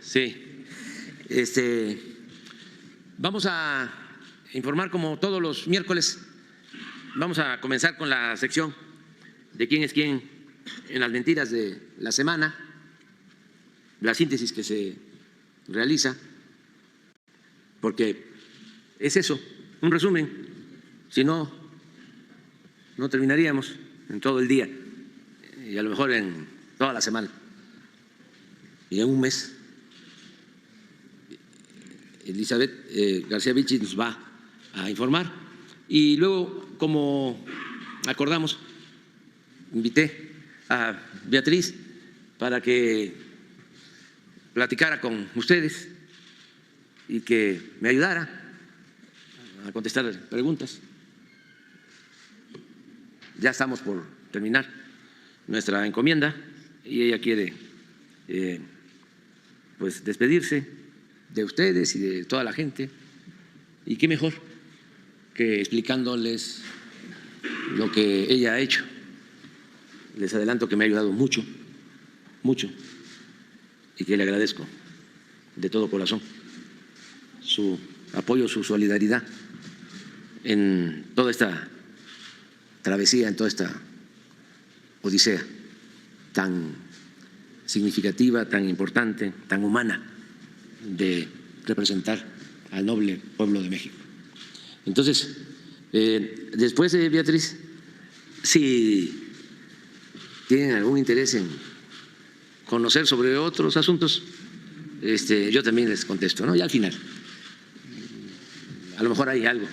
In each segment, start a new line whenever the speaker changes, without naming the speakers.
Sí. Vamos a informar como todos los miércoles. Vamos a comenzar con la sección de quién es quién en las mentiras de la semana, la síntesis que se realiza, porque es eso, un resumen, si no, no terminaríamos en todo el día y a lo mejor en toda la semana y en un mes. Elizabeth García Vilchis nos va a informar y luego, como acordamos, invité a Beatriz para que platicara con ustedes y que me ayudara a contestar preguntas. Ya estamos por terminar nuestra encomienda y ella quiere pues despedirse de ustedes y de toda la gente, y qué mejor que explicándoles lo que ella ha hecho. Les adelanto que me ha ayudado mucho, mucho, y que le agradezco de todo corazón su apoyo, su solidaridad en toda esta travesía, en toda esta odisea tan significativa, tan importante, tan humana de representar al noble pueblo de México. Entonces, después de Beatriz, si tienen algún interés en conocer sobre otros asuntos, yo también les contesto, ¿no? Y al final, a lo mejor hay algo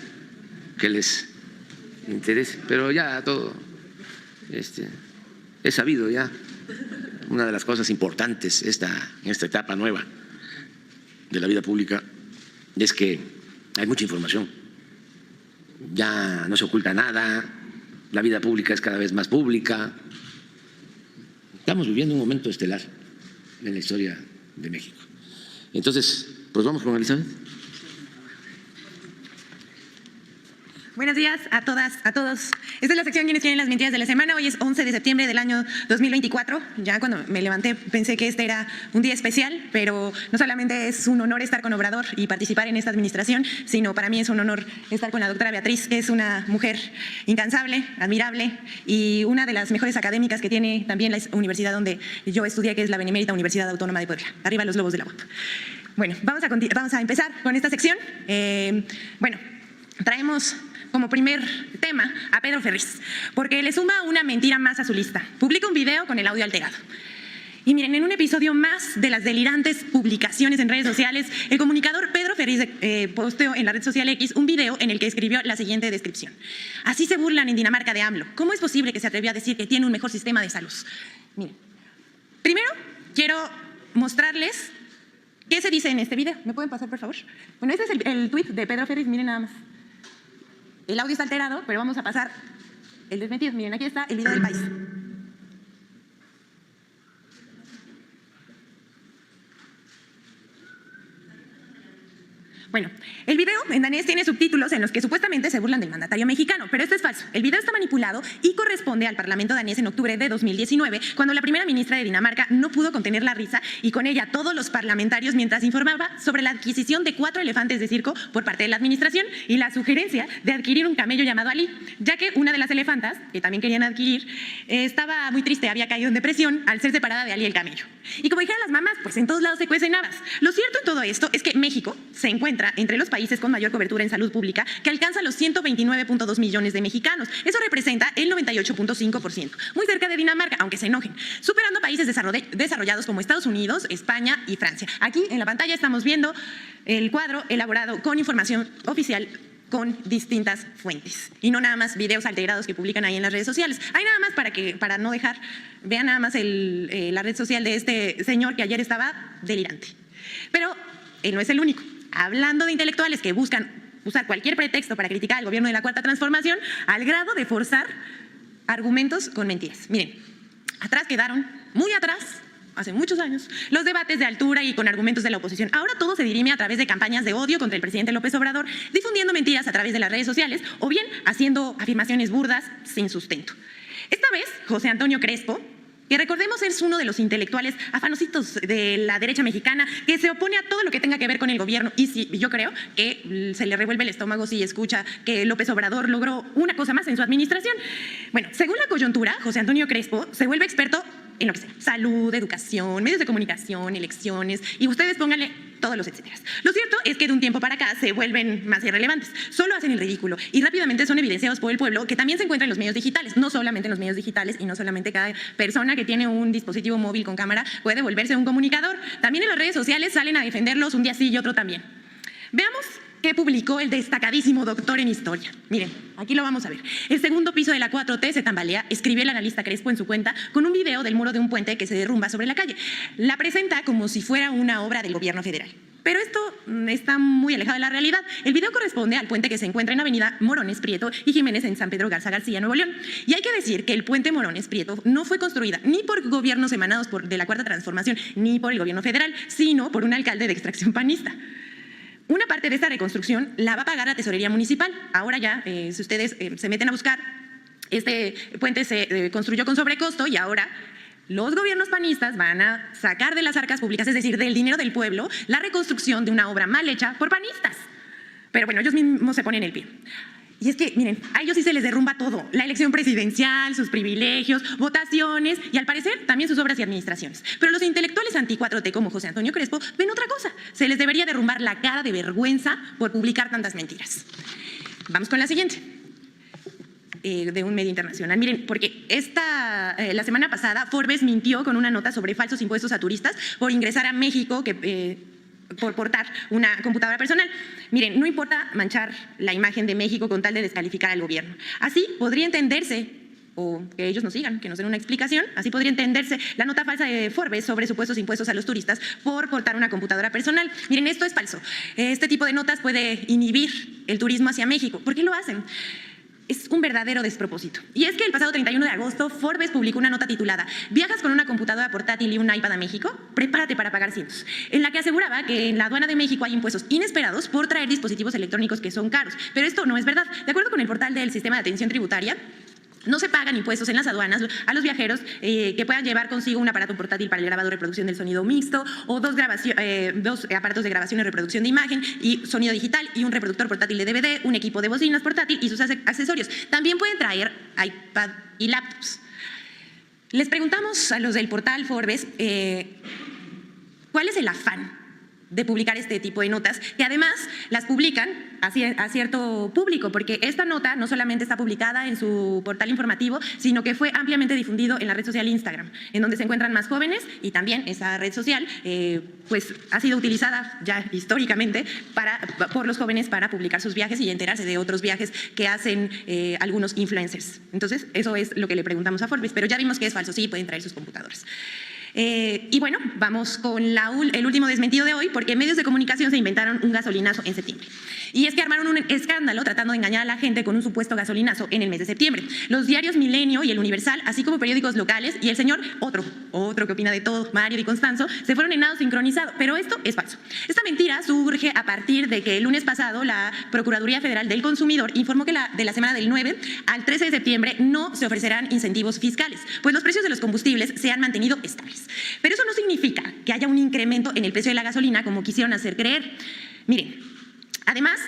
que les interese, pero ya todo es sabido ya. Una de las cosas importantes en esta etapa nueva de la vida pública es que hay mucha información, ya no se oculta nada, la vida pública es cada vez más pública. Estamos viviendo un momento estelar en la historia de México. Entonces, pues vamos con Elizabeth.
Buenos días a todas, a todos. Esta es la sección Quienes tienen las mentiras de la semana. Hoy es 11 de septiembre del año 2024. Ya cuando me levanté pensé que este era un día especial, pero no solamente es un honor estar con Obrador y participar en esta administración, sino para mí es un honor estar con la doctora Beatriz, que es una mujer incansable, admirable y una de las mejores académicas que tiene también la universidad donde yo estudié, que es la Benemérita Universidad Autónoma de Puebla. Arriba los lobos de la UAP. Bueno, vamos a empezar con esta sección. Traemos como primer tema a Pedro Ferriz, porque le suma una mentira más a su lista. Publica un video con el audio alterado. Y miren, en un episodio más de las delirantes publicaciones en redes sociales, el comunicador Pedro Ferriz posteó en la red social X un video en el que escribió la siguiente descripción. Así se burlan en Dinamarca de AMLO. ¿Cómo es posible que se atrevió a decir que tiene un mejor sistema de salud? Miren, primero quiero mostrarles qué se dice en este video. ¿Me pueden pasar, por favor? Bueno, este es el tuit de Pedro Ferriz, miren nada más. El audio está alterado, pero vamos a pasar el desmentido. Miren, aquí está el video del país. Bueno, el video en danés tiene subtítulos en los que supuestamente se burlan del mandatario mexicano, pero esto es falso. El video está manipulado y corresponde al Parlamento danés en octubre de 2019, cuando la primera ministra de Dinamarca no pudo contener la risa y con ella todos los parlamentarios mientras informaba sobre la adquisición de 4 elefantes de circo por parte de la administración y la sugerencia de adquirir un camello llamado Ali, ya que una de las elefantas, que también querían adquirir, estaba muy triste, había caído en depresión al ser separada de Ali el camello. Y como dijeron las mamás, pues en todos lados se cuecen habas. Lo cierto en todo esto es que México se encuentra entre los países con mayor cobertura en salud pública, que alcanza los 129.2 millones de mexicanos. Eso representa el 98.5%, muy cerca de Dinamarca, aunque se enojen, superando países desarrollados como Estados Unidos, España y Francia. Aquí en la pantalla estamos viendo el cuadro elaborado con información oficial con distintas fuentes y no nada más videos alterados que publican ahí en las redes sociales. Hay nada más para no dejar, vean nada más la red social de este señor que ayer estaba delirante. Pero él no es el único. Hablando de intelectuales que buscan usar cualquier pretexto para criticar al gobierno de la Cuarta Transformación, al grado de forzar argumentos con mentiras. Miren, atrás quedaron, muy atrás, hace muchos años, los debates de altura y con argumentos de la oposición. Ahora todo se dirime a través de campañas de odio contra el presidente López Obrador, difundiendo mentiras a través de las redes sociales o bien haciendo afirmaciones burdas sin sustento. Esta vez, José Antonio Crespo, que recordemos es uno de los intelectuales afanositos de la derecha mexicana que se opone a todo lo que tenga que ver con el gobierno. Y sí, yo creo que se le revuelve el estómago si escucha que López Obrador logró una cosa más en su administración. Bueno, según la coyuntura, José Antonio Crespo se vuelve experto en lo que sea: salud, educación, medios de comunicación, elecciones, y ustedes pónganle todos los etcétera. Lo cierto es que de un tiempo para acá se vuelven más irrelevantes, solo hacen el ridículo y rápidamente son evidenciados por el pueblo, que también se encuentra en los medios digitales, no solamente en los medios digitales y no solamente cada persona que tiene un dispositivo móvil con cámara puede volverse un comunicador, también en las redes sociales salen a defenderlos un día sí y otro también. Veamos qué publicó el destacadísimo doctor en historia. Miren, aquí lo vamos a ver. El segundo piso de la 4T se tambalea, escribió el analista Crespo en su cuenta, con un video del muro de un puente que se derrumba sobre la calle. La presenta como si fuera una obra del gobierno federal. Pero esto está muy alejado de la realidad. El video corresponde al puente que se encuentra en Avenida Morones Prieto y Jiménez en San Pedro Garza García, Nuevo León. Y hay que decir que el puente Morones Prieto no fue construida ni por gobiernos emanados de la Cuarta Transformación ni por el gobierno federal, sino por un alcalde de extracción panista. Una parte de esta reconstrucción la va a pagar la tesorería municipal. Ahora ya, si ustedes se meten a buscar, este puente se construyó con sobrecosto y ahora los gobiernos panistas van a sacar de las arcas públicas, es decir, del dinero del pueblo, la reconstrucción de una obra mal hecha por panistas. Pero bueno, ellos mismos se ponen el pie. Y es que, miren, a ellos sí se les derrumba todo: la elección presidencial, sus privilegios, votaciones y, al parecer, también sus obras y administraciones. Pero los intelectuales anti-4T como José Antonio Crespo ven otra cosa: se les debería derrumbar la cara de vergüenza por publicar tantas mentiras. Vamos con la siguiente, de un medio internacional. Miren, porque la semana pasada Forbes mintió con una nota sobre falsos impuestos a turistas por ingresar a México, por portar una computadora personal. Miren, no importa manchar la imagen de México con tal de descalificar al gobierno. Así podría entenderse, o que ellos nos sigan, que nos den una explicación, así podría entenderse la nota falsa de Forbes sobre supuestos impuestos a los turistas por portar una computadora personal. Miren, esto es falso. Este tipo de notas puede inhibir el turismo hacia México. ¿Por qué lo hacen? Es un verdadero despropósito. Y es que el pasado 31 de agosto, Forbes publicó una nota titulada «¿Viajas con una computadora portátil y un iPad a México? Prepárate para pagar cientos», en la que aseguraba que en la aduana de México hay impuestos inesperados por traer dispositivos electrónicos que son caros. Pero esto no es verdad. De acuerdo con el portal del Sistema de Atención Tributaria, no se pagan impuestos en las aduanas a los viajeros que puedan llevar consigo un aparato portátil para el grabado y reproducción del sonido mixto, o dos aparatos de grabación y reproducción de imagen y sonido digital, y un reproductor portátil de DVD, un equipo de bocinas portátil y sus accesorios. También pueden traer iPad y laptops. Les preguntamos a los del portal Forbes cuál es el afán de publicar este tipo de notas, que además las publican a cierto público, porque esta nota no solamente está publicada en su portal informativo, sino que fue ampliamente difundido en la red social Instagram, en donde se encuentran más jóvenes, y también esa red social pues ha sido utilizada ya históricamente por los jóvenes para publicar sus viajes y enterarse de otros viajes que hacen algunos influencers. Entonces, eso es lo que le preguntamos a Forbes, pero ya vimos que es falso, sí, pueden traer sus computadoras. Y bueno, vamos con el último desmentido de hoy, porque medios de comunicación se inventaron un gasolinazo en septiembre. Y es que armaron un escándalo tratando de engañar a la gente con un supuesto gasolinazo en el mes de septiembre. Los diarios Milenio y El Universal, así como periódicos locales, y el señor, otro que opina de todo, Mario Di Constanzo, se fueron en nado sincronizado. Pero esto es falso. Esta mentira surge a partir de que el lunes pasado la Procuraduría Federal del Consumidor informó que de la semana del 9 al 13 de septiembre no se ofrecerán incentivos fiscales, pues los precios de los combustibles se han mantenido estables. Pero eso no significa que haya un incremento en el precio de la gasolina como quisieron hacer creer. Miren, además,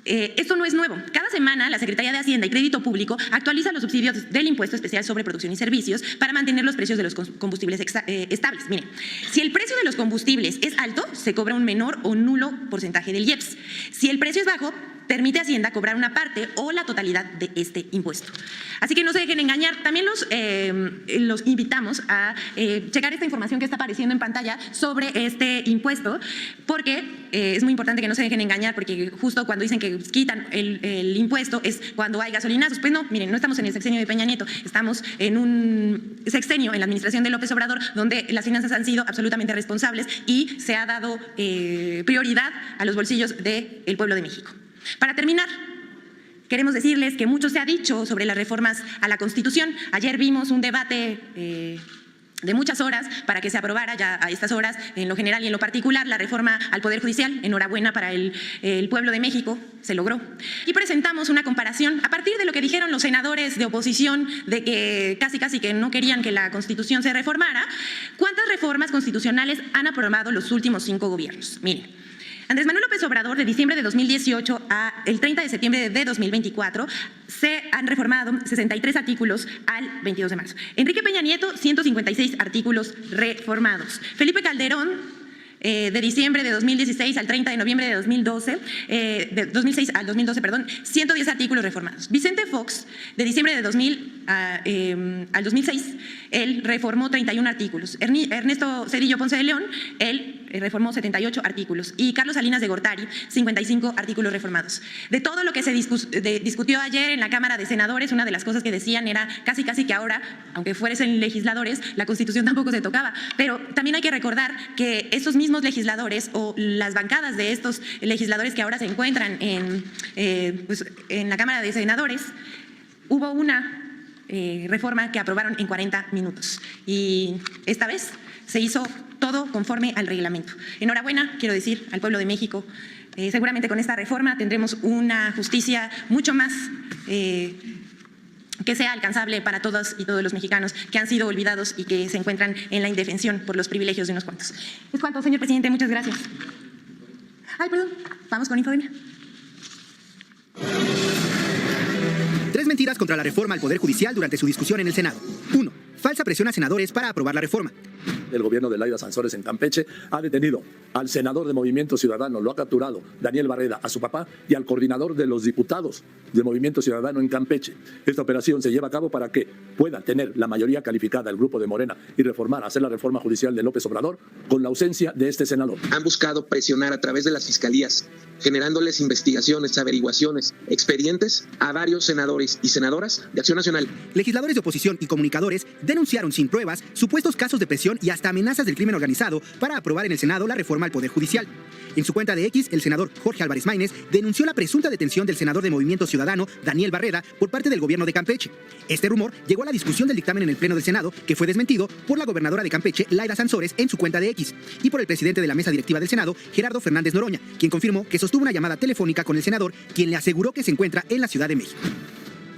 esto no es nuevo. Cada semana la Secretaría de Hacienda y Crédito Público actualiza los subsidios del impuesto especial sobre producción y servicios para mantener los precios de los combustibles estables. Miren, si el precio de los combustibles es alto, se cobra un menor o nulo porcentaje del IEPS. Si el precio es bajo, permite a Hacienda cobrar una parte o la totalidad de este impuesto. Así que no se dejen engañar. También los invitamos a checar esta información que está apareciendo en pantalla sobre este impuesto, porque es muy importante que no se dejen engañar, porque justo cuando dicen que quitan el impuesto es cuando hay gasolinazos. Pues no, miren, no estamos en el sexenio de Peña Nieto, estamos en un sexenio en la administración de López Obrador, donde las finanzas han sido absolutamente responsables y se ha dado prioridad a los bolsillos del pueblo de México. Para terminar, queremos decirles que mucho se ha dicho sobre las reformas a la Constitución. Ayer vimos un debate de muchas horas para que se aprobara ya a estas horas, en lo general y en lo particular, la reforma al Poder Judicial. Enhorabuena para el pueblo de México, se logró. Y presentamos una comparación a partir de lo que dijeron los senadores de oposición, de que casi que no querían que la Constitución se reformara. ¿Cuántas reformas constitucionales han aprobado los últimos 5 gobiernos? Miren. Andrés Manuel López Obrador, de diciembre de 2018 a el 30 de septiembre de 2024, se han reformado 63 artículos al 22 de marzo. Enrique Peña Nieto, 156 artículos reformados. Felipe Calderón, de diciembre de 2016 al 30 de noviembre de 2012, de 2006 al 2012, 110 artículos reformados. Vicente Fox, de diciembre de 2000 al 2006, él reformó 31 artículos. Ernesto Zedillo Ponce de León, él reformó 78 artículos. Y Carlos Salinas de Gortari, 55 artículos reformados. De todo lo que se discutió ayer en la Cámara de Senadores, una de las cosas que decían era casi que ahora, aunque fuesen legisladores, la Constitución tampoco se tocaba. Pero también hay que recordar que esos mismos legisladores o las bancadas de estos legisladores que ahora se encuentran en la Cámara de Senadores, hubo una reforma que aprobaron en 40 minutos. Y esta vez se hizo todo conforme al reglamento. Enhorabuena, quiero decir, al pueblo de México. Seguramente con esta reforma tendremos una justicia mucho más que sea alcanzable para todas y todos los mexicanos que han sido olvidados y que se encuentran en la indefensión por los privilegios de unos cuantos. Es cuanto, señor presidente. Muchas gracias. Ay, perdón. Vamos con Infodemia.
3 mentiras contra la reforma al Poder Judicial durante su discusión en el Senado. 1. Falsa presión a senadores para aprobar la reforma.
El gobierno de Laida Sansores en Campeche ha detenido al senador de Movimiento Ciudadano, lo ha capturado, Daniel Barreda, a su papá y al coordinador de los diputados de Movimiento Ciudadano en Campeche. Esta operación se lleva a cabo para que pueda tener la mayoría calificada el grupo de Morena y hacer la reforma judicial de López Obrador con la ausencia de este senador.
Han buscado presionar a través de las fiscalías, generándoles investigaciones, averiguaciones, expedientes a varios senadores y senadoras de Acción Nacional.
Legisladores de oposición y comunicadores denunciaron sin pruebas supuestos casos de presión y hasta amenazas del crimen organizado para aprobar en el Senado la reforma al Poder Judicial. En su cuenta de X, el senador Jorge Álvarez Maínez denunció la presunta detención del senador de Movimiento Ciudadano, Daniel Barreda, por parte del gobierno de Campeche. Este rumor llegó a la discusión del dictamen en el Pleno del Senado, que fue desmentido por la gobernadora de Campeche, Laida Sansores, en su cuenta de X, y por el presidente de la mesa directiva del Senado, Gerardo Fernández Noroña, quien confirmó que sostuvo una llamada telefónica con el senador, quien le aseguró que se encuentra en la Ciudad de México.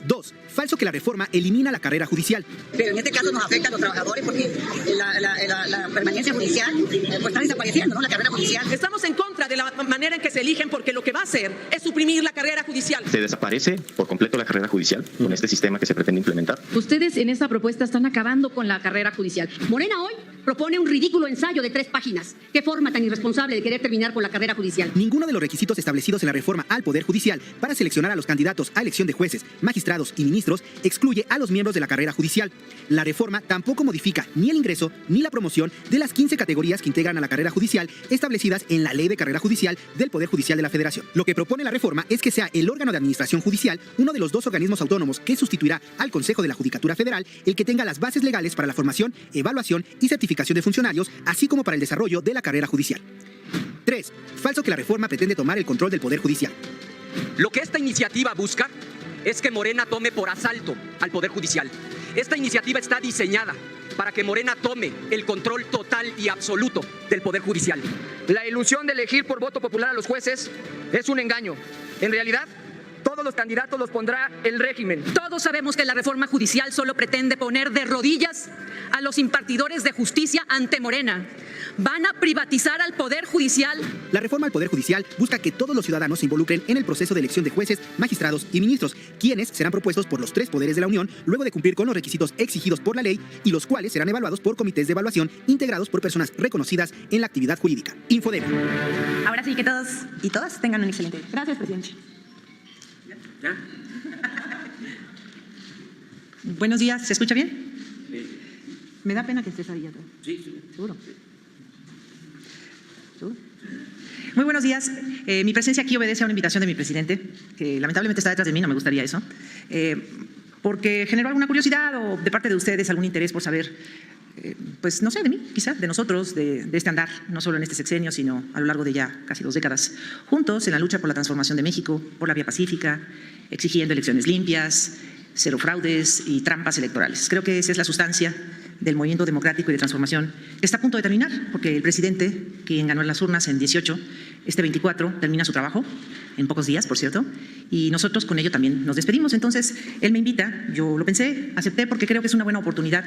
2. Falso que la reforma elimina la carrera judicial.
Pero en este caso nos afecta a los trabajadores porque la permanencia judicial pues está desapareciendo, ¿no? La carrera judicial.
Estamos en contra de la manera en que se eligen porque lo que va a hacer es suprimir la carrera judicial.
Se desaparece por completo la carrera judicial con este sistema que se pretende implementar.
Ustedes en esta propuesta están acabando con la carrera judicial.
Morena hoy propone un ridículo ensayo de 3 páginas. ¿Qué forma tan irresponsable de querer terminar con la carrera judicial?
Ninguno de los requisitos establecidos en la reforma al Poder Judicial para seleccionar a los candidatos a elección de jueces, magistrados y ministros excluye a los miembros de la carrera judicial. La reforma tampoco modifica ni el ingreso ni la promoción de las 15 categorías que integran a la carrera judicial establecidas en la Ley de Carrera Judicial del Poder Judicial de la Federación. Lo que propone la reforma es que sea el órgano de administración judicial, uno de los 2 organismos autónomos que sustituirá al Consejo de la Judicatura Federal, el que tenga las bases legales para la formación, evaluación y certificación de funcionarios, así como para el desarrollo de la carrera judicial. 3. Falso que la reforma pretende tomar el control del Poder Judicial.
Lo que esta iniciativa busca es que Morena tome por asalto al Poder Judicial. Esta iniciativa está diseñada para que Morena tome el control total y absoluto del Poder Judicial. La ilusión de elegir por voto popular a los jueces es un engaño. En realidad, todos los candidatos los pondrá el régimen.
Todos sabemos que la reforma judicial solo pretende poner de rodillas a los impartidores de justicia ante Morena. Van a privatizar al Poder Judicial.
La reforma al Poder Judicial busca que todos los ciudadanos se involucren en el proceso de elección de jueces, magistrados y ministros, quienes serán propuestos por los 3 poderes de la Unión luego de cumplir con los requisitos exigidos por la ley y los cuales serán evaluados por comités de evaluación integrados por personas reconocidas en la actividad jurídica. Infodemia.
Ahora sí que todos y todas tengan un excelente día. Gracias, presidente.
¿Ya?
Buenos días, ¿se escucha bien? Sí. Me da pena que estés ahí atrás.
Sí.
¿Seguro? ¿Seguro? Muy buenos días. Mi presencia aquí obedece a una invitación de mi presidente, que lamentablemente está detrás de mí, no me gustaría eso, porque generó alguna curiosidad o de parte de ustedes algún interés por saber, pues no sé, de mí, quizá, de nosotros, de este andar, no solo en este sexenio, sino a lo largo de ya casi 2 décadas, juntos en la lucha por la transformación de México, por la vía pacífica, exigiendo elecciones limpias, cero fraudes y trampas electorales. Creo que esa es la sustancia del Movimiento Democrático y de Transformación, que está a punto de terminar, porque el presidente, quien ganó en las urnas en 18, este 24 termina su trabajo, en pocos días, por cierto, y nosotros con ello también nos despedimos. Entonces, él me invita, yo lo pensé, acepté porque creo que es una buena oportunidad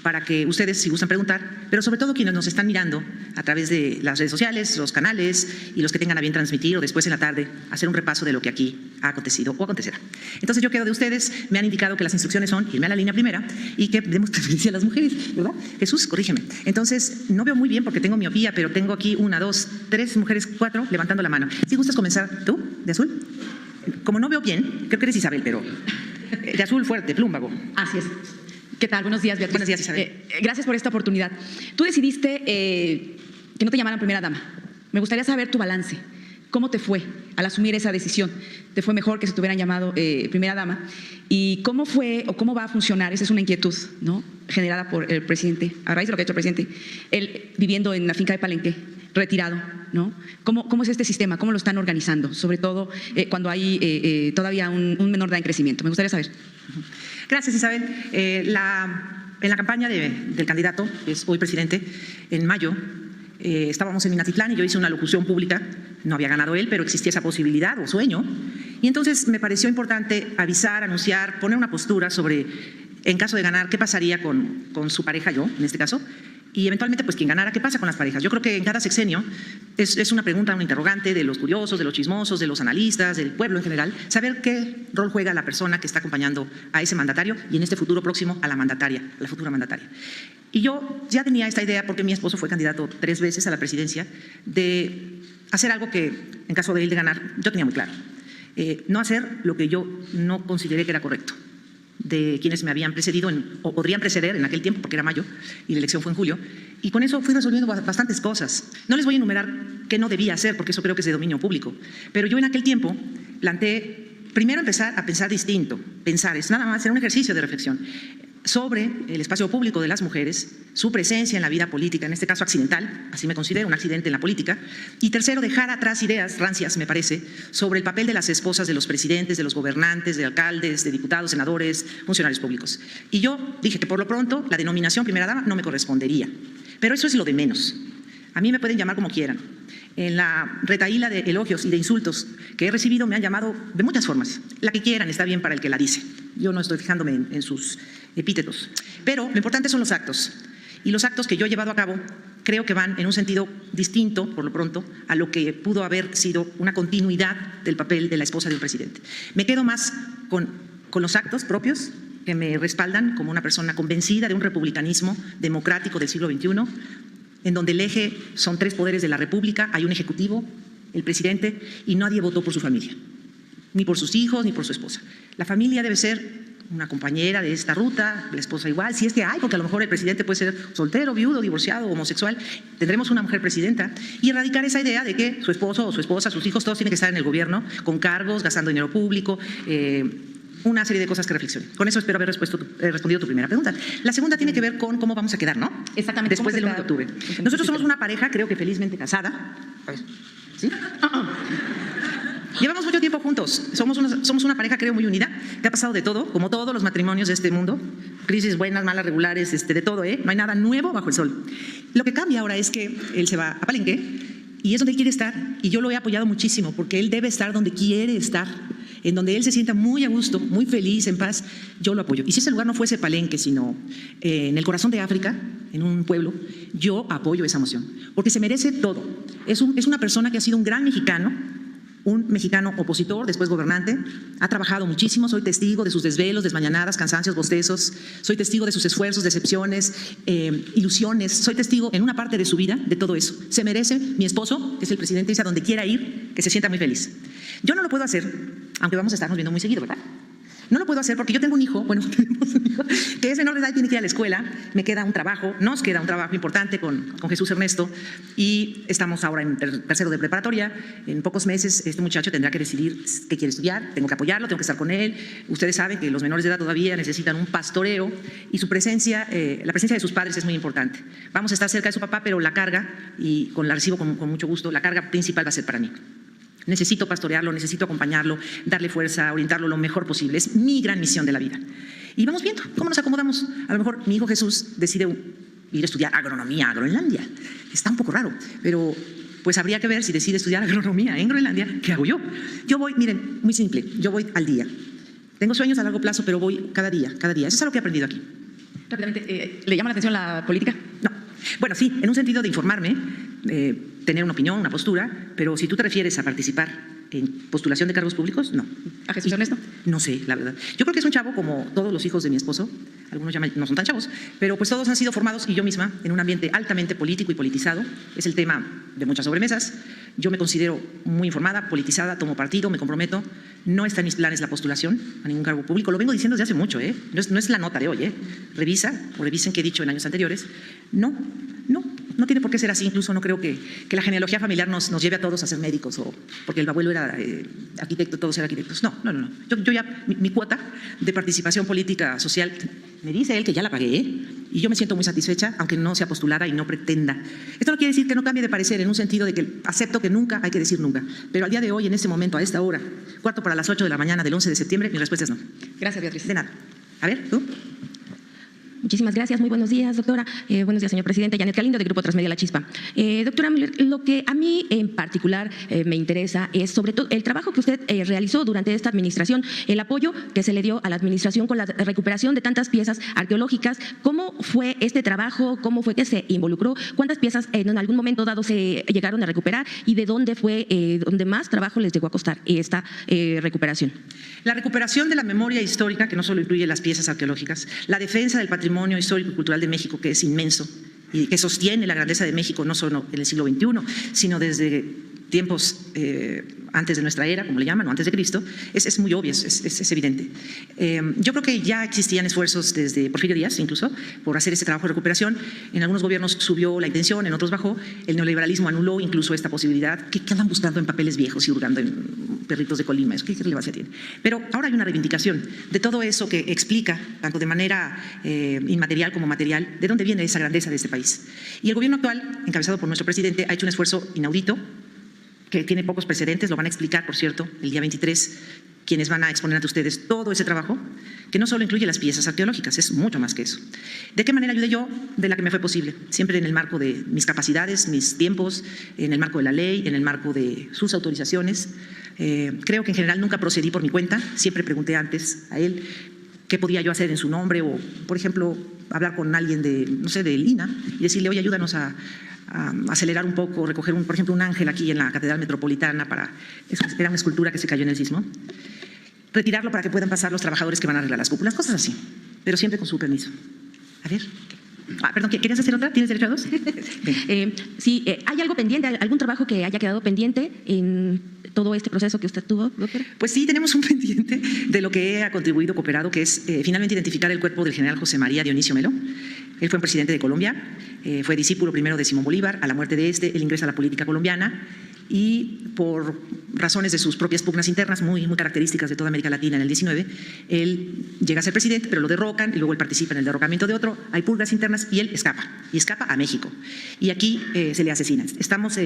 para que ustedes, si gustan preguntar, pero sobre todo quienes nos están mirando a través de las redes sociales, los canales y los que tengan a bien transmitir o después en la tarde, hacer un repaso de lo que aquí ha acontecido o acontecerá. Entonces, yo quedo de ustedes, me han indicado que las instrucciones son irme a la línea primera y que demos preferencia a las mujeres, ¿verdad? Jesús, corrígeme. Entonces, no veo muy bien porque tengo miopía, pero tengo aquí 1, 2, 3 mujeres, 4 levantando la mano. Si gustas comenzar tú, de azul. Como no veo bien, creo que eres Isabel, pero de azul fuerte, plúmbago.
Así es. ¿Qué tal? Buenos días, Beatriz.
Buenos días, Isabel.
Gracias por esta oportunidad. Tú decidiste que no te llamaran primera dama. Me gustaría saber tu balance. ¿Cómo te fue al asumir esa decisión? ¿Te fue mejor que se te hubieran llamado primera dama? ¿Y cómo fue o cómo va a funcionar? Esa es una inquietud, ¿no?, generada por el presidente, a raíz de lo que ha hecho el presidente, él viviendo en la finca de Palenque, retirado, ¿no? ¿Cómo es este sistema? ¿Cómo lo están organizando? Sobre todo cuando hay todavía un menor de edad en crecimiento. Me gustaría saber.
Gracias, Isabel. En la campaña del candidato, que es hoy presidente, en mayo, estábamos en Minatitlán y yo hice una locución pública. No había ganado él, pero existía esa posibilidad o sueño. Y entonces me pareció importante avisar, anunciar, poner una postura sobre, en caso de ganar, qué pasaría con su pareja, yo, en este caso, y eventualmente, pues, quien ganara, ¿qué pasa con las parejas? Yo creo que en cada sexenio es una pregunta, un interrogante de los curiosos, de los chismosos, de los analistas, del pueblo en general, saber qué rol juega la persona que está acompañando a ese mandatario y en este futuro próximo a la mandataria, a la futura mandataria. Y yo ya tenía esta idea, porque mi esposo fue candidato 3 veces a la presidencia, de hacer algo que, en caso de él de ganar, yo tenía muy claro. No hacer lo que yo no consideré que era correcto, de quienes me habían precedido o podrían preceder en aquel tiempo, porque era mayo y la elección fue en julio, y con eso fui resolviendo bastantes cosas. No les voy a enumerar qué no debía hacer, porque eso creo que es de dominio público, pero yo en aquel tiempo planteé, primero, empezar a pensar distinto. Pensar es nada más, era un ejercicio de reflexión sobre el espacio público de las mujeres, su presencia en la vida política, en este caso accidental, así me considero, un accidente en la política. Y tercero, dejar atrás ideas rancias, me parece, sobre el papel de las esposas de los presidentes, de los gobernantes, de alcaldes, de diputados, senadores, funcionarios públicos. Y yo dije que por lo pronto la denominación primera dama no me correspondería. Pero eso es lo de menos. A mí me pueden llamar como quieran. En la retahíla de elogios y de insultos que he recibido me han llamado de muchas formas. La que quieran está bien para el que la dice. Yo no estoy fijándome en sus epítetos. Pero lo importante son los actos. Y los actos que yo he llevado a cabo creo que van en un sentido distinto, por lo pronto, a lo que pudo haber sido una continuidad del papel de la esposa de un presidente. Me quedo más con los actos propios que me respaldan como una persona convencida de un republicanismo democrático del siglo XXI, en donde el eje son 3 poderes de la República, hay un ejecutivo, el presidente, y nadie votó por su familia, ni por sus hijos, ni por su esposa. La familia debe ser una compañera de esta ruta, la esposa igual, si es que hay, porque a lo mejor el presidente puede ser soltero, viudo, divorciado, homosexual, tendremos una mujer presidenta, y erradicar esa idea de que su esposo o su esposa, sus hijos, todos tienen que estar en el gobierno, con cargos, gastando dinero público, una serie de cosas que reflexionen. Con eso espero haber respondido tu primera pregunta. La segunda tiene que ver con cómo vamos a quedar, ¿no?
Exactamente.
Después del 1 de octubre. Nosotros somos una pareja, creo que felizmente casada. A ver, ¿sí? Llevamos mucho tiempo juntos. Somos una pareja, creo, muy unida, que ha pasado de todo, como todos los matrimonios de este mundo. Crisis buenas, malas, regulares, de todo, ¿eh? No hay nada nuevo bajo el sol. Lo que cambia ahora es que él se va a Palenque y es donde él quiere estar. Y yo lo he apoyado muchísimo, porque él debe estar donde quiere estar, en donde él se sienta muy a gusto, muy feliz, en paz. Yo lo apoyo. Y si ese lugar no fuese Palenque, sino en el corazón de África, en un pueblo, yo apoyo esa moción, porque se merece todo. Es una persona que ha sido un gran mexicano, un mexicano opositor, después gobernante, ha trabajado muchísimo, soy testigo de sus desvelos, desmañanadas, cansancios, bostezos, soy testigo de sus esfuerzos, decepciones, ilusiones, soy testigo en una parte de su vida de todo eso. Se merece mi esposo, que es el presidente, dice a donde quiera ir, que se sienta muy feliz. Yo no lo puedo hacer, aunque vamos a estarnos viendo muy seguido, ¿verdad? No lo puedo hacer porque yo tengo un hijo, bueno, tenemos un hijo que es menor de edad y tiene que ir a la escuela, me queda un trabajo, nos queda un trabajo importante con Jesús Ernesto y estamos ahora en tercero de preparatoria. En pocos meses este muchacho tendrá que decidir qué quiere estudiar, tengo que apoyarlo, tengo que estar con él. Ustedes saben que los menores de edad todavía necesitan un pastoreo y su presencia, la presencia de sus padres es muy importante. Vamos a estar cerca de su papá, pero la carga, y la recibo con mucho gusto, la carga principal va a ser para mí. Necesito pastorearlo, necesito acompañarlo, darle fuerza, orientarlo lo mejor posible. Es mi gran misión de la vida. Y vamos viendo cómo nos acomodamos. A lo mejor mi hijo Jesús decide ir a estudiar agronomía a Groenlandia. Está un poco raro, pero pues habría que ver si decide estudiar agronomía en Groenlandia, ¿qué hago yo? Yo voy, miren, muy simple, yo voy al día. Tengo sueños a largo plazo, pero voy cada día, cada día. Eso es algo que he aprendido aquí.
Rápidamente, ¿le llama la atención la política?
No. Bueno, sí, en un sentido de informarme, tener una opinión, una postura, pero si tú te refieres a participar en postulación de cargos públicos, no.
¿A Jesús Ernesto?
No sé, la verdad. Yo creo que es un chavo como todos los hijos de mi esposo, algunos ya no son tan chavos, pero pues todos han sido formados, y yo misma, en un ambiente altamente político y politizado. Es el tema de muchas sobremesas. Yo me considero muy informada, politizada, tomo partido, me comprometo. No está en mis planes la postulación a ningún cargo público. Lo vengo diciendo desde hace mucho, ¿eh? No es la nota de hoy, ¿eh? Revisen qué he dicho en años anteriores. No tiene por qué ser así. Incluso no creo que la genealogía familiar nos lleve a todos a ser médicos, o porque el abuelo era arquitecto, todos eran arquitectos. No. Yo ya, mi cuota de participación política social, me dice él que ya la pagué, ¿eh? Y yo me siento muy satisfecha, aunque no sea postulada y no pretenda. Esto no quiere decir que no cambie de parecer, en un sentido de que acepto que nunca hay que decir nunca. Pero al día de hoy, en este momento, a esta hora, 7:45 de la mañana del 11 de septiembre, mi respuesta es no.
Gracias, Beatriz.
De nada. A ver, ¿tú?
Muchísimas gracias. Muy buenos días, doctora. Buenos días, señor presidente. Janet Galindo, de Grupo Transmedia La Chispa. Doctora Müller, lo que a mí en particular me interesa es sobre todo el trabajo que usted realizó durante esta administración, el apoyo que se le dio a la administración con la recuperación de tantas piezas arqueológicas. ¿Cómo fue este trabajo? ¿Cómo fue que se involucró? ¿Cuántas piezas en algún momento dado se llegaron a recuperar? ¿Y de dónde fue donde más trabajo les llegó a costar esta recuperación?
La recuperación de la memoria histórica, que no solo incluye las piezas arqueológicas, la defensa del patrimonio histórico y cultural de México, que es inmenso y que sostiene la grandeza de México no solo en el siglo XXI, sino desde tiempos antes de nuestra era, como le llaman, o antes de Cristo, es muy obvio, es evidente. Yo creo que ya existían esfuerzos desde Porfirio Díaz, incluso, por hacer ese trabajo de recuperación. En algunos gobiernos subió la intención, en otros bajó. El neoliberalismo anuló incluso esta posibilidad. ¿Qué andan buscando en papeles viejos y hurgando en perritos de Colima? ¿Qué relevancia tiene? Pero ahora hay una reivindicación de todo eso que explica, tanto de manera inmaterial como material, de dónde viene esa grandeza de este país. Y el gobierno actual, encabezado por nuestro presidente, ha hecho un esfuerzo inaudito, que tiene pocos precedentes. Lo van a explicar, por cierto, el día 23, quienes van a exponer ante ustedes todo ese trabajo, que no solo incluye las piezas arqueológicas, es mucho más que eso. ¿De qué manera ayudé yo? De la que me fue posible, siempre en el marco de mis capacidades, mis tiempos, en el marco de la ley, en el marco de sus autorizaciones. Creo que en general nunca procedí por mi cuenta, siempre pregunté antes a él qué podía yo hacer en su nombre, o, por ejemplo, hablar con alguien de, no sé, del INAH y decirle, oye, ayúdanos a acelerar un poco, recoger, por ejemplo, un ángel aquí en la Catedral Metropolitana, era una escultura que se cayó en el sismo, retirarlo para que puedan pasar los trabajadores que van a arreglar las cúpulas, cosas así, pero siempre con su permiso. A ver. Perdón, ¿querías hacer otra? ¿Tienes derecho a dos?
Sí, ¿hay algo pendiente, algún trabajo que haya quedado pendiente en todo este proceso que usted tuvo, doctora?
Pues sí, tenemos un pendiente de lo que ha contribuido, cooperado, que es finalmente identificar el cuerpo del general José María Dionisio Melo. Él fue un presidente de Colombia, fue discípulo primero de Simón Bolívar. A la muerte de él ingresa a la política colombiana y por razones de sus propias pugnas internas, muy características de toda América Latina en el 19, él llega a ser presidente, pero lo derrocan y luego él participa en el derrocamiento de otro. Hay purgas internas y él escapa a México. Y aquí se le asesina. Estamos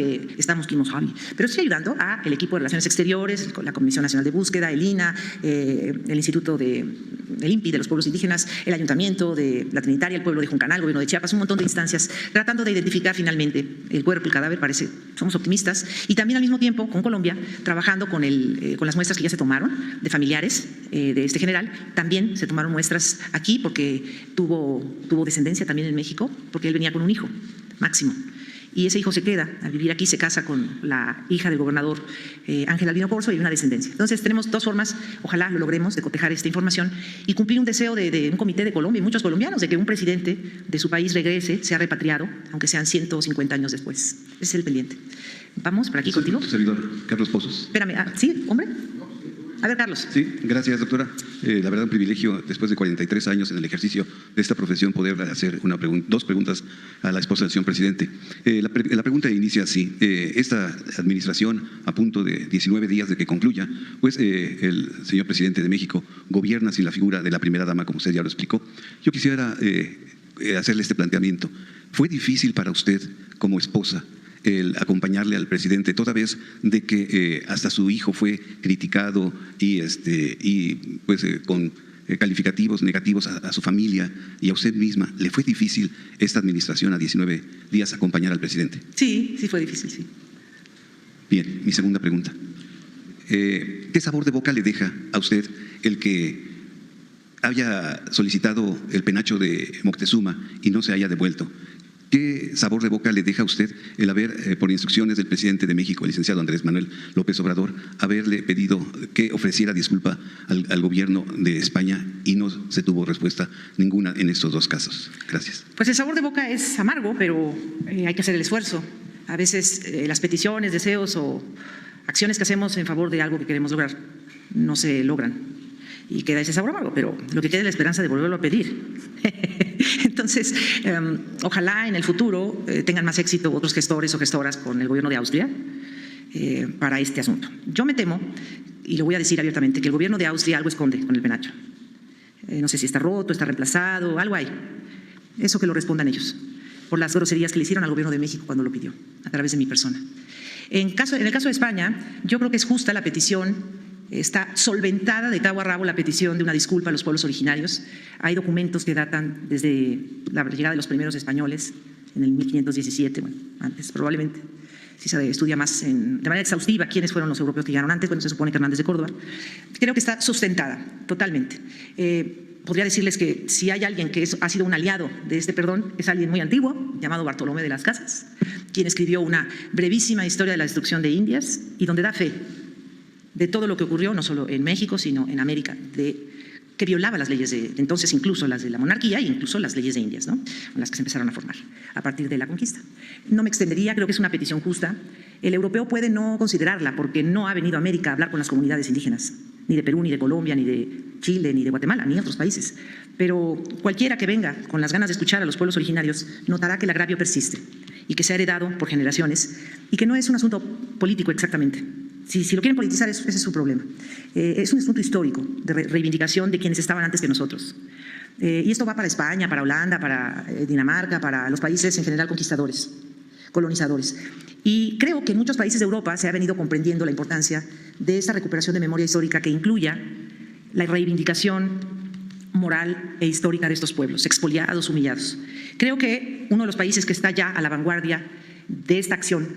Kimo Javi, pero estoy ayudando al equipo de Relaciones Exteriores, la Comisión Nacional de Búsqueda, el INAH, el Instituto del INPI, de los pueblos indígenas, el Ayuntamiento de La Trinitaria, el pueblo de Juncanal, el gobierno de Chiapas, un montón de instancias, tratando de identificar finalmente el cuerpo, el cadáver. Somos optimistas. Y también al mismo tiempo con Colombia, trabajando con las muestras que ya se tomaron de familiares de este general. También se tomaron muestras aquí porque tuvo descendencia también en México, porque él venía con un hijo, Máximo. Y ese hijo se queda a vivir aquí, se casa con la hija del gobernador Ángel Albino Corzo, y hay una descendencia. Entonces tenemos dos formas, ojalá lo logremos, de cotejar esta información y cumplir un deseo de un comité de Colombia y muchos colombianos, de que un presidente de su país regrese, sea repatriado, aunque sean 150 años después. Ese es el pendiente. Vamos, por aquí contigo.
Tu servidor, Carlos Pozos.
Espérame, ¿sí, hombre? A ver, Carlos.
Sí, gracias, doctora. La verdad, un privilegio, después de 43 años en el ejercicio de esta profesión, poder hacer dos preguntas a la esposa del señor presidente. La pregunta inicia así. Esta administración, a punto de 19 días de que concluya, pues el señor presidente de México gobierna sin la figura de la primera dama, como usted ya lo explicó. Yo quisiera hacerle este planteamiento. ¿Fue difícil para usted, como esposa, el acompañarle al presidente, toda vez de que hasta su hijo fue criticado y con calificativos negativos a su familia y a usted misma? ¿Le fue difícil esta administración a 19 días acompañar al presidente?
Sí, sí fue difícil, sí.
Bien, mi segunda pregunta. ¿Qué sabor de boca le deja a usted el que haya solicitado el penacho de Moctezuma y no se haya devuelto? ¿Qué sabor de boca le deja a usted el haber, por instrucciones del presidente de México, el licenciado Andrés Manuel López Obrador, haberle pedido que ofreciera disculpa al gobierno de España y no se tuvo respuesta ninguna en estos dos casos? Gracias.
Pues el sabor de boca es amargo, pero hay que hacer el esfuerzo. A veces las peticiones, deseos o acciones que hacemos en favor de algo que queremos lograr no se logran y queda ese sabor amargo, pero lo que queda es la esperanza de volverlo a pedir. Entonces, ojalá en el futuro tengan más éxito otros gestores o gestoras con el gobierno de Austria para este asunto. Yo me temo, y lo voy a decir abiertamente, que el gobierno de Austria algo esconde con el penacho. No sé si está roto, está reemplazado, algo hay. Eso que lo respondan ellos, por las groserías que le hicieron al gobierno de México cuando lo pidió, a través de mi persona. En el caso de España, yo creo que es justa la petición. Está solventada de cabo a rabo la petición de una disculpa a los pueblos originarios. Hay documentos que datan desde la llegada de los primeros españoles en el 1517, bueno, antes probablemente. Si se estudia más de manera exhaustiva quiénes fueron los europeos que llegaron antes, bueno, se supone que Hernández de Córdoba. Creo que está sustentada totalmente. Podría decirles que si hay alguien que ha sido un aliado de este perdón, es alguien muy antiguo, llamado Bartolomé de las Casas, quien escribió una brevísima historia de la destrucción de Indias y donde da fe de todo lo que ocurrió, no solo en México, sino en América, que violaba las leyes de entonces, incluso las de la monarquía e incluso las leyes de Indias, ¿no? Las que se empezaron a formar a partir de la conquista. No me extendería, creo que es una petición justa. El europeo puede no considerarla porque no ha venido a América a hablar con las comunidades indígenas, ni de Perú, ni de Colombia, ni de Chile, ni de Guatemala, ni de otros países. Pero cualquiera que venga con las ganas de escuchar a los pueblos originarios notará que el agravio persiste y que se ha heredado por generaciones y que no es un asunto político exactamente. Si lo quieren politizar, ese es su problema. Es un asunto histórico de reivindicación de quienes estaban antes que nosotros. Y esto va para España, para Holanda, para Dinamarca, para los países en general conquistadores, colonizadores. Y creo que en muchos países de Europa se ha venido comprendiendo la importancia de esa recuperación de memoria histórica que incluya la reivindicación moral e histórica de estos pueblos, expoliados, humillados. Creo que uno de los países que está ya a la vanguardia de esta acción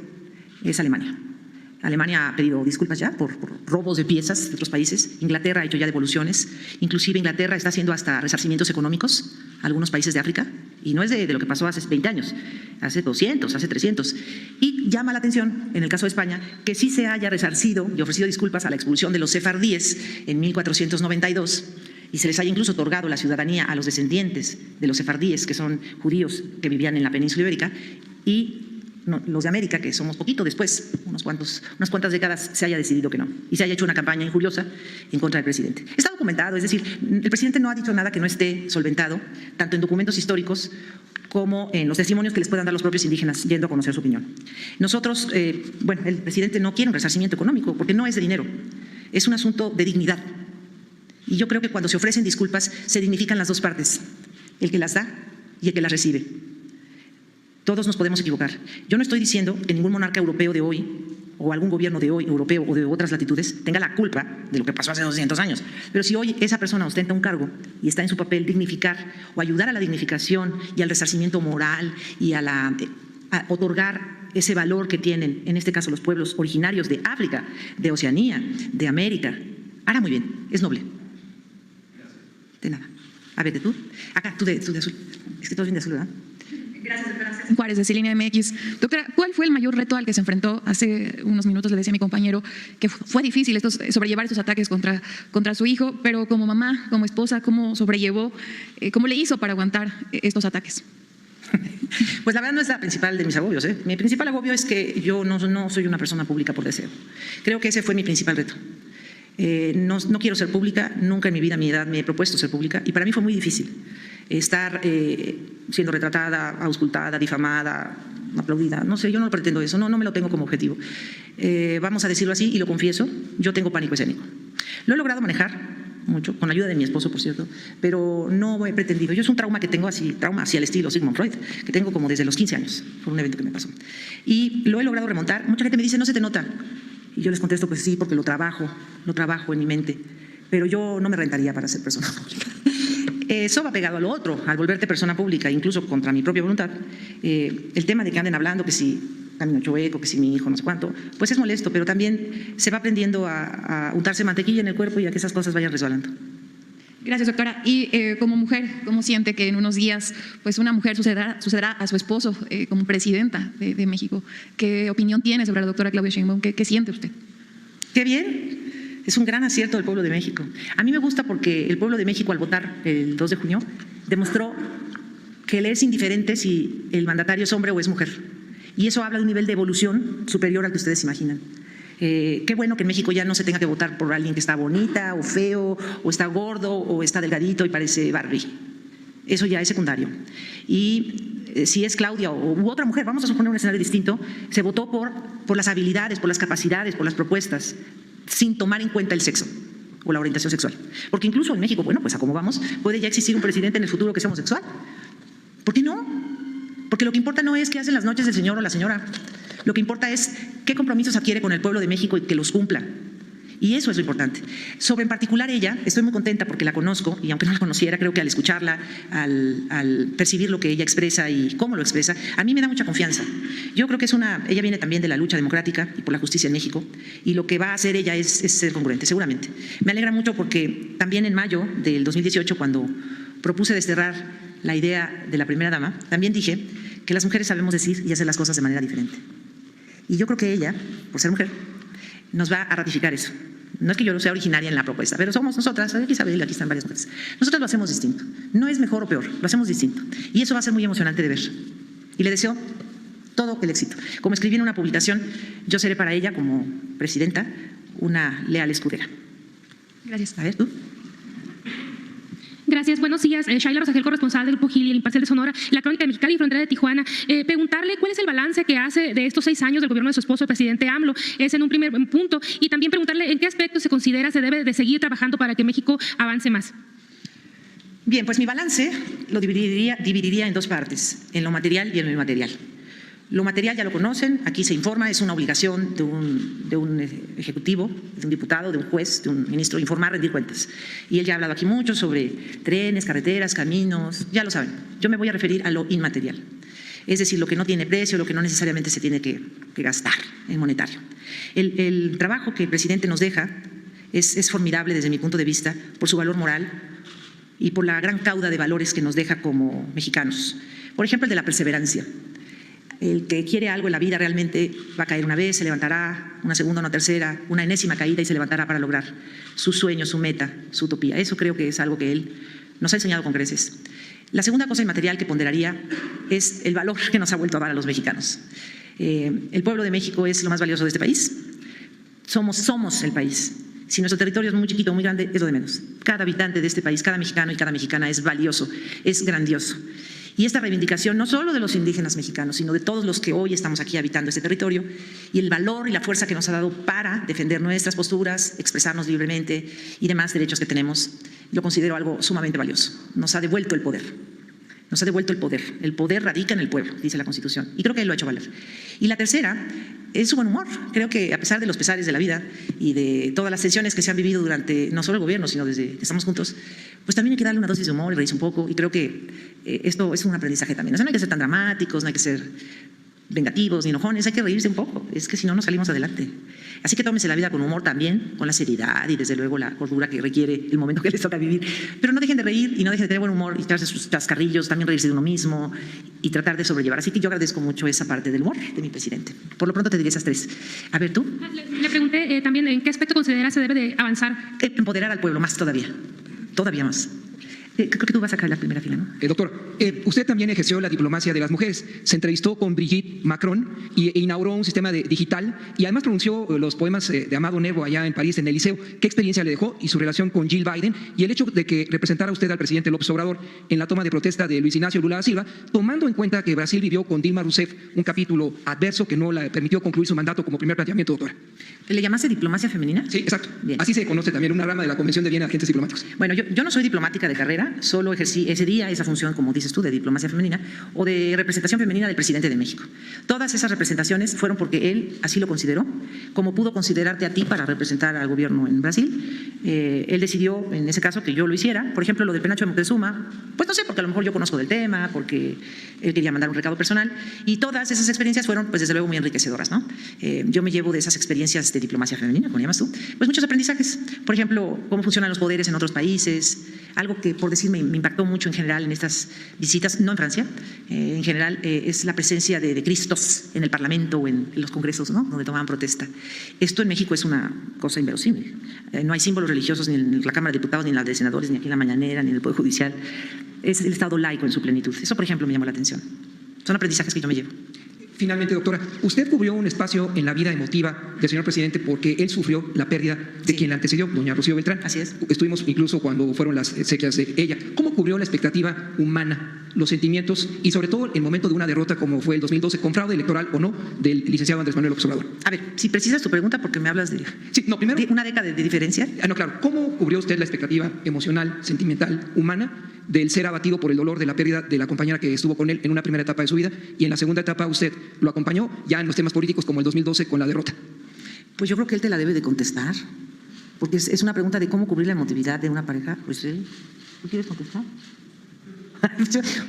es Alemania. Alemania ha pedido disculpas ya por robos de piezas de otros países. Inglaterra ha hecho ya devoluciones. Inclusive Inglaterra está haciendo hasta resarcimientos económicos a algunos países de África. Y no es de lo que pasó hace 20 años, hace 200, hace 300. Y llama la atención, en el caso de España, que sí se haya resarcido y ofrecido disculpas a la expulsión de los sefardíes en 1492 y se les haya incluso otorgado la ciudadanía a los descendientes de los sefardíes, que son judíos que vivían en la península ibérica, y los de América, que somos poquito después, unas cuantas décadas, se haya decidido que no y se haya hecho una campaña injuriosa en contra del presidente. Está documentado, es decir, el presidente no ha dicho nada que no esté solventado, tanto en documentos históricos como en los testimonios que les puedan dar los propios indígenas yendo a conocer su opinión. Nosotros, el presidente no quiere un resarcimiento económico porque no es de dinero, es un asunto de dignidad. Y yo creo que cuando se ofrecen disculpas se dignifican las dos partes, el que las da y el que las recibe. Todos nos podemos equivocar. Yo no estoy diciendo que ningún monarca europeo de hoy o algún gobierno de hoy, europeo o de otras latitudes, tenga la culpa de lo que pasó hace 200 años. Pero si hoy esa persona ostenta un cargo y está en su papel dignificar o ayudar a la dignificación y al resarcimiento moral y a otorgar ese valor que tienen, en este caso los pueblos originarios de África, de Oceanía, de América, hará muy bien, es noble. De nada. A ver, de tú. Acá, tú de azul. Es que todos vienen de azul, ¿verdad?
Gracias, doctora. Juárez, de Cilenia MX. Doctora, ¿cuál fue el mayor reto al que se enfrentó? Hace unos minutos le decía a mi compañero que fue difícil sobrellevar estos ataques contra su hijo, pero como mamá, como esposa, ¿cómo sobrellevó, cómo le hizo para aguantar estos ataques?
Pues la verdad no es la principal de mis agobios. Mi principal agobio es que yo no soy una persona pública por deseo. Creo que ese fue mi principal reto. No quiero ser pública, nunca en mi vida, a mi edad, me he propuesto ser pública y para mí fue muy difícil estar siendo retratada, auscultada, difamada, aplaudida. No sé, yo no pretendo eso, no me lo tengo como objetivo. Vamos a decirlo así y lo confieso, yo tengo pánico escénico. Lo he logrado manejar mucho, con la ayuda de mi esposo, por cierto, pero no he pretendido. Yo es un trauma que tengo así, trauma así al estilo Sigmund Freud, que tengo como desde los 15 años, por un evento que me pasó. Y lo he logrado remontar. Mucha gente me dice, no se te nota. Y yo les contesto, pues sí, porque lo trabajo en mi mente. Pero yo no me rentaría para ser persona pública. Eso va pegado a lo otro, al volverte persona pública, incluso contra mi propia voluntad. El tema de que anden hablando que si camino chueco, que si mi hijo no sé cuánto, pues es molesto, pero también se va aprendiendo a untarse mantequilla en el cuerpo y a que esas cosas vayan resbalando.
Gracias, doctora. Y como mujer, ¿cómo siente que en unos días pues una mujer sucederá a su esposo como presidenta de México? ¿Qué opinión tiene sobre la doctora Claudia Sheinbaum? ¿Qué siente usted?
¡Qué bien! Es un gran acierto del pueblo de México. A mí me gusta porque el pueblo de México, al votar el 2 de junio, demostró que le es indiferente si el mandatario es hombre o es mujer. Y eso habla de un nivel de evolución superior al que ustedes imaginan. Qué bueno que en México ya no se tenga que votar por alguien que está bonita o feo, o está gordo, o está delgadito y parece Barbie. Eso ya es secundario. Y si es Claudia u otra mujer, vamos a suponer un escenario distinto, se votó por las habilidades, por las capacidades, por las propuestas, sin tomar en cuenta el sexo o la orientación sexual. Porque incluso en México, bueno, pues a cómo vamos, puede ya existir un presidente en el futuro que sea homosexual. ¿Por qué no? Porque lo que importa no es qué hacen las noches el señor o la señora. Lo que importa es qué compromisos adquiere con el pueblo de México y que los cumpla. Y eso es lo importante. Sobre en particular ella, estoy muy contenta porque la conozco y aunque no la conociera, creo que al escucharla, al percibir lo que ella expresa y cómo lo expresa, a mí me da mucha confianza. Yo creo que ella viene también de la lucha democrática y por la justicia en México y lo que va a hacer ella es ser congruente, seguramente. Me alegra mucho porque también en mayo del 2018, cuando propuse desterrar la idea de la primera dama, también dije que las mujeres sabemos decir y hacer las cosas de manera diferente. Y yo creo que ella, por ser mujer, nos va a ratificar eso. No es que yo no sea originaria en la propuesta, pero somos nosotras, aquí Isabel, aquí están varias mujeres. Nosotros lo hacemos distinto. No es mejor o peor, lo hacemos distinto. Y eso va a ser muy emocionante de ver. Y le deseo todo el éxito. Como escribí en una publicación, yo seré para ella, como presidenta, una leal escudera.
Gracias.
A ver, tú.
Gracias, buenos días. Shaila Rosagel, corresponsal del Grupo Gil y el Imparcial de Sonora, La Crónica de Mexicali y Frontera de Tijuana. Preguntarle cuál es el balance que hace de estos 6 años del gobierno de su esposo, el presidente AMLO, es en un primer punto, y también preguntarle en qué aspectos se considera se debe de seguir trabajando para que México avance más.
Bien, pues mi balance lo dividiría en 2 partes, en lo material y en lo inmaterial. Lo material ya lo conocen, aquí se informa, es una obligación de un ejecutivo, de un diputado, de un juez, de un ministro, informar, rendir cuentas. Y él ya ha hablado aquí mucho sobre trenes, carreteras, caminos, ya lo saben. Yo me voy a referir a lo inmaterial, es decir, lo que no tiene precio, lo que no necesariamente se tiene que gastar en monetario. El trabajo que el presidente nos deja es formidable desde mi punto de vista por su valor moral y por la gran cauda de valores que nos deja como mexicanos. Por ejemplo, el de la perseverancia. El que quiere algo en la vida realmente va a caer una vez, se levantará, una segunda, una tercera, una enésima caída y se levantará para lograr su sueño, su meta, su utopía. Eso creo que es algo que él nos ha enseñado con creces. La segunda cosa inmaterial que ponderaría es el valor que nos ha vuelto a dar a los mexicanos. El pueblo de México es lo más valioso de este país. Somos el país. Si nuestro territorio es muy chiquito o muy grande, es lo de menos. Cada habitante de este país, cada mexicano y cada mexicana es valioso, es grandioso. Y esta reivindicación no solo de los indígenas mexicanos, sino de todos los que hoy estamos aquí habitando este territorio, y el valor y la fuerza que nos ha dado para defender nuestras posturas, expresarnos libremente y demás derechos que tenemos, lo considero algo sumamente valioso. Nos ha devuelto el poder. Nos ha devuelto el poder. El poder radica en el pueblo, dice la Constitución, y creo que él lo ha hecho valer. Y la tercera es su buen humor. Creo que a pesar de los pesares de la vida y de todas las tensiones que se han vivido durante no solo el gobierno, sino desde que estamos juntos, pues también hay que darle una dosis de humor y reírse un poco, y creo que esto es un aprendizaje también. O sea, no hay que ser tan dramáticos, no hay que ser vengativos ni enojones, hay que reírse un poco, es que si no, no salimos adelante. Así que tómense la vida con humor también, con la seriedad y desde luego la cordura que requiere el momento que les toca vivir, pero no dejen de reír y no dejen de tener buen humor y echarse sus chascarrillos, también reírse de uno mismo y tratar de sobrellevar. Así que yo agradezco mucho esa parte del humor de mi presidente. Por lo pronto te diré esas 3. A ver, ¿tú?
Le pregunté también en qué aspecto considera se debe de avanzar.
Empoderar al pueblo más todavía más. Creo que tú vas a caer en la primera fila, ¿no?
Doctor, usted también ejerció la diplomacia de las mujeres. Se entrevistó con Brigitte Macron e inauguró un sistema digital y además pronunció los poemas de Amado Nervo allá en París, en el Liceo. ¿Qué experiencia le dejó y su relación con Jill Biden y el hecho de que representara usted al presidente López Obrador en la toma de protesta de Luis Ignacio Lula da Silva, tomando en cuenta que Brasil vivió con Dilma Rousseff un capítulo adverso que no le permitió concluir su mandato como primer planteamiento, doctora?
¿Le llamaste diplomacia femenina?
Sí, exacto.
Bien.
Así se conoce también una rama de la Convención de Viena de Agentes Diplomáticos.
Bueno, yo no soy diplomática de carrera, solo ejercí ese día esa función, como dices tú, de diplomacia femenina o de representación femenina del presidente de México. Todas esas representaciones fueron porque él así lo consideró, como pudo considerarte a ti para representar al gobierno en Brasil. Él decidió, en ese caso, que yo lo hiciera. Por ejemplo, lo del penacho de Moctezuma, pues no sé, porque a lo mejor yo conozco del tema, porque él quería mandar un recado personal, y todas esas experiencias fueron, pues desde luego, muy enriquecedoras, ¿no? Yo me llevo de esas experiencias de diplomacia femenina, como llamas tú, pues muchos aprendizajes. Por ejemplo, cómo funcionan los poderes en otros países, algo que, por decir, me impactó mucho en general en estas visitas, no en Francia, en general es la presencia de Cristos en el Parlamento o en los congresos, ¿no?, donde tomaban protesta. Esto en México es una cosa inverosímil. No hay símbolos religiosos ni en la Cámara de Diputados, ni en la de Senadores, ni aquí en la Mañanera, ni en el Poder Judicial. Es el Estado laico en su plenitud. Eso, por ejemplo, me llamó la atención. Son aprendizajes que yo me llevo.
Finalmente, doctora, usted cubrió un espacio en la vida emotiva del señor presidente porque él sufrió la pérdida de quien la antecedió, doña Rocío Beltrán.
Así es.
Estuvimos incluso cuando fueron las exequias de ella. ¿Cómo cubrió la expectativa humana, los sentimientos y sobre todo el momento de una derrota como fue el 2012, con fraude electoral o no, del licenciado Andrés Manuel López Obrador?
A ver, si precisas tu pregunta porque me hablas de,
sí, no, primero,
de una década de diferencia.
No, claro. ¿Cómo cubrió usted la expectativa emocional, sentimental, humana del ser abatido por el dolor de la pérdida de la compañera que estuvo con él en una primera etapa de su vida y en la segunda etapa usted lo acompañó ya en los temas políticos como el 2012 con la derrota?
Pues yo creo que él te la debe de contestar, porque es una pregunta de cómo cubrir la emotividad de una pareja. Pues él, ¿tú quieres contestar?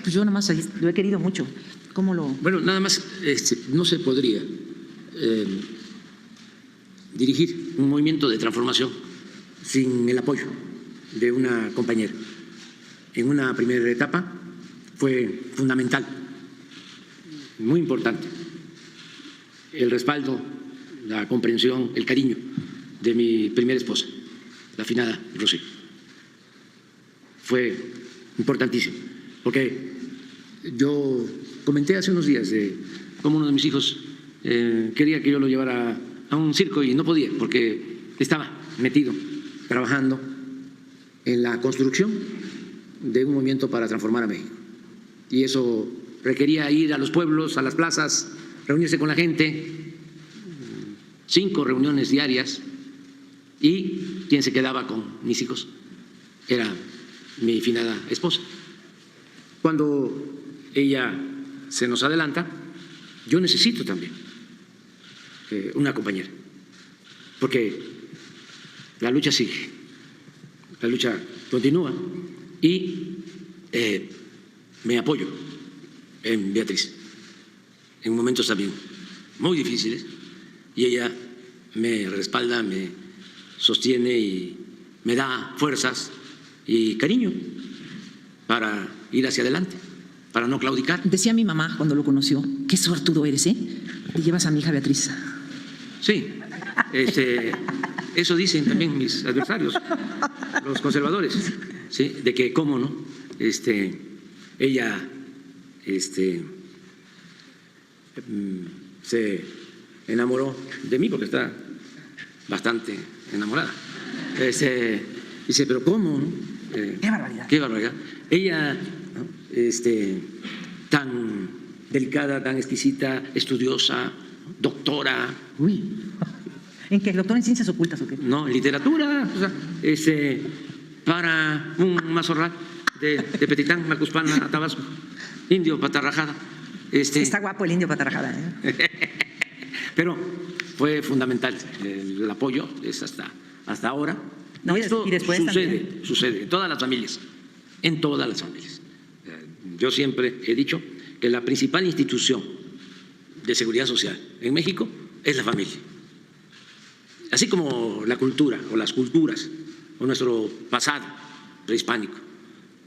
Pues yo nomás lo he querido mucho. ¿Cómo lo...?
Bueno, nada más, no se podría dirigir un movimiento de transformación sin el apoyo de una compañera. En una primera etapa fue fundamental, muy importante, el respaldo, la comprensión, el cariño de mi primera esposa, la afinada Rocío. Fue importantísimo, porque yo comenté hace unos días de cómo uno de mis hijos quería que yo lo llevara a un circo y no podía, porque estaba metido, trabajando en la construcción de un movimiento para transformar a México. Y eso requería ir a los pueblos, a las plazas, reunirse con la gente, 5 reuniones diarias, y quien se quedaba con mis hijos era mi finada esposa. Cuando ella se nos adelanta, yo necesito también una compañera, porque la lucha sigue, la lucha continúa, y me apoyo en Beatriz en momentos también muy difíciles, y ella me respalda, me sostiene y me da fuerzas y cariño para ir hacia adelante, para no claudicar.
Decía mi mamá cuando lo conoció, qué suertudo eres, ¿eh? Te llevas a mi hija Beatriz.
Sí, eso dicen también mis adversarios, los conservadores, ¿sí? De que cómo no, ella se enamoró de mí porque está bastante enamorada. Dice, pero ¿cómo?
Qué barbaridad.
Qué barbaridad. Ella, ¿no?, tan delicada, tan exquisita, estudiosa, doctora.
Uy. ¿En qué? ¿Doctor en ciencias ocultas o qué?
No, en literatura. O sea, para un mazorral de Petitán, Macuspana, Tabasco, indio patarrajada.
Está guapo el indio patarrajada, ¿eh?
Pero fue fundamental el apoyo, es hasta ahora.
No,
esto
y después
sucede en todas las familias, en todas las familias. Yo siempre he dicho que la principal institución de seguridad social en México es la familia. Así como la cultura o las culturas o nuestro pasado prehispánico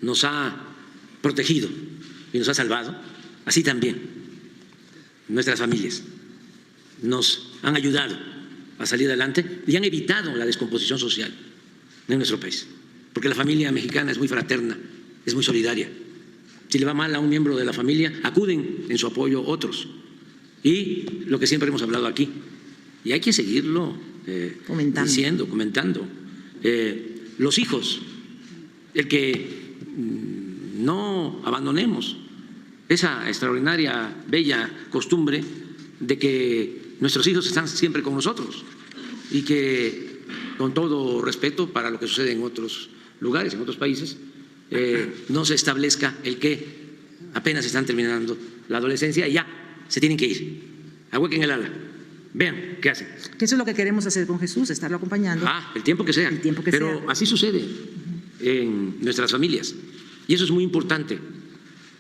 nos ha protegido y nos ha salvado, así también nuestras familias nos han ayudado a salir adelante y han evitado la descomposición social de nuestro país, porque la familia mexicana es muy fraterna, es muy solidaria. Si le va mal a un miembro de la familia, acuden en su apoyo otros. Y lo que siempre hemos hablado aquí, y hay que seguirlo comentando. Los hijos, el que no abandonemos esa extraordinaria, bella costumbre de que nuestros hijos están siempre con nosotros y que, con todo respeto para lo que sucede en otros lugares, en otros países, no se establezca el que apenas están terminando la adolescencia y ya se tienen que ir. Ahuequen el ala. Vean qué hacen.
Que eso es lo que queremos hacer con Jesús, estarlo acompañando.
El tiempo que sea. Pero así sucede en nuestras familias. Y eso es muy importante,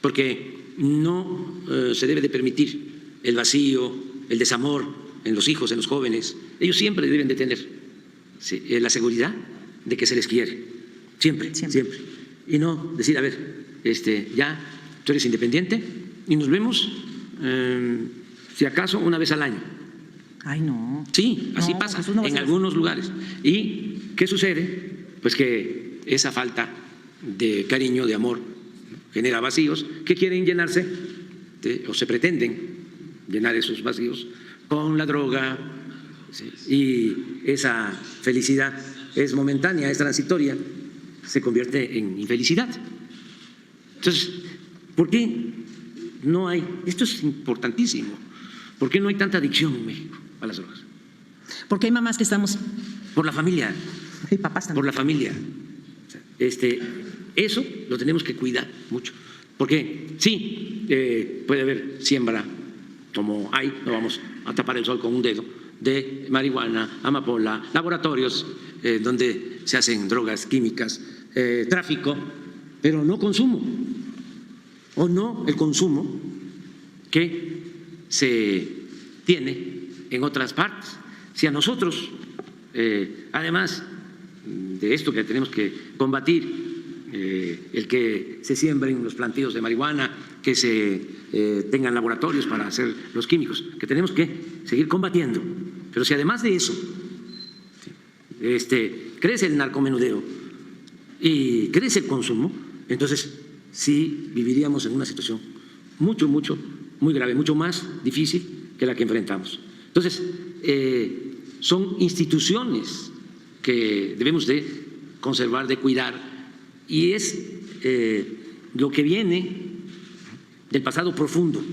porque no se debe de permitir el vacío, el desamor en los hijos, en los jóvenes. Ellos siempre deben de tener la seguridad de que se les quiere. Siempre. Y no decir, a ver, ya tú eres independiente y nos vemos, si acaso, una vez al año.
Ay, no.
Sí, así pasa en algunos lugares. ¿Y qué sucede? Pues que esa falta de cariño, de amor, genera vacíos que quieren llenarse, o se pretenden llenar esos vacíos con la droga, y esa felicidad es momentánea, es transitoria, se convierte en infelicidad. Entonces, ¿por qué no hay? Esto es importantísimo. ¿Por qué no hay tanta adicción en México a las drogas?
Porque hay mamás que estamos…
Por la familia.
Y papás también.
Por la familia. Eso lo tenemos que cuidar mucho. Porque sí, puede haber siembra, como hay, no vamos a tapar el sol con un dedo, de marihuana, amapola, laboratorios donde se hacen drogas químicas, tráfico, pero no consumo, o no el consumo que se tiene en otras partes. Si a nosotros, además de esto que tenemos que combatir, el que se siembren los plantíos de marihuana, que se tengan laboratorios para hacer los químicos, que tenemos que seguir combatiendo. Pero si además de eso crece el narcomenudeo y crece el consumo, entonces sí viviríamos en una situación muy grave, mucho más difícil que la que enfrentamos. Entonces, son instituciones que debemos de conservar, de cuidar, y es lo que viene del pasado profundo,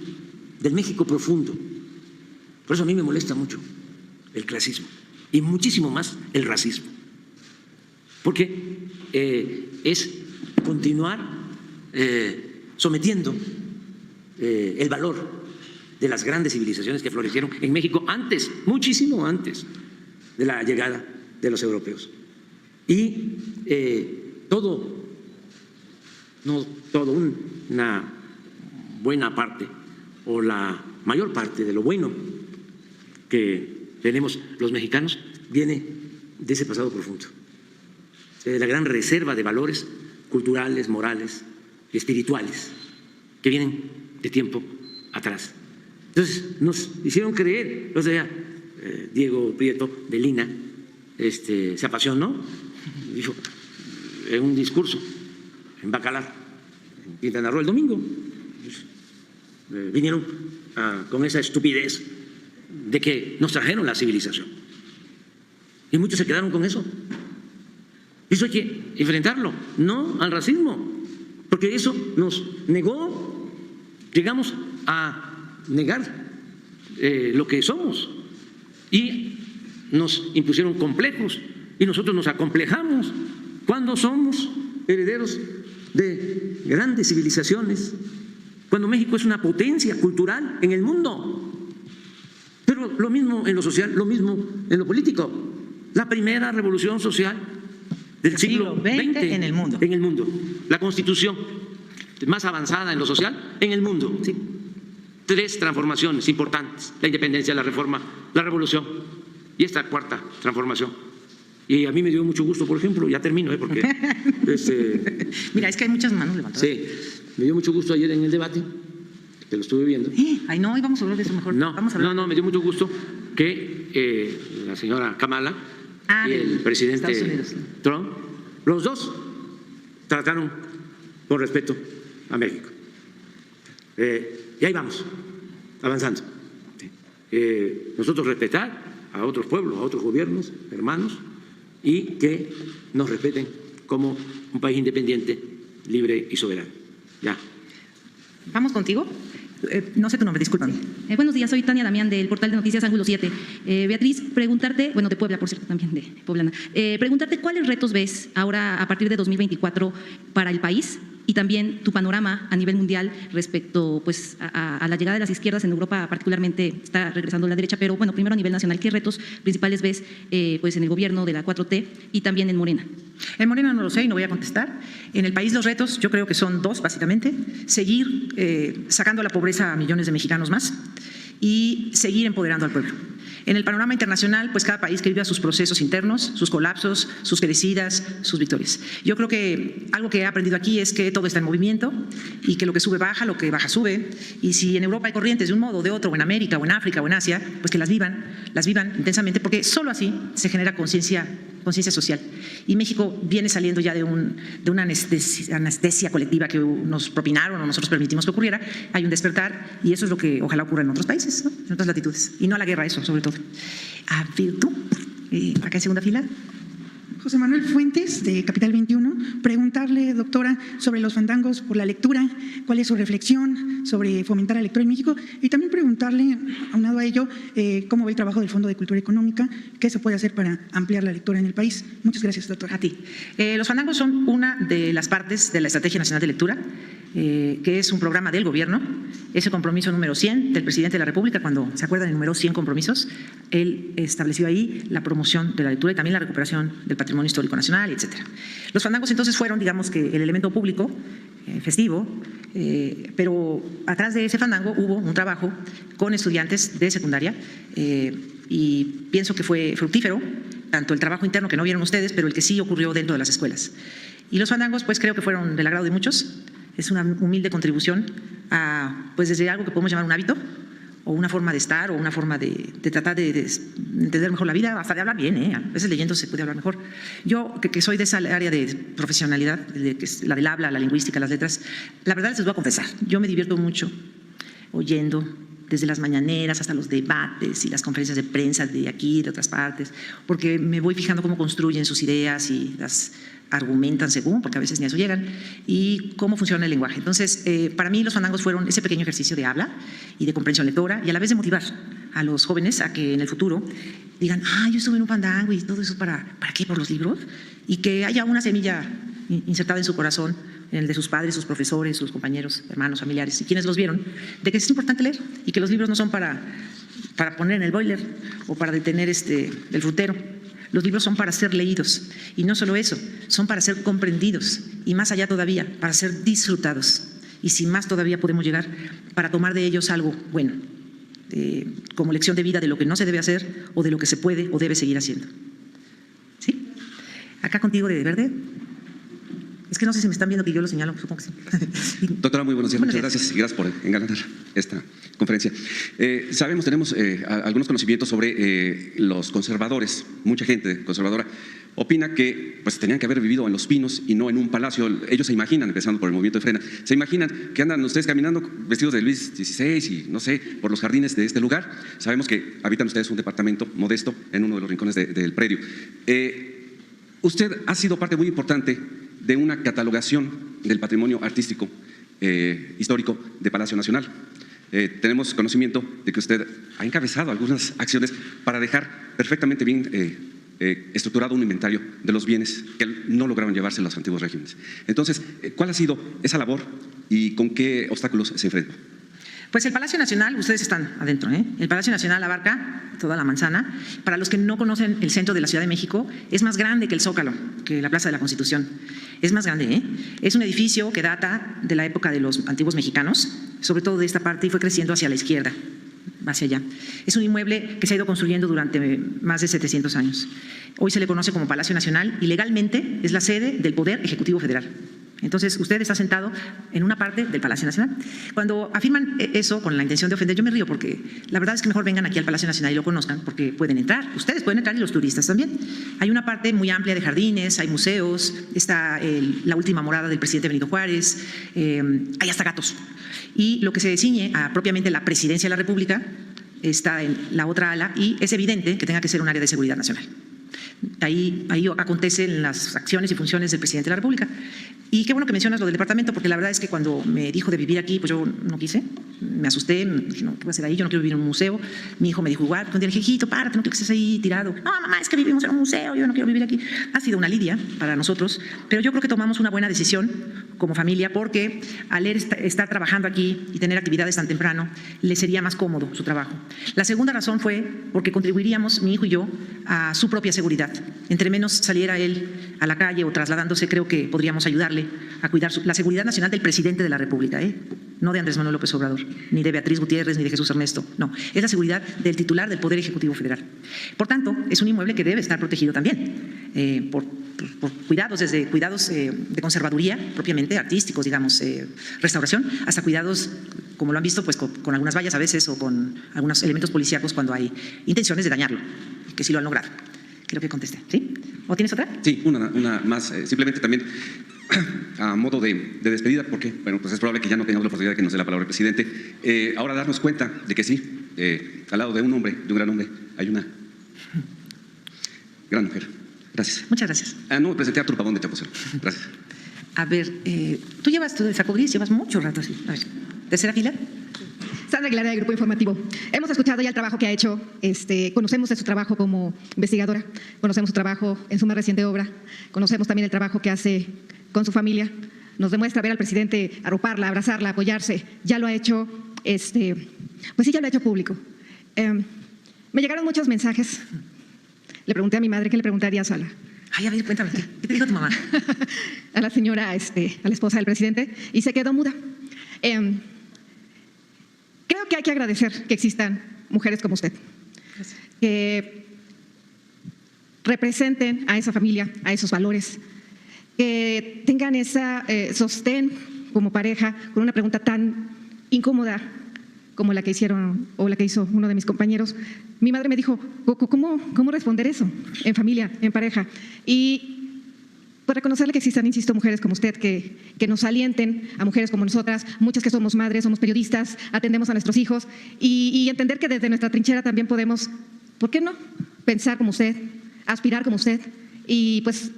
del México profundo. Por eso a mí me molesta mucho el clasismo y muchísimo más el racismo, porque es continuar sometiendo el valor de las grandes civilizaciones que florecieron en México antes, muchísimo antes de la llegada de los europeos. Y una buena parte o la mayor parte de lo bueno que tenemos los mexicanos viene de ese pasado profundo, de la gran reserva de valores culturales, morales y espirituales que vienen de tiempo atrás. Entonces nos hicieron creer, o sea, Diego Prieto de Lina se apasionó, dijo en un discurso en Bacalar, en Quintana Roo, el domingo, vinieron con esa estupidez de que nos trajeron la civilización. Y muchos se quedaron con eso. Eso hay que enfrentarlo, no al racismo, porque eso nos negó, llegamos a negar lo que somos y nos impusieron complejos y nosotros nos acomplejamos cuando somos herederos de grandes civilizaciones, cuando México es una potencia cultural en el mundo. Pero lo mismo en lo social, lo mismo en lo político. La primera revolución social del siglo XX
en el mundo.
En el mundo. La constitución más avanzada en lo social en el mundo. Sí. 3 transformaciones importantes: la independencia, la reforma, la revolución y esta 4ª transformación. Y a mí me dio mucho gusto, por ejemplo, ya termino, porque
mira, es que hay muchas manos levantadas.
Sí, me dio mucho gusto ayer en el debate, que lo estuve viendo.
Ay, no, íbamos a hablar de eso mejor.
No, me dio mucho gusto que la señora Kamala y el presidente Trump, los dos trataron con respeto a México. Y ahí vamos, avanzando. Nosotros respetar a otros pueblos, a otros gobiernos, hermanos, y que nos respeten como un país independiente, libre y soberano. Ya.
Vamos contigo. No sé tu nombre, discúlpame.
Buenos días, soy Tania Damián del portal de noticias Ángulo 7. Beatriz, preguntarte, bueno, de Puebla, por cierto, también de Poblana, preguntarte cuáles retos ves ahora a partir de 2024 para el país y también tu panorama a nivel mundial respecto pues, a la llegada de las izquierdas en Europa, particularmente está regresando la derecha, pero bueno, primero a nivel nacional, ¿qué retos principales ves pues, en el gobierno de la 4T y también en Morena?
En Morena no lo sé y no voy a contestar. En el país los retos yo creo que son dos, básicamente. Seguir sacando la pobreza a millones de mexicanos más y seguir empoderando al pueblo. En el panorama internacional, pues cada país que viva sus procesos internos, sus colapsos, sus crecidas, sus victorias. Yo creo que algo que he aprendido aquí es que todo está en movimiento y que lo que sube baja, lo que baja sube. Y si en Europa hay corrientes de un modo o de otro, o en América, o en África, o en Asia, pues que las vivan intensamente, porque solo así se genera conciencia social. Y México viene saliendo ya de una anestesia colectiva que nos propinaron o nosotros permitimos que ocurriera. Hay un despertar y eso es lo que ojalá ocurra en otros países, ¿no? En otras latitudes. Y no a la guerra, eso sobre todo. A ver, tú, acá en segunda fila.
José Manuel Fuentes, de Capital 21, preguntarle, doctora, sobre los fandangos por la lectura, cuál es su reflexión sobre fomentar la lectura en México, y también preguntarle, aunado a ello, cómo ve el trabajo del Fondo de Cultura Económica, qué se puede hacer para ampliar la lectura en el país. Muchas gracias, doctora.
A ti. Los fandangos son una de las partes de la Estrategia Nacional de Lectura, que es un programa del gobierno. Ese compromiso número 100 del presidente de la República, cuando se acuerdan el número 100 compromisos, él estableció ahí la promoción de la lectura y también la recuperación del patrimonio histórico nacional, etcétera. Los fandangos entonces fueron, digamos que el elemento público, festivo, pero atrás de ese fandango hubo un trabajo con estudiantes de secundaria y pienso que fue fructífero, tanto el trabajo interno que no vieron ustedes, pero el que sí ocurrió dentro de las escuelas. Y los fandangos pues creo que fueron del agrado de muchos. Es una humilde contribución a, pues desde algo que podemos llamar un hábito, o una forma de estar, o una forma de tratar de entender mejor la vida, hasta de hablar bien, a veces leyendo se puede hablar mejor. Yo, que soy de esa área de profesionalidad, que es la del habla, la lingüística, las letras, la verdad les voy a confesar, yo me divierto mucho oyendo, desde las mañaneras hasta los debates y las conferencias de prensa de aquí y de otras partes, porque me voy fijando cómo construyen sus ideas y las argumentan según, porque a veces ni a eso llegan, y cómo funciona el lenguaje. Entonces, para mí los fandangos fueron ese pequeño ejercicio de habla y de comprensión lectora y a la vez de motivar a los jóvenes a que en el futuro digan, yo estuve en un fandango y todo eso ¿para qué? ¿Por los libros? Y que haya una semilla insertada en su corazón, en el de sus padres, sus profesores, sus compañeros, hermanos, familiares y quienes los vieron, de que es importante leer y que los libros no son para poner en el boiler o para detener el frutero. Los libros son para ser leídos y no solo eso, son para ser comprendidos y más allá todavía, para ser disfrutados. Y si más todavía podemos llegar, para tomar de ellos algo bueno, como lección de vida de lo que no se debe hacer o de lo que se puede o debe seguir haciendo. ¿Sí? Acá contigo de verde. Es que no sé si me están viendo que yo lo señalo, supongo que sí.
Doctora, muy buenos días. Muchas gracias y gracias por engalanar esta conferencia. Sabemos, tenemos algunos conocimientos sobre los conservadores. Mucha gente conservadora opina que pues, tenían que haber vivido en Los Pinos y no en un palacio. Ellos se imaginan, empezando por el movimiento de Frena, se imaginan que andan ustedes caminando vestidos de Luis XVI y no sé, por los jardines de este lugar. Sabemos que habitan ustedes un departamento modesto en uno de los rincones del predio. Usted ha sido parte muy importante de una catalogación del patrimonio artístico histórico de Palacio Nacional. Tenemos conocimiento de que usted ha encabezado algunas acciones para dejar perfectamente bien estructurado un inventario de los bienes que no lograron llevarse los antiguos regímenes. Entonces, ¿cuál ha sido esa labor y con qué obstáculos se enfrentó?
Pues el Palacio Nacional, ustedes están adentro, el Palacio Nacional abarca toda la manzana. Para los que no conocen el centro de la Ciudad de México, es más grande que el Zócalo, que la Plaza de la Constitución. Es más grande, Es un edificio que data de la época de los antiguos mexicanos, sobre todo de esta parte, y fue creciendo hacia la izquierda, hacia allá. Es un inmueble que se ha ido construyendo durante más de 700 años. Hoy se le conoce como Palacio Nacional y legalmente es la sede del Poder Ejecutivo Federal. Entonces, usted está sentado en una parte del Palacio Nacional. Cuando afirman eso con la intención de ofender, yo me río porque la verdad es que mejor vengan aquí al Palacio Nacional y lo conozcan porque pueden entrar. Ustedes pueden entrar y los turistas también. Hay una parte muy amplia de jardines, hay museos, está la última morada del presidente Benito Juárez, hay hasta gatos. Y lo que se ciñe a propiamente la presidencia de la República está en la otra ala y es evidente que tenga que ser un área de seguridad nacional. Ahí acontecen las acciones y funciones del presidente de la República. Y qué bueno que mencionas lo del departamento, porque la verdad es que cuando me dijo de vivir aquí, pues yo no quise, me asusté, dije, no, ¿qué voy a hacer ahí? Yo no quiero vivir en un museo. Mi hijo me dijo igual, cuando le dije, hijito, párate, no quiero que estés ahí tirado. No, mamá, es que vivimos en un museo, yo no quiero vivir aquí. Ha sido una lidia para nosotros, pero yo creo que tomamos una buena decisión como familia, porque al estar trabajando aquí y tener actividades tan temprano, le sería más cómodo su trabajo. La segunda razón fue porque contribuiríamos, mi hijo y yo, a su propia seguridad. Entre menos saliera él a la calle o trasladándose, creo que podríamos ayudarle a cuidar la seguridad nacional del presidente de la República, no de Andrés Manuel López Obrador, ni de Beatriz Gutiérrez, ni de Jesús Ernesto, no, es la seguridad del titular del Poder Ejecutivo Federal. Por tanto, es un inmueble que debe estar protegido también, por cuidados, desde cuidados de conservaduría, propiamente artísticos, digamos, restauración, hasta cuidados, como lo han visto, pues con algunas vallas a veces o con algunos elementos policíacos cuando hay intenciones de dañarlo, que sí lo han logrado. Creo que contesté, ¿sí? ¿O tienes otra?
Sí, una más, simplemente también a modo de despedida, porque bueno, pues es probable que ya no tengamos la oportunidad de que nos dé la palabra el presidente. Ahora darnos cuenta de que sí, al lado de un hombre, de un gran hombre, hay una gran mujer. Gracias.
Muchas gracias.
No, presenté a Arturo Pavón de Chapozuelo. Gracias.
A ver, tú de Sacogris, llevas mucho rato así. A ver, ¿tercera fila?
Sandra Aguilar, del Grupo Informativo. Hemos escuchado ya el trabajo que ha hecho, conocemos de su trabajo como investigadora, conocemos su trabajo en su más reciente obra, conocemos también el trabajo que hace con su familia. Nos demuestra ver al presidente arroparla, abrazarla, apoyarse. Ya lo ha hecho, pues sí, ya lo ha hecho público. Me llegaron muchos mensajes. Le pregunté a mi madre, ¿qué le preguntarías a la?
Ay, a ver, cuéntame, ¿qué te dijo tu mamá?
A la señora, a la esposa del presidente, y se quedó muda. Creo que hay que agradecer que existan mujeres como usted, que representen a esa familia, a esos valores, que tengan esa sostén como pareja con una pregunta tan incómoda como la que hicieron o la que hizo uno de mis compañeros. Mi madre me dijo, ¿cómo responder eso en familia, en pareja? Y pues reconocerle que existan, insisto, mujeres como usted que nos alienten, a mujeres como nosotras, muchas que somos madres, somos periodistas, atendemos a nuestros hijos y entender que desde nuestra trinchera también podemos, ¿por qué no?, pensar como usted, aspirar como usted. Y pues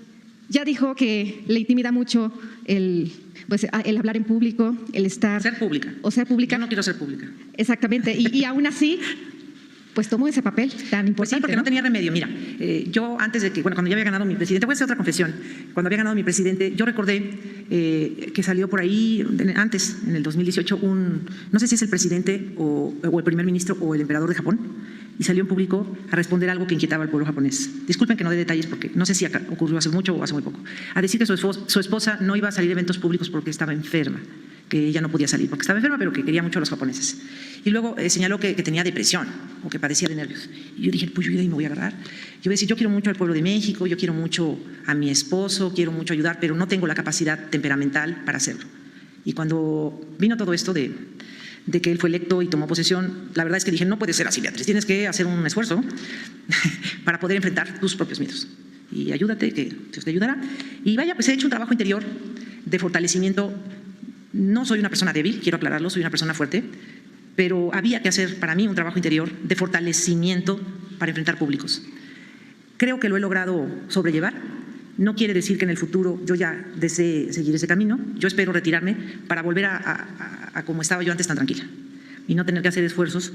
ya dijo que le intimida mucho el hablar en público, el estar…
Ser pública.
O ser pública.
Yo no quiero ser pública.
Exactamente. Y aún así… pues tomó ese papel tan importante.
Pues sí, porque no tenía remedio. Mira, yo antes de que, cuando ya había ganado mi presidente, voy a hacer otra confesión. Cuando había ganado mi presidente, yo recordé que salió por ahí, antes, en el 2018, no sé si es el presidente o el primer ministro o el emperador de Japón, y salió en público a responder algo que inquietaba al pueblo japonés. Disculpen que no dé detalles porque no sé si ocurrió hace mucho o hace muy poco. A decir que su esposa no iba a salir a eventos públicos porque estaba enferma, que ella no podía salir porque estaba enferma, pero que quería mucho a los japoneses. Y luego señaló que tenía depresión o que padecía de nervios. Y yo dije, pues yo de ahí me voy a agarrar. Yo voy a decir, yo quiero mucho al pueblo de México, yo quiero mucho a mi esposo, quiero mucho ayudar, pero no tengo la capacidad temperamental para hacerlo. Y cuando vino todo esto de que él fue electo y tomó posesión, la verdad es que dije, no puede ser así, Beatriz, tienes que hacer un esfuerzo para poder enfrentar tus propios miedos. Y ayúdate, que Dios te ayudará. Y vaya, pues he hecho un trabajo interior de fortalecimiento. No soy una persona débil, quiero aclararlo, soy una persona fuerte, pero había que hacer para mí un trabajo interior de fortalecimiento para enfrentar públicos. Creo que lo he logrado sobrellevar. No quiere decir que en el futuro yo ya desee seguir ese camino. Yo espero retirarme para volver a como estaba yo antes, tan tranquila, y no tener que hacer esfuerzos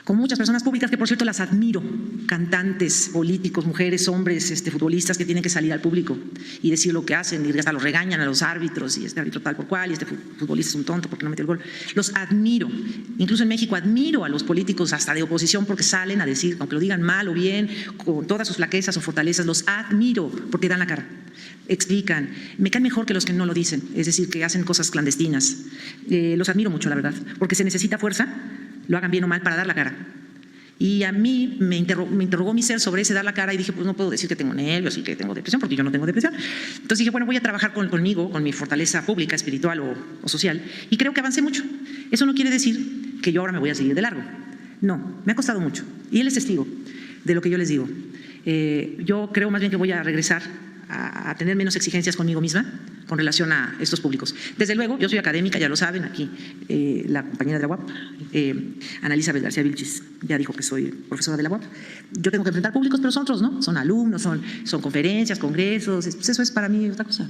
con muchas personas públicas que, por cierto, las admiro, cantantes, políticos, mujeres, hombres, futbolistas que tienen que salir al público y decir lo que hacen, y hasta los regañan a los árbitros, y este árbitro tal por cual, y este futbolista es un tonto porque no metió el gol. Los admiro. Incluso en México admiro a los políticos hasta de oposición porque salen a decir, aunque lo digan mal o bien, con todas sus flaquezas o fortalezas, los admiro porque dan la cara, explican, me caen mejor que los que no lo dicen, es decir, que hacen cosas clandestinas. Los admiro mucho, la verdad, porque se necesita fuerza, lo hagan bien o mal, para dar la cara. Y a mí me interrogó mi ser sobre ese dar la cara y dije, pues no puedo decir que tengo nervios y que tengo depresión, porque yo no tengo depresión. Entonces dije, bueno, voy a trabajar conmigo, con mi fortaleza pública, espiritual o social, y creo que avancé mucho. Eso no quiere decir que yo ahora me voy a seguir de largo. No, me ha costado mucho. Y él es testigo de lo que yo les digo. Yo creo más bien que voy a regresar a tener menos exigencias conmigo misma con relación a estos públicos. Desde luego, yo soy académica, ya lo saben, aquí la compañera de la UAP, Ana Elizabeth García Vilchis, ya dijo que soy profesora de la UAP. Yo tengo que enfrentar públicos, pero son otros, ¿no? Son alumnos, son conferencias, congresos, eso es para mí otra cosa.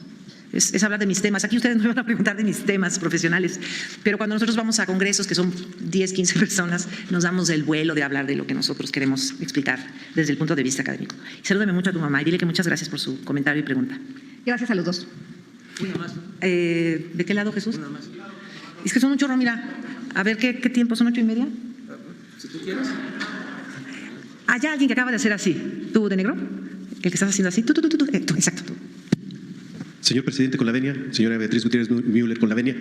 Es hablar de mis temas. Aquí ustedes no me van a preguntar de mis temas profesionales, pero cuando nosotros vamos a congresos, que son 10, 15 personas, nos damos el vuelo de hablar de lo que nosotros queremos explicar desde el punto de vista académico. Y salúdame mucho a tu mamá y dile que muchas gracias por su comentario y pregunta.
Gracias a los dos.
Una más. ¿De qué lado, Jesús? Una más. Es que son un chorro, mira. A ver, ¿qué tiempo? ¿Son 8:30?
Si tú quieres.
Hay alguien que acaba de hacer así. ¿Tú, de negro? El que estás haciendo así. Tú, exacto, tú.
Señor presidente, con la venia, señora Beatriz Gutiérrez Müller, con la venia,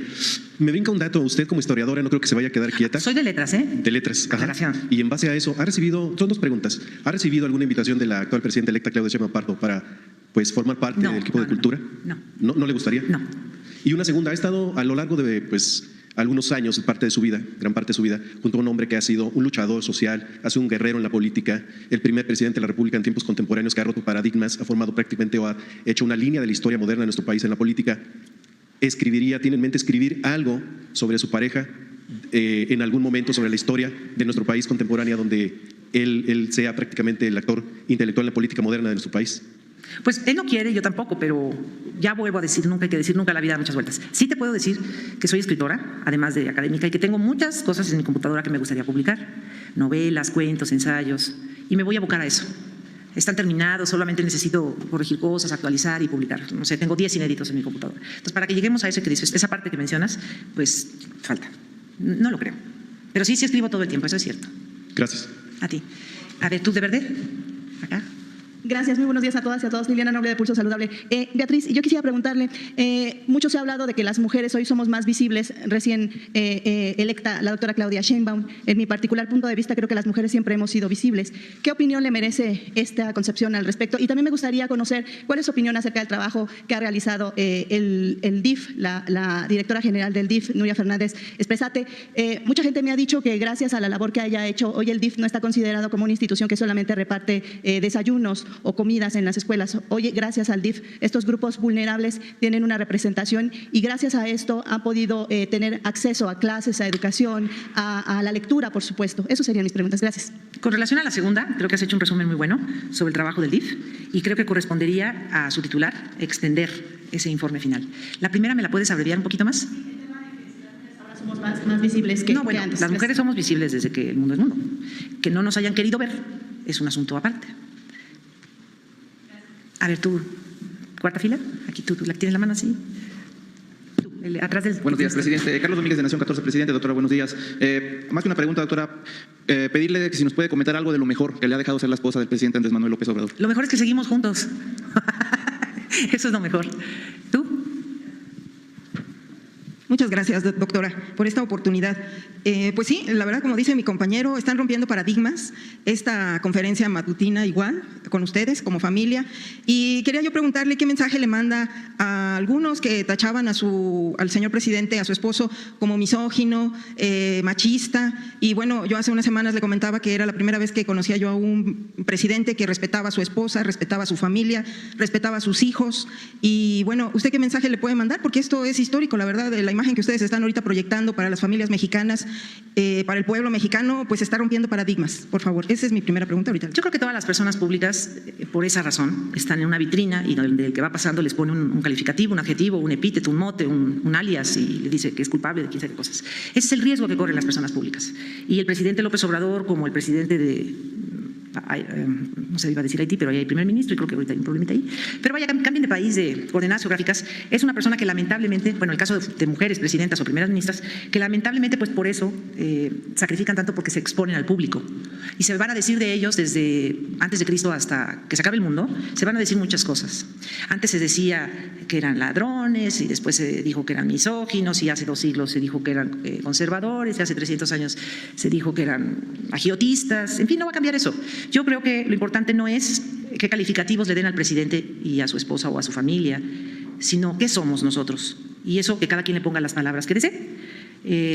me brinca un dato. Usted como historiadora no creo que se vaya a quedar quieta.
Soy de letras, ¿eh?
De letras, ajá. Y en base a eso, son dos preguntas. ¿Ha recibido alguna invitación de la actual presidenta electa, Claudia Sheinbaum Pardo, para pues formar parte del equipo de cultura? No. ¿Le gustaría?
No.
Y una segunda, ha estado a lo largo de algunos años, gran parte de su vida, junto a un hombre que ha sido un luchador social, ha sido un guerrero en la política, el primer presidente de la República en tiempos contemporáneos que ha roto paradigmas, ha formado prácticamente o ha hecho una línea de la historia moderna de nuestro país en la política. ¿Tiene en mente escribir algo sobre su pareja en algún momento sobre la historia de nuestro país contemporánea, donde él sea prácticamente el actor intelectual en la política moderna de nuestro país?
Pues él no quiere, yo tampoco, pero ya vuelvo a decir, nunca hay que decir nunca, la vida da muchas vueltas. Sí te puedo decir que soy escritora, además de académica, y que tengo muchas cosas en mi computadora que me gustaría publicar, novelas, cuentos, ensayos, y me voy a abocar a eso. Están terminados, solamente necesito corregir cosas, actualizar y publicar. No sé, tengo 10 inéditos en mi computadora. Entonces, para que lleguemos a eso que dices, esa parte que mencionas, pues falta. No lo creo. Pero sí escribo todo el tiempo, eso es cierto.
Gracias.
A ti. A ver, ¿tú de Verde? Acá.
Gracias, muy buenos días a todas y a todos. Liliana Noble de Pulso Saludable. Beatriz, yo quisiera preguntarle, mucho se ha hablado de que las mujeres hoy somos más visibles, recién electa la doctora Claudia Sheinbaum. En mi particular punto de vista, creo que las mujeres siempre hemos sido visibles. ¿Qué opinión le merece esta concepción al respecto? Y también me gustaría conocer cuál es su opinión acerca del trabajo que ha realizado el DIF, la directora general del DIF, Nuria Fernández Espresate. Mucha gente me ha dicho que gracias a la labor que haya hecho, hoy el DIF no está considerado como una institución que solamente reparte desayunos o comidas en las escuelas. Hoy, gracias al DIF, estos grupos vulnerables tienen una representación y gracias a esto han podido tener acceso a clases, a educación, a la lectura, por supuesto. Esas serían mis preguntas. Gracias.
Con relación a la segunda, creo que has hecho un resumen muy bueno sobre el trabajo del DIF y creo que correspondería a su titular extender ese informe final. La primera, ¿me la puedes abreviar un poquito más?
Ahora somos más visibles que antes.
Las mujeres somos visibles desde que el mundo es mundo. Que no nos hayan querido ver es un asunto aparte. A ver, tú, cuarta fila, aquí tú la tienes la mano así. Tú, atrás del...
Buenos días, presidente. Carlos Domínguez de Nación 14, presidente. Doctora, buenos días. Más que una pregunta, doctora, pedirle que si nos puede comentar algo de lo mejor que le ha dejado ser la esposa del presidente Andrés Manuel López Obrador.
Lo mejor es que seguimos juntos. Eso es lo mejor. ¿Tú?
Muchas gracias, doctora, por esta oportunidad. Pues sí, la verdad, como dice mi compañero, están rompiendo paradigmas. Esta conferencia matutina igual, con ustedes, como familia. Y quería yo preguntarle qué mensaje le manda a algunos que tachaban al señor presidente, a su esposo, como misógino, machista. Y bueno, yo hace unas semanas le comentaba que era la primera vez que conocía yo a un presidente que respetaba a su esposa, respetaba a su familia, respetaba a sus hijos. Y bueno, ¿usted qué mensaje le puede mandar? Porque esto es histórico, la verdad, de la imagen que ustedes están ahorita proyectando para las familias mexicanas, para el pueblo mexicano, pues está rompiendo paradigmas, por favor. Esa es mi primera pregunta ahorita.
Yo creo que todas las personas públicas, por esa razón, están en una vitrina y el que va pasando les pone un calificativo, un adjetivo, un epíteto, un mote, un alias y le dice que es culpable de quién sabe qué cosas. Ese es el riesgo que corren las personas públicas. Y el presidente López Obrador, como el presidente de... no se iba a decir Haití, pero ahí hay primer ministro y creo que ahorita hay un problemita ahí. Pero vaya, cambien de país, de coordenadas geográficas. Es una persona que lamentablemente, bueno, en el caso de mujeres presidentas o primeras ministras, que lamentablemente pues por eso sacrifican tanto porque se exponen al público. y se van a decir de ellos desde antes de Cristo hasta que se acabe el mundo, se van a decir muchas cosas. Antes se decía que eran ladrones y después se dijo que eran misóginos y hace 2 siglos se dijo que eran conservadores y hace 300 años se dijo que eran agiotistas. En fin, no va a cambiar eso. Yo creo que lo importante no es qué calificativos le den al presidente y a su esposa o a su familia, sino qué somos nosotros. Y eso que cada quien le ponga las palabras que desee.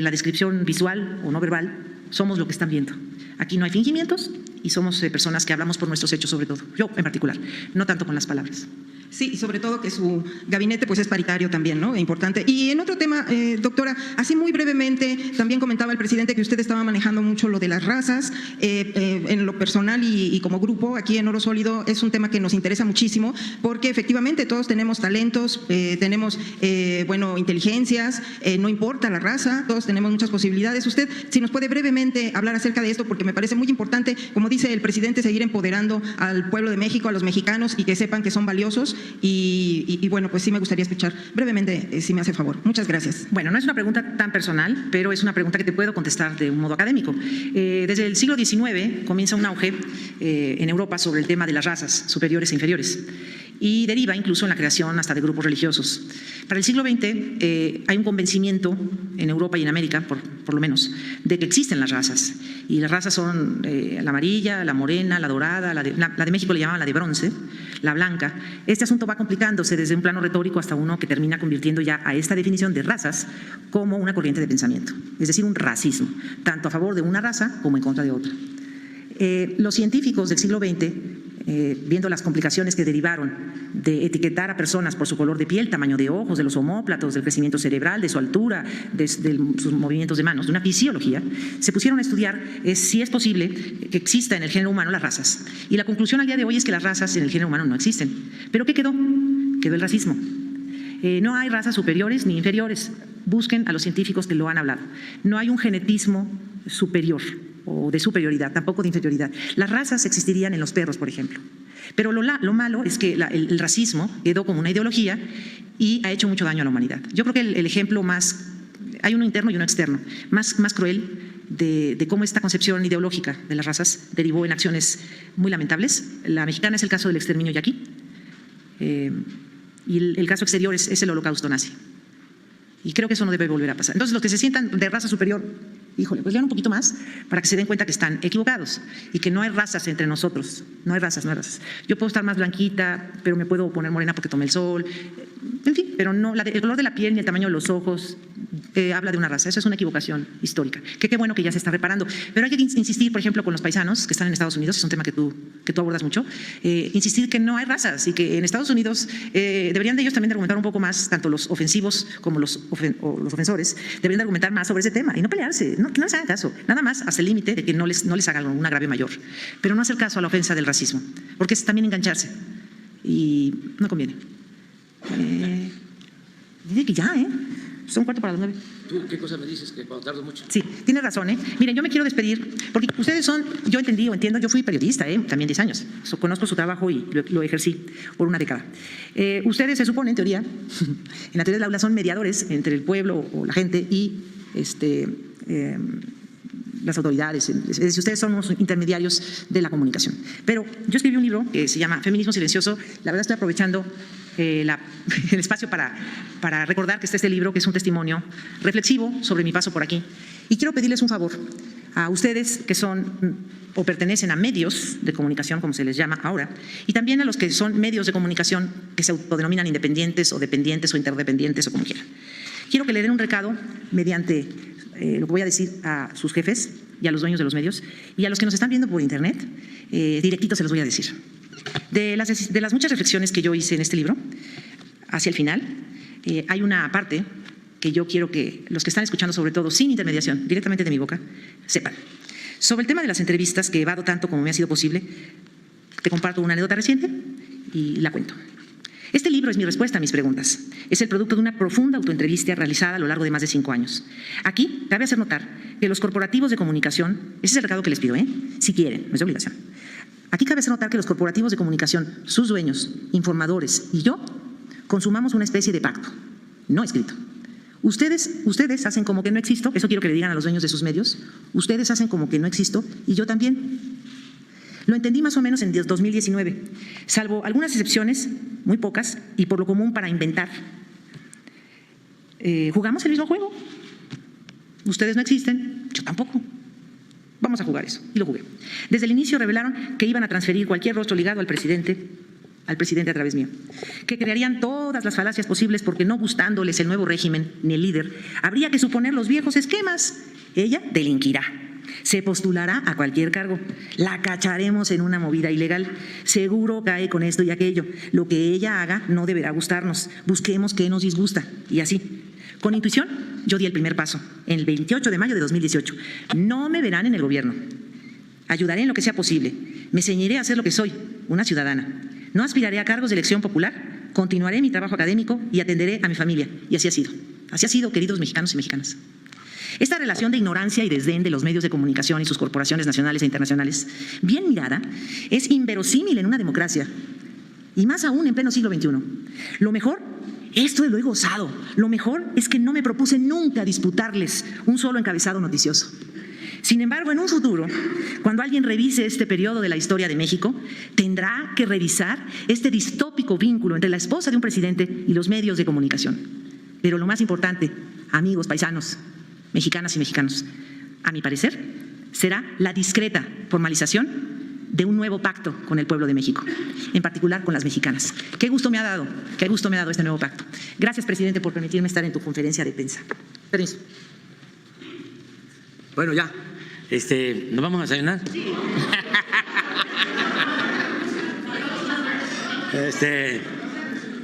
La descripción visual o no verbal, somos lo que están viendo. Aquí no hay fingimientos y somos personas que hablamos por nuestros hechos sobre todo. Yo en particular, no tanto con las palabras.
Sí, y sobre todo que su gabinete pues es paritario también, ¿no? Importante. Y en otro tema, doctora, así muy brevemente, también comentaba el presidente que usted estaba manejando mucho lo de las razas. En lo personal y como grupo, aquí en Oro Sólido, es un tema que nos interesa muchísimo, porque efectivamente todos tenemos talentos, tenemos, inteligencias, no importa la raza, todos tenemos muchas posibilidades. Usted, si nos puede brevemente hablar acerca de esto, porque me parece muy importante, como dice el presidente, seguir empoderando al pueblo de México, a los mexicanos, y que sepan que son valiosos. Y bueno, pues sí me gustaría escuchar brevemente, si me hace favor. Muchas gracias.
Bueno, no es una pregunta tan personal, pero es una pregunta que te puedo contestar de un modo académico. Desde el siglo XIX comienza un auge en Europa sobre el tema de las razas superiores e inferiores y deriva incluso en la creación hasta de grupos religiosos. Para el siglo XX hay un convencimiento en Europa y en América, por lo menos, de que existen las razas. Y las razas son la amarilla, la morena, la dorada, la de México le llamaban la de bronce, la blanca. Este asunto va complicándose desde un plano retórico hasta uno que termina convirtiendo ya a esta definición de razas como una corriente de pensamiento, es decir, un racismo, tanto a favor de una raza como en contra de otra. Los científicos del siglo XX, viendo las complicaciones que derivaron de etiquetar a personas por su color de piel, tamaño de ojos, de los omóplatos, del crecimiento cerebral, de su altura, de sus movimientos de manos, de una fisiología, se pusieron a estudiar si es posible que exista en el género humano las razas. Y la conclusión al día de hoy es que las razas en el género humano no existen. ¿Pero qué quedó? Quedó el racismo. No hay razas superiores ni inferiores. Busquen a los científicos que lo han hablado. No hay un genetismo superior o de superioridad, tampoco de inferioridad. Las razas existirían en los perros, por ejemplo. Pero lo malo es que el racismo quedó como una ideología y ha hecho mucho daño a la humanidad. Yo creo que el ejemplo más, hay uno interno y uno externo, más cruel de cómo esta concepción ideológica de las razas derivó en acciones muy lamentables. La mexicana es el caso del exterminio yaqui y el caso exterior es el holocausto nazi. Y creo que eso no debe volver a pasar. Entonces, los que se sientan de raza superior, híjole, pues lean un poquito más para que se den cuenta que están equivocados y que no hay razas entre nosotros. No hay razas, no hay razas. Yo puedo estar más blanquita, pero me puedo poner morena porque tomé el sol. En fin, pero no, el color de la piel ni el tamaño de los ojos habla de una raza. Eso es una equivocación histórica. Qué bueno que ya se está reparando. Pero hay que insistir, por ejemplo, con los paisanos que están en Estados Unidos, es un tema que tú abordas mucho, insistir que no hay razas y que en Estados Unidos deberían de ellos también de argumentar un poco más, tanto los ofensivos como los ofensores, deberían de argumentar más sobre ese tema y no pelearse, no les hagan caso, nada más hasta el límite de que no les hagan un agravio mayor, pero no hacer caso a la ofensa del racismo, porque es también engancharse y no conviene. Dice que ya, son 9:15.
¿Tú qué cosa me dices? Que cuando tardo mucho.
Sí, tienes razón. Miren, yo me quiero despedir porque ustedes son, yo entendí o entiendo, yo fui periodista, también 10 años. Conozco su trabajo y lo ejercí por una década. Ustedes se supone, en teoría, en la teoría del aula, son mediadores entre el pueblo o la gente y las autoridades. Es decir, ustedes son unos intermediarios de la comunicación. Pero yo escribí un libro que se llama Feminismo Silencioso. La verdad estoy aprovechando el espacio para recordar que está este libro, que es un testimonio reflexivo sobre mi paso por aquí. Y quiero pedirles un favor a ustedes que son o pertenecen a medios de comunicación, como se les llama ahora, y también a los que son medios de comunicación que se autodenominan independientes o dependientes o interdependientes o como quieran. Quiero que le den un recado mediante lo que voy a decir a sus jefes y a los dueños de los medios y a los que nos están viendo por internet, directito se los voy a decir. De las muchas reflexiones que yo hice en este libro, hacia el final, hay una parte que yo quiero que los que están escuchando, sobre todo sin intermediación, directamente de mi boca, sepan. Sobre el tema de las entrevistas, que he evado tanto como me ha sido posible, te comparto una anécdota reciente y la cuento. Este libro es mi respuesta a mis preguntas. Es el producto de una profunda autoentrevista realizada a lo largo de más de 5 años. Aquí cabe hacer notar que los corporativos de comunicación, ese es el recado que les pido, si quieren, no es de obligación. Aquí cabe hacer notar que los corporativos de comunicación, sus dueños, informadores y yo, consumamos una especie de pacto, no escrito. Ustedes hacen como que no existo, eso quiero que le digan a los dueños de sus medios, ustedes hacen como que no existo y yo también. Lo entendí más o menos en 2019, salvo algunas excepciones, muy pocas, y por lo común para inventar. Jugamos el mismo juego. Ustedes no existen, yo tampoco. Vamos a jugar eso, y lo jugué. Desde el inicio revelaron que iban a transferir cualquier rostro ligado al presidente a través mío, que crearían todas las falacias posibles porque no gustándoles el nuevo régimen ni el líder, habría que suponer los viejos esquemas. Ella delinquirá, se postulará a cualquier cargo, la cacharemos en una movida ilegal, seguro cae con esto y aquello, lo que ella haga no deberá gustarnos, busquemos qué nos disgusta y así. Con intuición, yo di el primer paso, en el 28 de mayo de 2018. No me verán en el gobierno. Ayudaré en lo que sea posible. Me ceñiré a ser lo que soy, una ciudadana. No aspiraré a cargos de elección popular, continuaré mi trabajo académico y atenderé a mi familia. Y así ha sido. Así ha sido, queridos mexicanos y mexicanas. Esta relación de ignorancia y desdén de los medios de comunicación y sus corporaciones nacionales e internacionales, bien mirada, es inverosímil en una democracia. Y más aún en pleno siglo XXI. Lo mejor, esto lo he gozado, lo mejor es que no me propuse nunca disputarles un solo encabezado noticioso. Sin embargo, en un futuro, cuando alguien revise este periodo de la historia de México, tendrá que revisar este distópico vínculo entre la esposa de un presidente y los medios de comunicación. Pero lo más importante, amigos, paisanos, mexicanas y mexicanos, a mi parecer, será la discreta formalización de un nuevo pacto con el pueblo de México, en particular con las mexicanas. Qué gusto me ha dado este nuevo pacto. Gracias, presidente, por permitirme estar en tu conferencia de prensa. Permiso.
Bueno, ya. ¿Nos vamos a desayunar? Sí.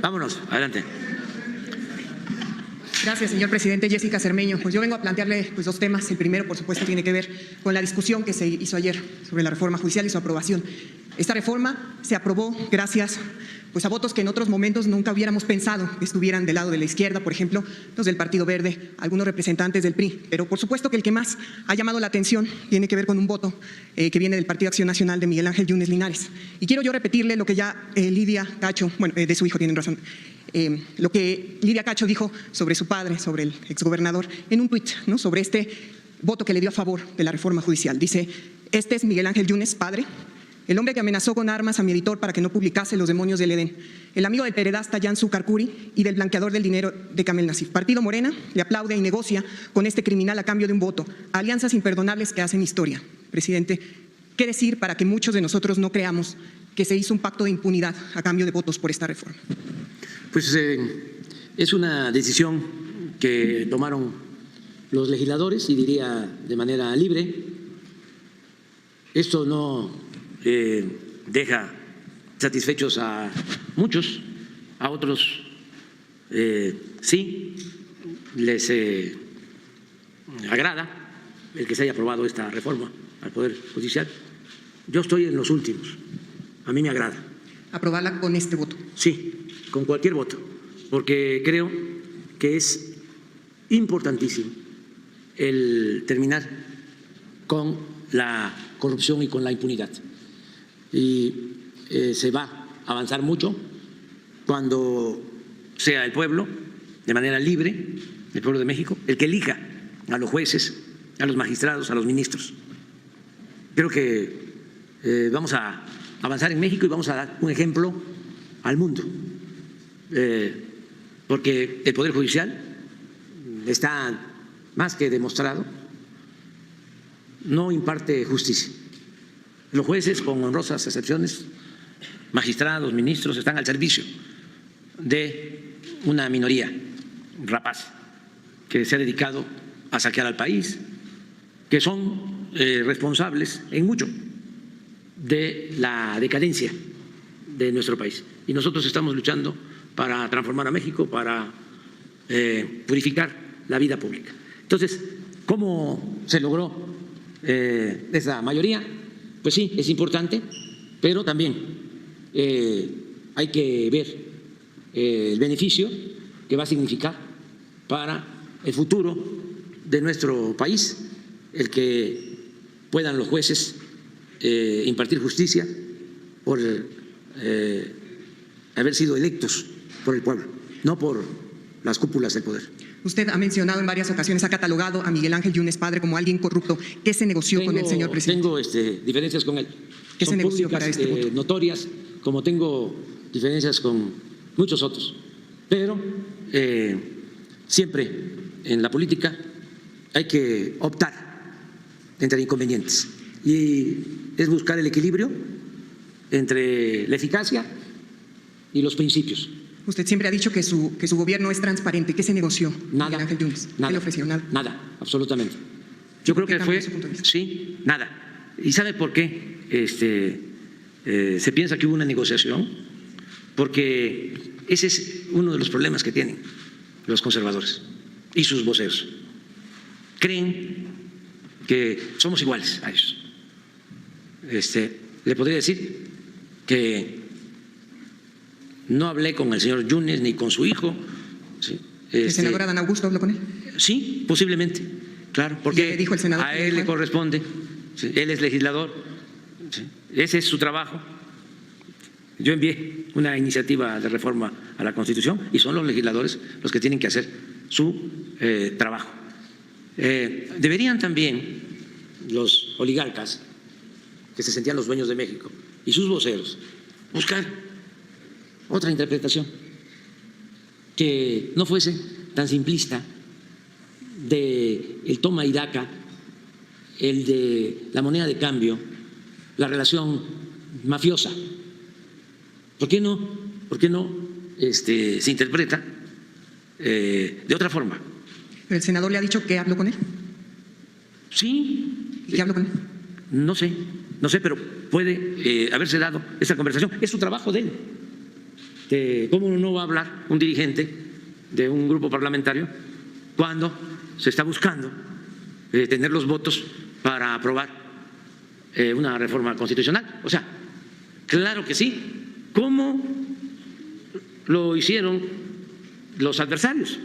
Vámonos, adelante.
Gracias, señor presidente. Jessica Cermeño. Pues yo vengo a plantearle dos temas. El primero, por supuesto, tiene que ver con la discusión que se hizo ayer sobre la reforma judicial y su aprobación. Esta reforma se aprobó gracias a votos que en otros momentos nunca hubiéramos pensado que estuvieran del lado de la izquierda, por ejemplo, los del Partido Verde, algunos representantes del PRI. Pero por supuesto que el que más ha llamado la atención tiene que ver con un voto que viene del Partido Acción Nacional de Miguel Ángel Yunes Linares. Y quiero yo repetirle lo que ya Lidia Cacho, de su hijo tienen razón, lo que Lidia Cacho dijo sobre su padre, sobre el exgobernador, en un tuit, ¿no?, sobre este voto que le dio a favor de la reforma judicial. Dice: este es Miguel Ángel Yunes, padre, el hombre que amenazó con armas a mi editor para que no publicase Los demonios del Edén, el amigo del pederasta Yansu Carcuri y del blanqueador del dinero de Kamel Nasif. Partido Morena le aplaude y negocia con este criminal a cambio de un voto. Alianzas imperdonables que hacen historia. Presidente, ¿qué decir para que muchos de nosotros no creamos que se hizo un pacto de impunidad a cambio de votos por esta reforma?
Pues es una decisión que tomaron los legisladores, y diría de manera libre. Esto no deja satisfechos a muchos, a otros sí les agrada el que se haya aprobado esta reforma al Poder Judicial. Yo estoy en los últimos, a mí me agrada.
¿Aprobarla con este voto?
Sí, con cualquier voto, porque creo que es importantísimo el terminar con la corrupción y con la impunidad. Y se va a avanzar mucho cuando sea el pueblo, de manera libre, el pueblo de México, el que elija a los jueces, a los magistrados, a los ministros. Creo que vamos a avanzar en México y vamos a dar un ejemplo al mundo, porque el Poder Judicial está más que demostrado, no imparte justicia. Los jueces, con honrosas excepciones, magistrados, ministros, están al servicio de una minoría rapaz que se ha dedicado a saquear al país, que son responsables en mucho de la decadencia de nuestro país. Y nosotros estamos luchando para transformar a México, para purificar la vida pública. Entonces, ¿cómo se logró esa mayoría? Pues sí, es importante, pero también hay que ver el beneficio que va a significar para el futuro de nuestro país, el que puedan los jueces impartir justicia por haber sido electos por el pueblo, no por las cúpulas del poder.
Usted ha mencionado en varias ocasiones, ha catalogado a Miguel Ángel Yunes padre como alguien corrupto. ¿Qué se negoció con el señor presidente?
Tengo diferencias con él.
¿Qué
Son
se negoció
públicas,
para este voto?
notorias, como tengo diferencias con muchos otros. Pero siempre en la política hay que optar entre inconvenientes y es buscar el equilibrio entre la eficacia y los principios.
Usted siempre ha dicho que su gobierno es transparente. ¿Qué se negoció?
Nada.
Miguel Ángel Yunes. ¿Qué le ofreció? Nada.
Nada, absolutamente. Yo creo que fue, sí, nada. ¿Y sabe por qué se piensa que hubo una negociación? Porque ese es uno de los problemas que tienen los conservadores y sus voceros. Creen que somos iguales a ellos. Le podría decir que no hablé con el señor Yunes ni con su hijo. ¿Sí?
¿El senador Adán Augusto habló con él?
Sí, posiblemente, claro, porque
dijo el senador
a él le corresponde, ¿sí? Él es legislador, ¿sí? Ese es su trabajo. Yo envié una iniciativa de reforma a la Constitución y son los legisladores los que tienen que hacer su trabajo. Deberían también los oligarcas, que se sentían los dueños de México, y sus voceros, buscar otra interpretación que no fuese tan simplista de el toma y daca, el de la moneda de cambio, la relación mafiosa. ¿Por qué no se interpreta de otra forma?
¿Pero el senador le ha dicho que habló con él?
Sí.
¿Y qué habló con él?
No sé, pero puede haberse dado esa conversación. Es su trabajo de él. ¿Cómo no va a hablar un dirigente de un grupo parlamentario cuando se está buscando tener los votos para aprobar una reforma constitucional? O sea, claro que sí. ¿Cómo lo hicieron los adversarios?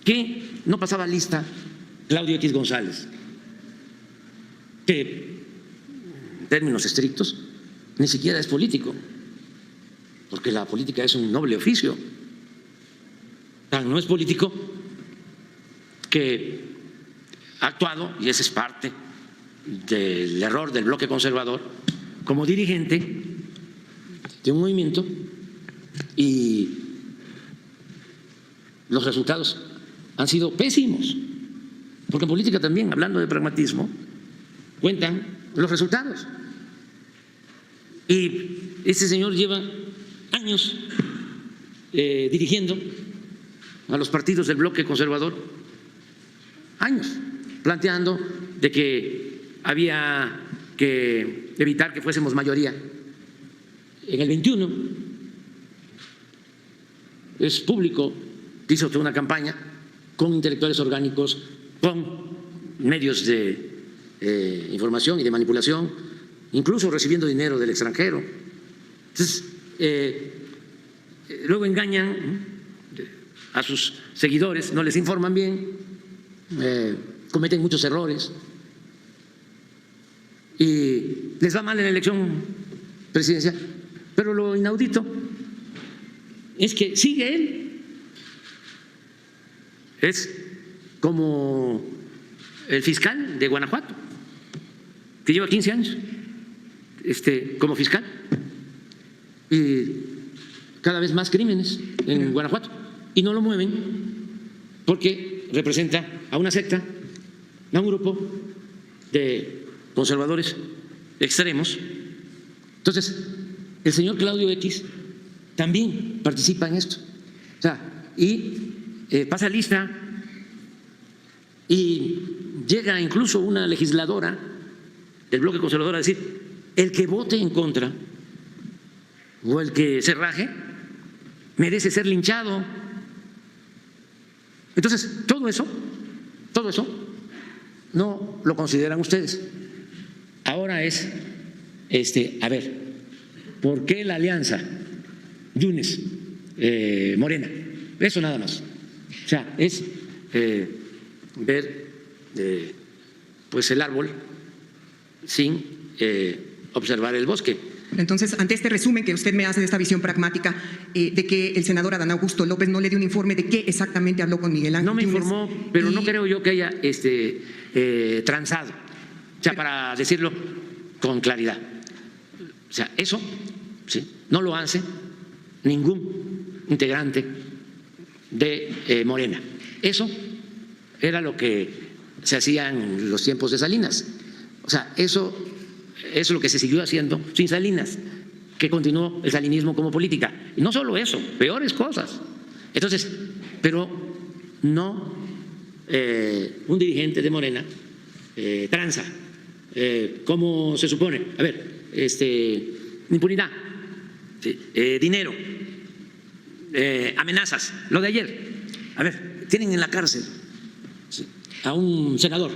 Que no pasaba lista Claudio X González, que en términos estrictos ni siquiera es político, porque la política es un noble oficio. Tan no es político que ha actuado, y ese es parte del error del bloque conservador, como dirigente de un movimiento, y los resultados han sido pésimos, porque en política también, hablando de pragmatismo, cuentan los resultados. Y este señor lleva años dirigiendo a los partidos del bloque conservador, años, planteando de que había que evitar que fuésemos mayoría en el 21. Es público, hizo toda una campaña con intelectuales orgánicos, con medios de información y de manipulación, incluso recibiendo dinero del extranjero. Entonces, luego engañan a sus seguidores, no les informan bien, cometen muchos errores y les va mal en la elección presidencial. Pero lo inaudito es que sigue él. Es como el fiscal de Guanajuato, que lleva 15 años como fiscal, y cada vez más crímenes en Guanajuato, y no lo mueven porque representa a una secta, a un grupo de conservadores extremos. Entonces, el señor Claudio X también participa en esto. O sea, y pasa lista y llega incluso una legisladora del bloque conservador a decir: el que vote en contra o el que se raje merece ser linchado. Entonces, todo eso no lo consideran ustedes. Ahora es, a ver, ¿por qué la alianza Yunes Morena? Eso nada más. O sea, es ver pues el árbol sin observar el bosque.
Entonces, ante este resumen que usted me hace de esta visión pragmática de que el senador Adán Augusto López no le dio un informe de qué exactamente habló con Miguel Ángel
No me
Yunes,
informó, pero no creo yo que haya transado, o sea, para decirlo con claridad. O sea, eso ¿sí? No lo hace ningún integrante de Morena. Eso era lo que se hacía en los tiempos de Salinas. O sea, eso es lo que se siguió haciendo sin Salinas, que continuó el salinismo como política. Y no solo eso, peores cosas. Entonces, pero no un dirigente de Morena tranza, como se supone. A ver, impunidad, sí, dinero, amenazas, lo de ayer. A ver, tienen en la cárcel sí, a un senador,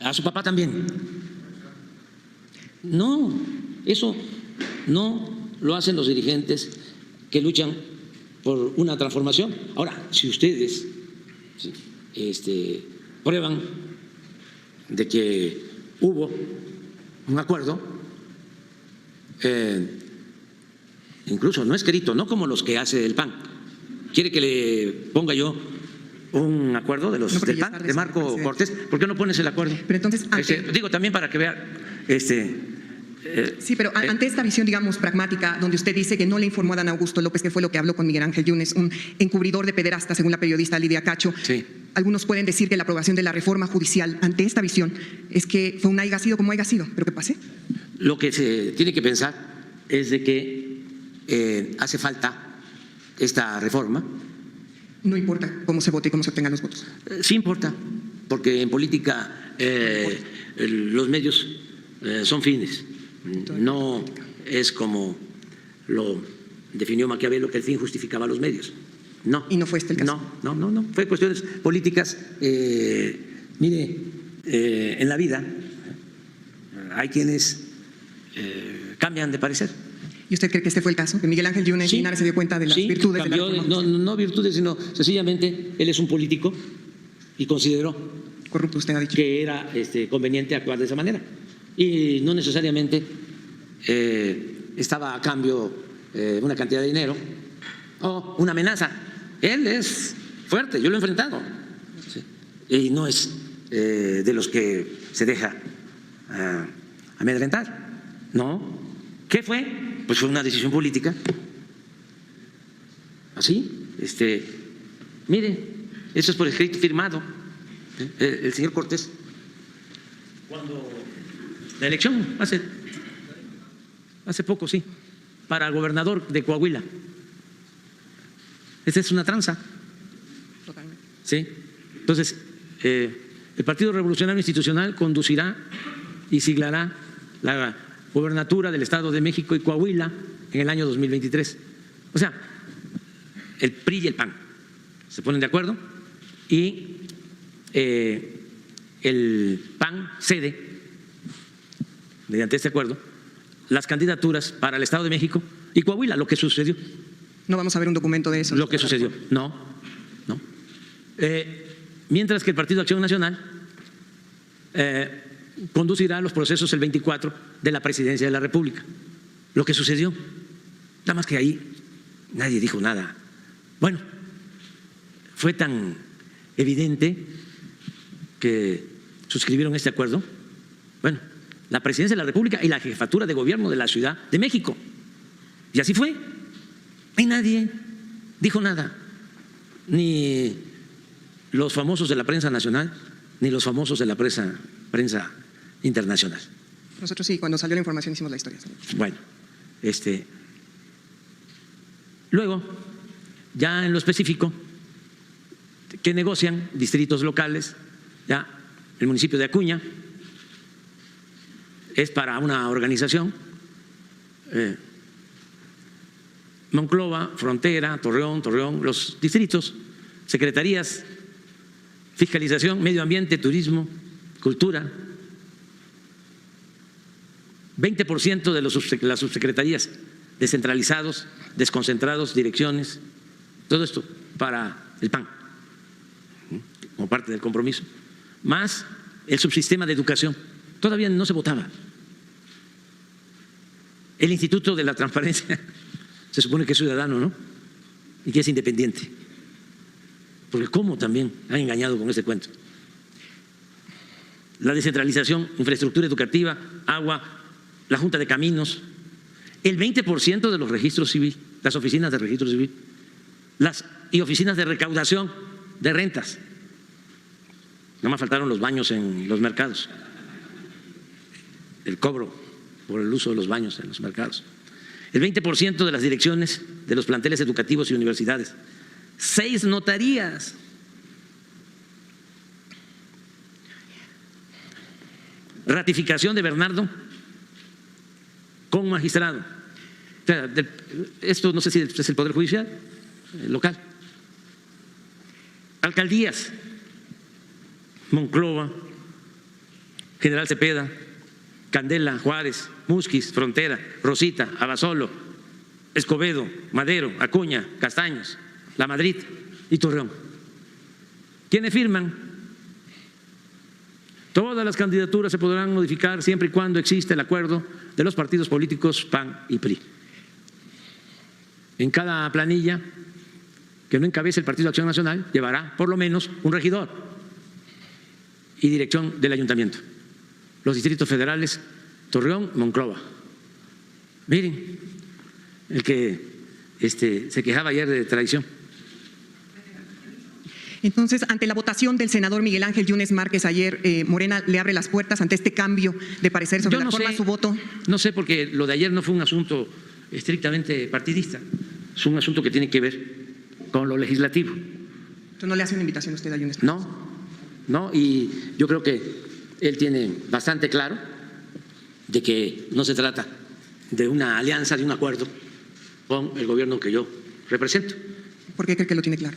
a su papá también. No, eso no lo hacen los dirigentes que luchan por una transformación. Ahora, si ustedes prueban de que hubo un acuerdo, incluso no escrito, no como los que hace el PAN. ¿Quiere que le ponga yo un acuerdo de los del PAN, de Marco Cortés? ¿Por qué no pones el acuerdo?
Pero entonces,
digo también para que vean.
Sí, pero ante esta visión, digamos, pragmática, donde usted dice que no le informó a Adán Augusto López, que fue lo que habló con Miguel Ángel Yunes, un encubridor de pederasta, según la periodista Lidia Cacho,
sí.
Algunos pueden decir que la aprobación de la reforma judicial ante esta visión es que fue un haya sido como haya sido, pero ¿qué pase?
Lo que se tiene que pensar es de que hace falta esta reforma.
No importa cómo se vote y cómo se obtengan los votos.
Sí importa, porque en política los medios son fines. No es como lo definió Maquiavelo, que el fin justificaba los medios. No.
¿Y no fue este el caso?
No. Fue cuestiones políticas. Mire, en la vida hay quienes cambian de parecer.
¿Y usted cree que este fue el caso? ¿Que Miguel Ángel Yunes Linares se dio cuenta de las virtudes de la reforma?
No virtudes, sino sencillamente él es un político y consideró
corrupto, usted ha dicho,
que era conveniente actuar de esa manera. Y no necesariamente estaba a cambio una cantidad de dinero o una amenaza. Él es fuerte, yo lo he enfrentado. ¿Sí? Y no es de los que se deja amedrentar. No. ¿Qué fue? Pues fue una decisión política. Así, mire, eso es por escrito firmado. El señor Cortés, cuando la elección, hace poco, sí, para el gobernador de Coahuila. Esa es una tranza.
Totalmente.
Sí. Entonces, el Partido Revolucionario Institucional conducirá y siglará la gobernatura del Estado de México y Coahuila en el año 2023. O sea, el PRI y el PAN se ponen de acuerdo y el PAN cede, mediante este acuerdo, las candidaturas para el Estado de México y Coahuila, lo que sucedió.
¿No vamos a ver un documento de eso?
Lo que sucedió. No. Mientras que el Partido Acción Nacional conducirá los procesos el 24 de la Presidencia de la República. Lo que sucedió. Nada más que ahí nadie dijo nada. Bueno, fue tan evidente que suscribieron este acuerdo. Bueno, la Presidencia de la República y la Jefatura de Gobierno de la Ciudad de México. Y así fue. Y nadie dijo nada. Ni los famosos de la prensa nacional, ni los famosos de la prensa internacional.
Nosotros sí, cuando salió la información hicimos la historia.
Bueno, luego, ya en lo específico, que negocian distritos locales, ya el municipio de Acuña es para una organización, Monclova, Frontera, Torreón, los distritos, secretarías, fiscalización, medio ambiente, turismo, cultura, 20% de las subsecretarías, descentralizados, desconcentrados, direcciones, todo esto para el PAN, como parte del compromiso, más el subsistema de educación. Todavía no se votaba. El Instituto de la Transparencia se supone que es ciudadano, ¿no? Y que es independiente. Porque cómo también han engañado con ese cuento. La descentralización, infraestructura educativa, agua, la Junta de Caminos, el 20% de los registros civiles, las oficinas de registro civil, y oficinas de recaudación de rentas. No me faltaron los baños en los mercados, el cobro por el uso de los baños en los mercados. El 20% de las direcciones de los planteles educativos y universidades. 6 notarías. Ratificación de Bernardo con magistrado. O sea, esto no sé si es el Poder Judicial local. Alcaldías, Monclova, General Cepeda, Candela, Juárez, Musquis, Frontera, Rosita, Abasolo, Escobedo, Madero, Acuña, Castaños, La Madrid y Torreón. ¿Quiénes firman? Todas las candidaturas se podrán modificar siempre y cuando exista el acuerdo de los partidos políticos PAN y PRI. En cada planilla que no encabece el Partido de Acción Nacional llevará por lo menos un regidor y dirección del ayuntamiento. Los distritos federales, Torreón, Monclova. Miren, el que se quejaba ayer de traición.
Entonces, ante la votación del senador Miguel Ángel Yunes Márquez ayer, Morena le abre las puertas ante este cambio de parecer sobre la forma de su voto.
No sé, porque lo de ayer no fue un asunto estrictamente partidista, es un asunto que tiene que ver con lo legislativo.
Entonces, ¿no le hace una invitación a usted a Yunes?
No, y yo creo que él tiene bastante claro de que no se trata de una alianza, de un acuerdo con el gobierno que yo represento.
¿Por qué cree que lo tiene claro?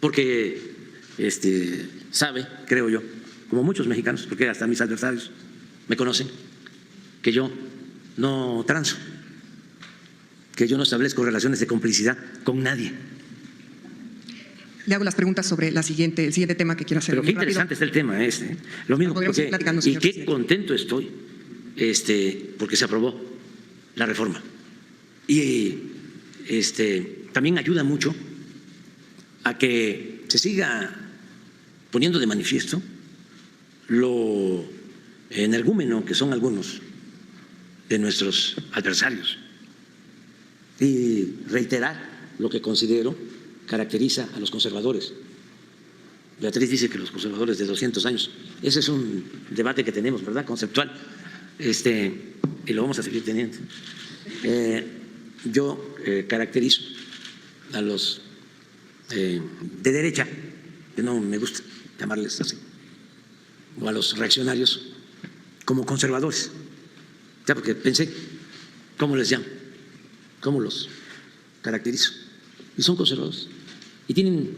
Porque sabe, creo yo, como muchos mexicanos, porque hasta mis adversarios me conocen, que yo no transo, que yo no establezco relaciones de complicidad con nadie.
Le hago las preguntas sobre el siguiente tema que quiero hacer.
Pero qué interesante está el tema Lo mismo, porque, y qué contento estoy porque se aprobó la reforma. Y también ayuda mucho a que se siga poniendo de manifiesto lo energúmeno que son algunos de nuestros adversarios y reiterar lo que considero caracteriza a los conservadores. Beatriz dice que los conservadores de 200 años, ese es un debate que tenemos, ¿verdad? Conceptual, y lo vamos a seguir teniendo. Yo caracterizo a los de derecha, que no me gusta llamarles así, o a los reaccionarios como conservadores. Ya, porque pensé, ¿cómo les llamo? ¿Cómo los caracterizo? Y son conservadores. Y tienen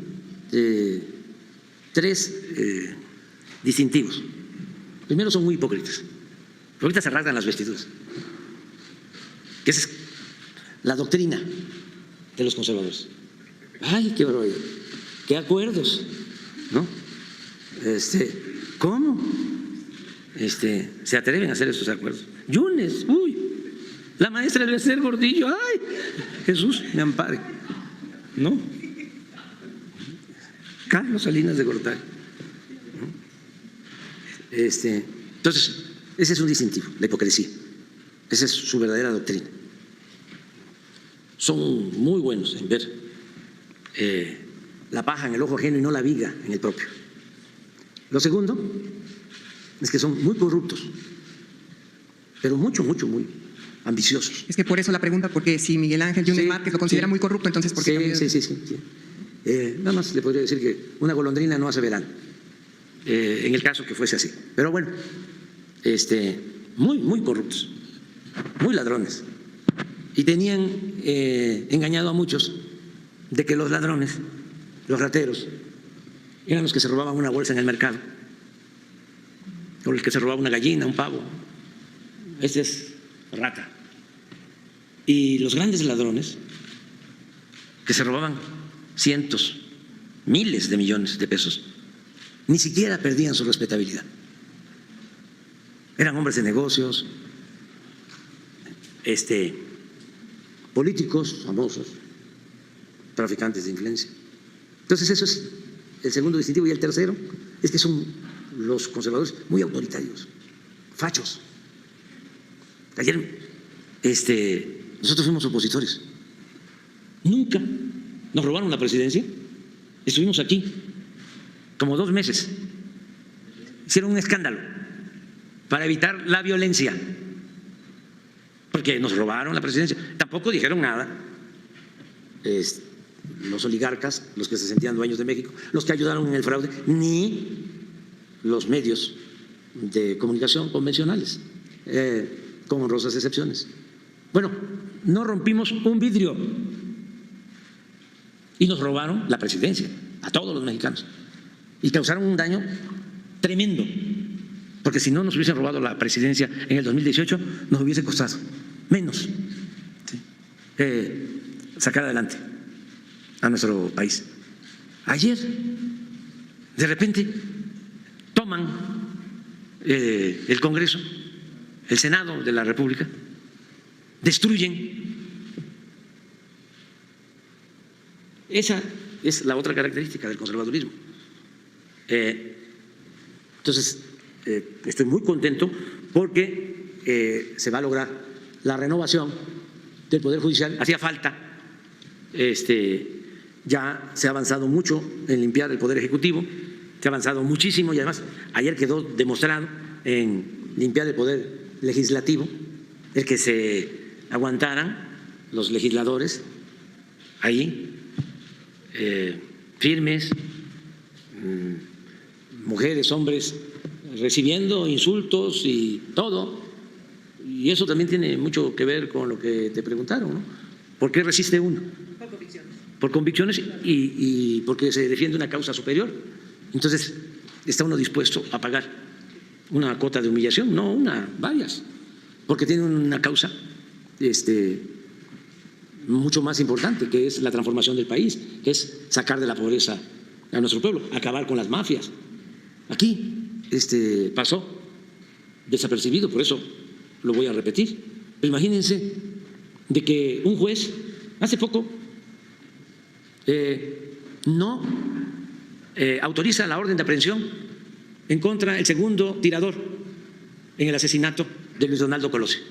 3 distintivos. Primero, son muy hipócritas. Ahorita se rasgan las vestiduras. Que esa es la doctrina de los conservadores. Ay, qué barbaridad, qué acuerdos, ¿no? ¿Cómo? Se atreven a hacer estos acuerdos. Yunes, uy, la maestra debe ser Gordillo, ay, Jesús me ampare, ¿no? Carlos Salinas de Gortari. Entonces, ese es un distintivo, la hipocresía. Esa es su verdadera doctrina. Son muy buenos en ver la paja en el ojo ajeno y no la viga en el propio. Lo segundo es que son muy corruptos, pero muy ambiciosos.
Es que por eso la pregunta, porque si Miguel Ángel Yunes Márquez lo considera muy corrupto, entonces ¿por qué?
Sí. Nada más le podría decir que una golondrina no hace verano, en el caso que fuese así. Pero bueno, muy corruptos, muy ladrones. Y tenían engañado a muchos de que los ladrones, los rateros, eran los que se robaban una bolsa en el mercado, o el que se robaba una gallina, un pavo. Este es rata. Y los grandes ladrones, que se robaban cientos, miles de millones de pesos, ni siquiera perdían su respetabilidad. Eran hombres de negocios, políticos famosos, traficantes de influencia. Entonces eso es el segundo distintivo. Y el tercero es que son los conservadores muy autoritarios, fachos. Ayer nosotros fuimos opositores. Nunca nos robaron la presidencia. Estuvimos aquí como 2 meses. Hicieron un escándalo para evitar la violencia, porque nos robaron la presidencia. Tampoco dijeron nada los oligarcas, los que se sentían dueños de México, los que ayudaron en el fraude, ni los medios de comunicación convencionales, con honrosas excepciones. Bueno, no rompimos un vidrio y nos robaron la presidencia a todos los mexicanos y causaron un daño tremendo, porque si no nos hubiesen robado la presidencia en el 2018 nos hubiese costado menos sacar adelante a nuestro país. Ayer, de repente, toman el Congreso, el Senado de la República, destruyen. Esa es la otra característica del conservadurismo. Entonces, estoy muy contento porque se va a lograr la renovación del Poder Judicial. Hacía falta. Ya se ha avanzado mucho en limpiar el Poder Ejecutivo, se ha avanzado muchísimo y además ayer quedó demostrado en limpiar el Poder Legislativo, el que se aguantaran los legisladores ahí, firmes, mujeres, hombres, recibiendo insultos y todo. Y eso también tiene mucho que ver con lo que te preguntaron, ¿no? ¿Por qué resiste uno?
Por convicciones.
Por convicciones y porque se defiende una causa superior. Entonces, está uno dispuesto a pagar una cuota de humillación, no una, varias, porque tiene una causa mucho más importante, que es la transformación del país, que es sacar de la pobreza a nuestro pueblo, acabar con las mafias. Aquí pasó desapercibido, por eso lo voy a repetir. Pero imagínense de que un juez hace poco no autoriza la orden de aprehensión en contra del segundo tirador en el asesinato de Luis Donaldo Colosio.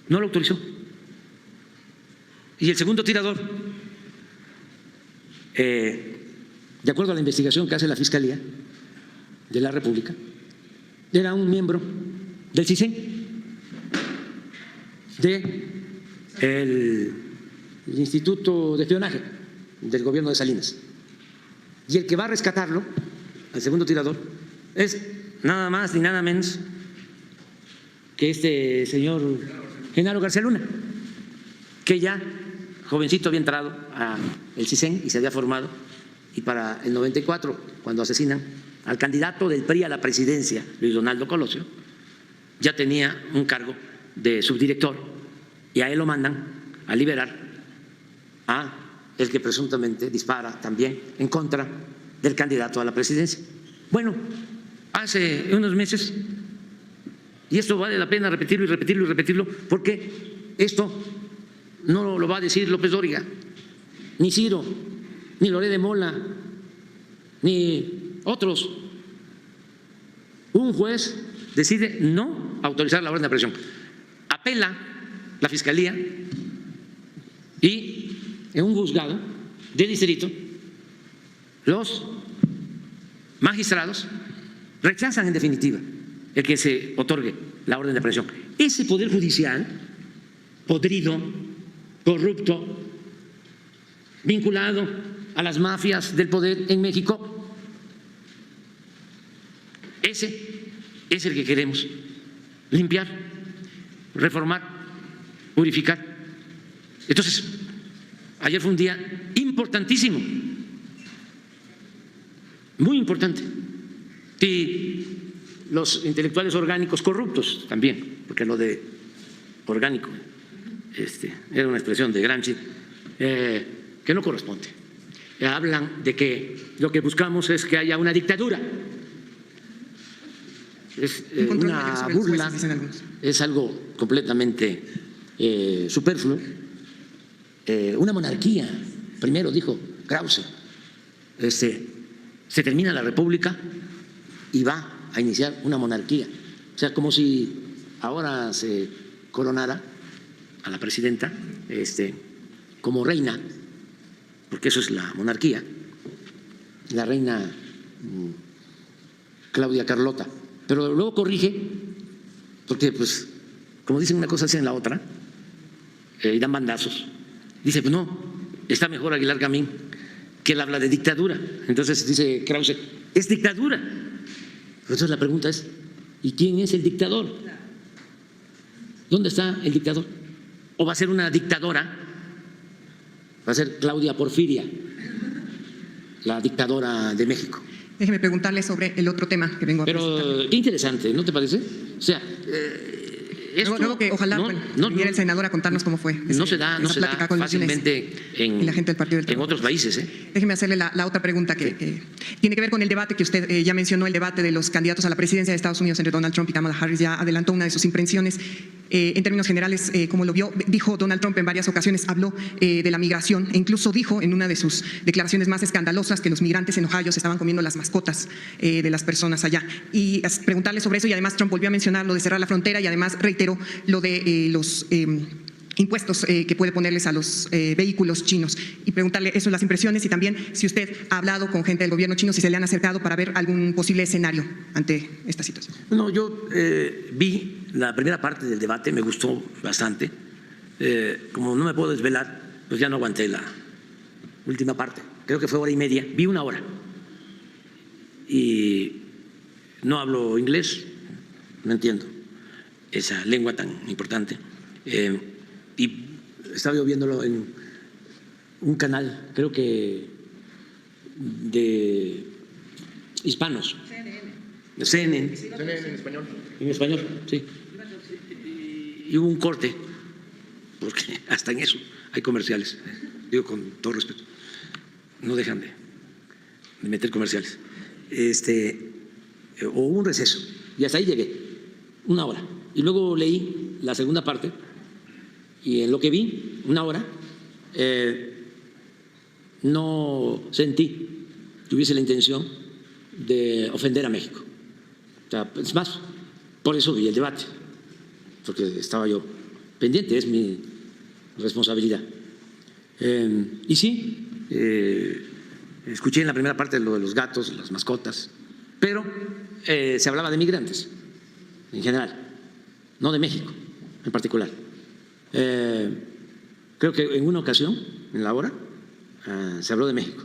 No lo autorizó. Y el segundo tirador, de acuerdo a la investigación que hace la Fiscalía de la República, era un miembro del CISEN, del Instituto de Espionaje del gobierno de Salinas. Y el que va a rescatarlo, al segundo tirador, es nada más ni nada menos que este señor Genaro García Luna, que ya jovencito había entrado al CISEN y se había formado, y para el 94, cuando asesinan al candidato del PRI a la presidencia, Luis Donaldo Colosio, ya tenía un cargo de subdirector y a él lo mandan a liberar a el que presuntamente dispara también en contra del candidato a la presidencia. Bueno, hace unos meses, y esto vale la pena repetirlo y repetirlo y repetirlo, porque esto no lo va a decir López Dóriga, ni Ciro, ni Loré de Mola, ni otros. Un juez decide no autorizar la orden de aprehensión. Apela la Fiscalía y en un juzgado de distrito los magistrados rechazan en definitiva el que se otorgue la orden de aprehensión. Ese Poder Judicial podrido, corrupto, vinculado a las mafias del poder en México, ese es el que queremos limpiar, reformar, purificar. Entonces, ayer fue un día importantísimo, muy importante. Y los intelectuales orgánicos corruptos también, porque lo de orgánico era una expresión de Gramsci que no corresponde. Hablan de que lo que buscamos es que haya una dictadura. es una burla, es algo completamente superfluo. Una monarquía, primero dijo Krause, se termina la república y va a iniciar una monarquía. O sea, como si ahora se coronara a la presidenta como reina, porque eso es la monarquía, la reina Claudia Carlota. Pero luego corrige, porque pues como dicen una cosa hacen la otra, y dan bandazos. Dice, pues no, está mejor Aguilar Camín, que él habla de dictadura. Entonces dice Krause, es dictadura. Entonces la pregunta es, ¿y quién es el dictador? ¿Dónde está el dictador? ¿O va a ser una dictadora? Va a ser Claudia Porfiria, la dictadora de México.
Déjeme preguntarle sobre el otro tema que vengo a presentar.
Pero qué interesante, ¿no te parece? O sea,
luego que ojalá viniera el senador a contarnos cómo fue.
No se da fácilmente en
la gente del Partido del Trabajo.
En otros países.
Déjeme hacerle la otra pregunta que tiene que ver con el debate que usted ya mencionó, el debate de los candidatos a la presidencia de Estados Unidos entre Donald Trump y Kamala Harris. Ya adelantó una de sus impresiones. En términos generales, como lo vio, dijo Donald Trump en varias ocasiones, habló de la migración e incluso dijo en una de sus declaraciones más escandalosas que los migrantes en Ohio se estaban comiendo las mascotas de las personas allá. Y preguntarle sobre eso, y además Trump volvió a mencionar lo de cerrar la frontera y además reiteró lo de los impuestos que puede ponerles a los vehículos chinos, y preguntarle eso, las impresiones, y también si usted ha hablado con gente del gobierno chino, si se le han acercado para ver algún posible escenario ante esta situación.
Bueno, yo vi la primera parte del debate, me gustó bastante. Como no me puedo desvelar, pues ya no aguanté la última parte. Creo que fue hora y media, vi una hora. Y no hablo inglés, no entiendo esa lengua tan importante. Y estaba yo viéndolo en un canal, creo que de hispanos. CNN.
CNN en español.
En español, sí. Y hubo un corte, porque hasta en eso hay comerciales, digo con todo respeto, no dejan de meter comerciales. O un receso, y hasta ahí llegué, una hora. Y luego leí la segunda parte, y en lo que vi, una hora, no sentí que hubiese la intención de ofender a México. O sea, es más, por eso vi el debate, porque estaba yo pendiente, es mi responsabilidad. Y sí, escuché en la primera parte lo de los gatos, las mascotas, pero se hablaba de migrantes en general, no de México en particular. Creo que en una ocasión, en la hora, se habló de México.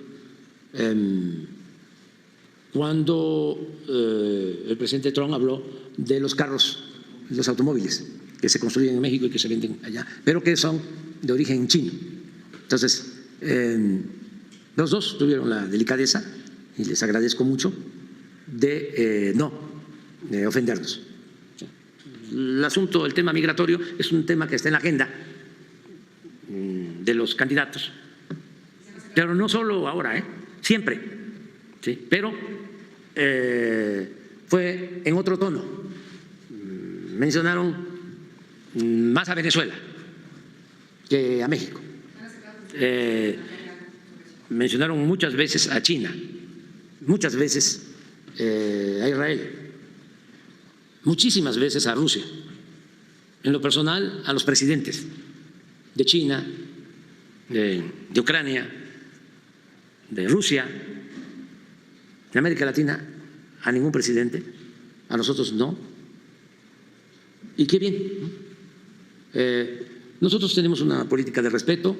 Cuando el presidente Trump habló de los carros, los automóviles que se construyen en México y que se venden allá, pero que son de origen chino. Entonces, los dos tuvieron la delicadeza, y les agradezco mucho, de no ofendernos. El asunto, el tema migratorio, es un tema que está en la agenda de los candidatos, pero no solo ahora, siempre, ¿sí? Pero fue en otro tono. Mencionaron más a Venezuela que a México. Mencionaron muchas veces a China, muchas veces a Israel, muchísimas veces a Rusia. En lo personal, a los presidentes de China, de Ucrania, de Rusia, de América Latina, a ningún presidente, a nosotros no. Y qué bien. Nosotros tenemos una política de respeto,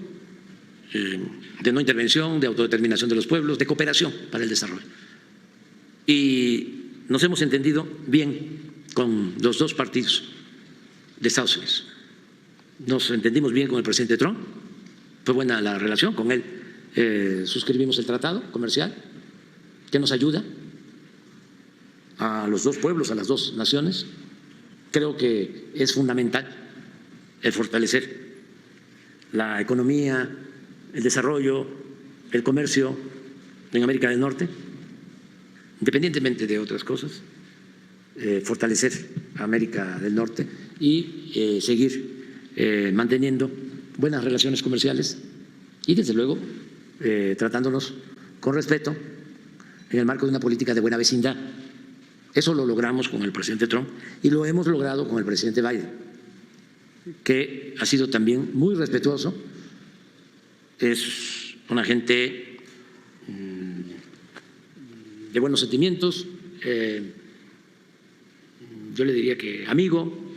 de no intervención, de autodeterminación de los pueblos, de cooperación para el desarrollo. Y nos hemos entendido bien con los dos partidos de Estados Unidos. Nos entendimos bien con el presidente Trump, fue buena la relación con él. Suscribimos el tratado comercial que nos ayuda a los dos pueblos, a las dos naciones. Creo que es fundamental el fortalecer la economía, el desarrollo, el comercio en América del Norte, independientemente de otras cosas. fortalecer a América del Norte y seguir manteniendo buenas relaciones comerciales y, desde luego, tratándonos con respeto en el marco de una política de buena vecindad. Eso lo logramos con el presidente Trump y lo hemos logrado con el presidente Biden, que ha sido también muy respetuoso. Es una gente de buenos sentimientos, yo le diría que amigo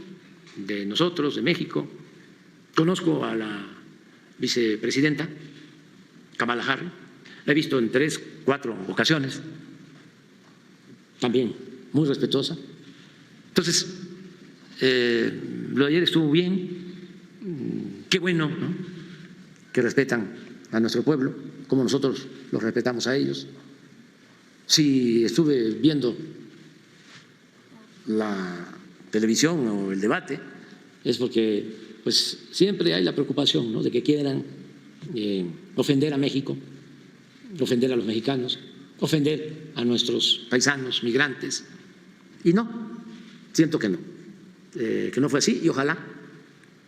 de nosotros, de México. Conozco a la vicepresidenta Kamala Harris, la he visto en 3, 4 ocasiones, también muy respetuosa. Entonces, lo de ayer estuvo bien, qué bueno, ¿no?, que respetan a nuestro pueblo, como nosotros los respetamos a ellos. Si estuve viendo la televisión o el debate, es porque pues siempre hay la preocupación, ¿no?, de que quieran ofender a México, ofender a los mexicanos, ofender a nuestros paisanos, migrantes. Y no, siento que no fue así, y ojalá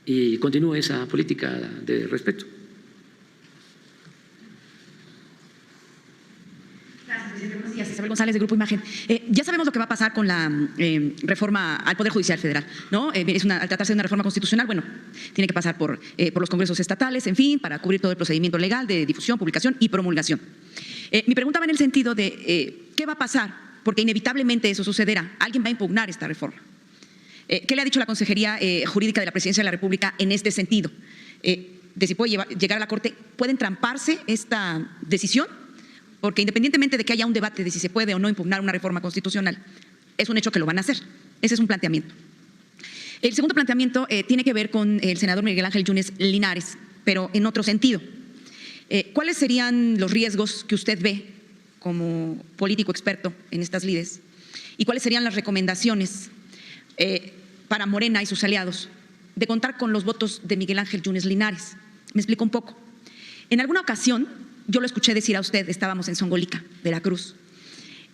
y continúe esa política de respeto.
Buenos días, Isabel González, de Grupo Imagen. Ya sabemos lo que va a pasar con la reforma al Poder Judicial Federal, ¿no? Al tratarse de una reforma constitucional, bueno, tiene que pasar por los congresos estatales, en fin, para cubrir todo el procedimiento legal de difusión, publicación y promulgación. Mi pregunta va en el sentido de ¿qué va a pasar? Porque inevitablemente eso sucederá. Alguien va a impugnar esta reforma. ¿Qué le ha dicho la Consejería Jurídica de la Presidencia de la República en este sentido? De si puede llegar a la Corte, ¿puede entramparse esta decisión? Porque independientemente de que haya un debate de si se puede o no impugnar una reforma constitucional, es un hecho que lo van a hacer. Ese es un planteamiento. El segundo planteamiento tiene que ver con el senador Miguel Ángel Yunes Linares, pero en otro sentido. ¿Cuáles serían los riesgos que usted ve como político experto en estas lides? ¿Y cuáles serían las recomendaciones para Morena y sus aliados de contar con los votos de Miguel Ángel Yunes Linares? Me explico un poco. En alguna ocasión yo lo escuché decir a usted, estábamos en Zongolica, Veracruz.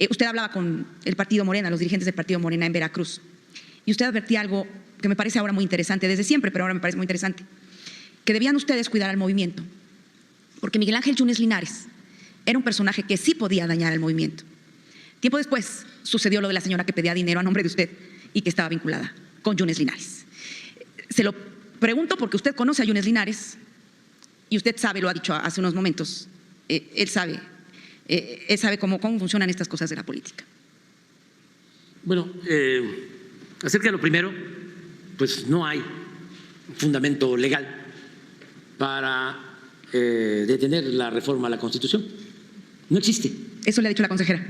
Usted hablaba con el partido Morena, los dirigentes del partido Morena en Veracruz, y usted advertía algo que me parece ahora muy interesante, desde siempre, pero ahora me parece muy interesante, que debían ustedes cuidar al movimiento, porque Miguel Ángel Yunes Linares era un personaje que sí podía dañar al movimiento. Tiempo después sucedió lo de la señora que pedía dinero a nombre de usted y que estaba vinculada con Yunes Linares. Se lo pregunto porque usted conoce a Yunes Linares y usted sabe, lo ha dicho hace unos momentos, él sabe cómo funcionan estas cosas de la política.
Bueno, acerca de lo primero, pues no hay fundamento legal para detener la reforma a la Constitución. No existe.
¿Eso le ha dicho la consejera?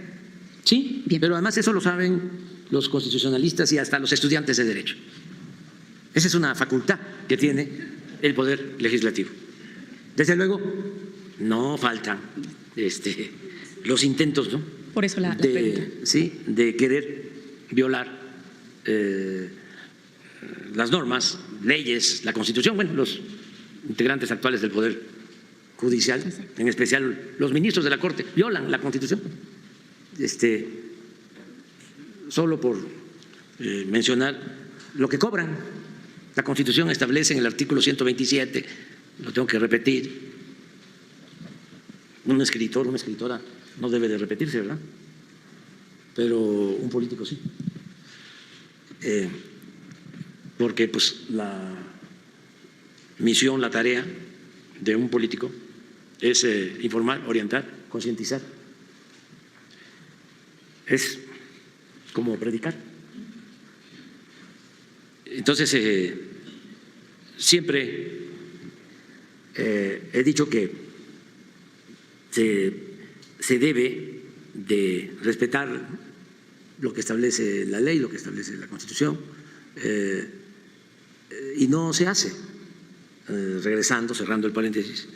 Sí, bien. Pero además eso lo saben los constitucionalistas y hasta los estudiantes de Derecho. Esa es una facultad que tiene el Poder Legislativo. Desde luego, no faltan los intentos, ¿no?,
por eso la pregunta.
Sí, de querer violar las normas, leyes, la Constitución. Bueno, los integrantes actuales del Poder Judicial, en especial los ministros de la Corte, violan la Constitución. Solo por mencionar lo que cobran. La Constitución establece en el artículo 127, lo tengo que repetir, un escritor, una escritora no debe de repetirse, ¿verdad? Pero un político sí. Porque pues la misión, la tarea de un político es informar, orientar, concientizar. Es como predicar. Entonces, siempre he dicho que se debe de respetar lo que establece la ley, lo que establece la Constitución, y no se hace. Regresando, cerrando el paréntesis,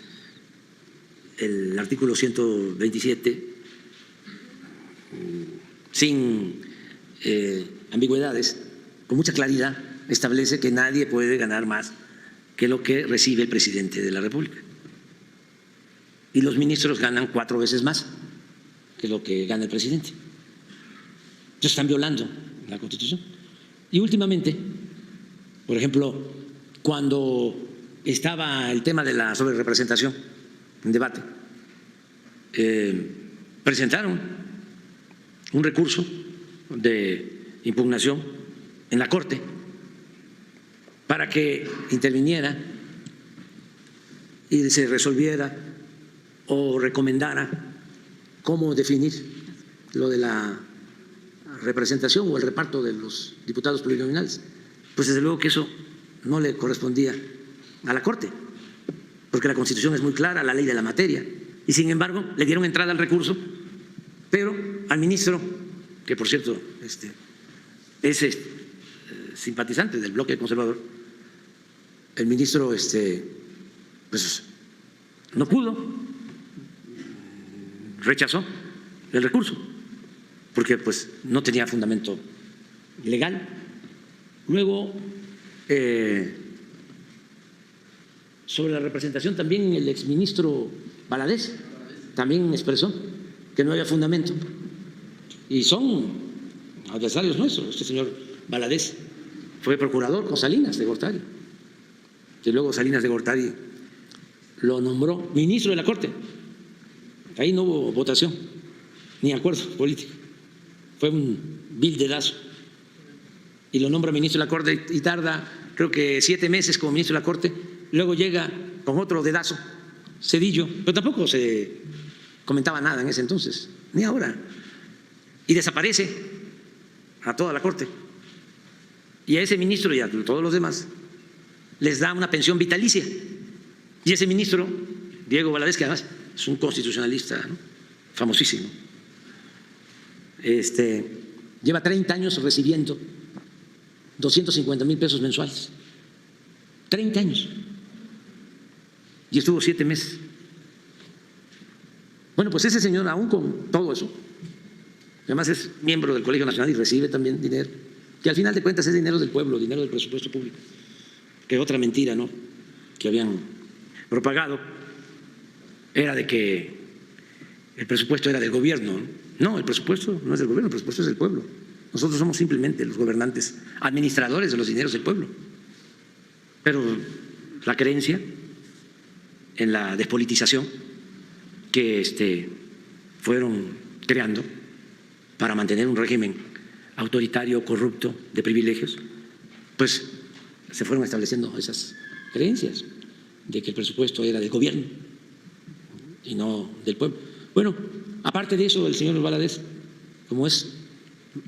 el artículo 127, sin ambigüedades, con mucha claridad, establece que nadie puede ganar más que lo que recibe el presidente de la República. Y los ministros ganan 4 veces más que lo que gana el presidente. Entonces están violando la Constitución. Y últimamente, por ejemplo, cuando estaba el tema de la sobrerepresentación en debate, presentaron un recurso de impugnación en la Corte para que interviniera y se resolviera o recomendara cómo definir lo de la representación o el reparto de los diputados plurinominales. Pues desde luego que eso no le correspondía a la Corte, porque la Constitución es muy clara, la ley de la materia, y sin embargo le dieron entrada al recurso, pero al ministro, que por cierto es simpatizante del bloque conservador, el ministro pues no pudo, rechazó el recurso, porque pues no tenía fundamento legal. Luego, sobre la representación, también el exministro Valadez también expresó que no había fundamento, y son adversarios nuestros. Este señor Valadez fue procurador con Salinas de Gortari, y luego Salinas de Gortari lo nombró ministro de la Corte. Ahí no hubo votación ni acuerdo político, fue un vil dedazo, y lo nombra ministro de la Corte y tarda creo que 7 meses como ministro de la Corte. Luego llega con otro dedazo, Zedillo, pero tampoco se comentaba nada en ese entonces, ni ahora, y desaparece a toda la Corte. Y a ese ministro y a todos los demás les da una pensión vitalicia. Y ese ministro, Diego Valadez, que además es un constitucionalista, ¿no?, famosísimo, lleva 30 años recibiendo 250,000 pesos mensuales. 30 años. Y estuvo 7 meses. Bueno, pues ese señor, aún con todo eso, además es miembro del Colegio Nacional y recibe también dinero, que al final de cuentas es dinero del pueblo, dinero del presupuesto público, que otra mentira, ¿no?, que habían propagado era de que el presupuesto era del gobierno. No, el presupuesto no es del gobierno, el presupuesto es del pueblo. Nosotros somos simplemente los gobernantes, administradores de los dineros del pueblo. Pero la creencia en la despolitización que fueron creando para mantener un régimen autoritario, corrupto, de privilegios, pues se fueron estableciendo esas creencias de que el presupuesto era del gobierno y no del pueblo. Bueno, aparte de eso, el señor Valadez, como es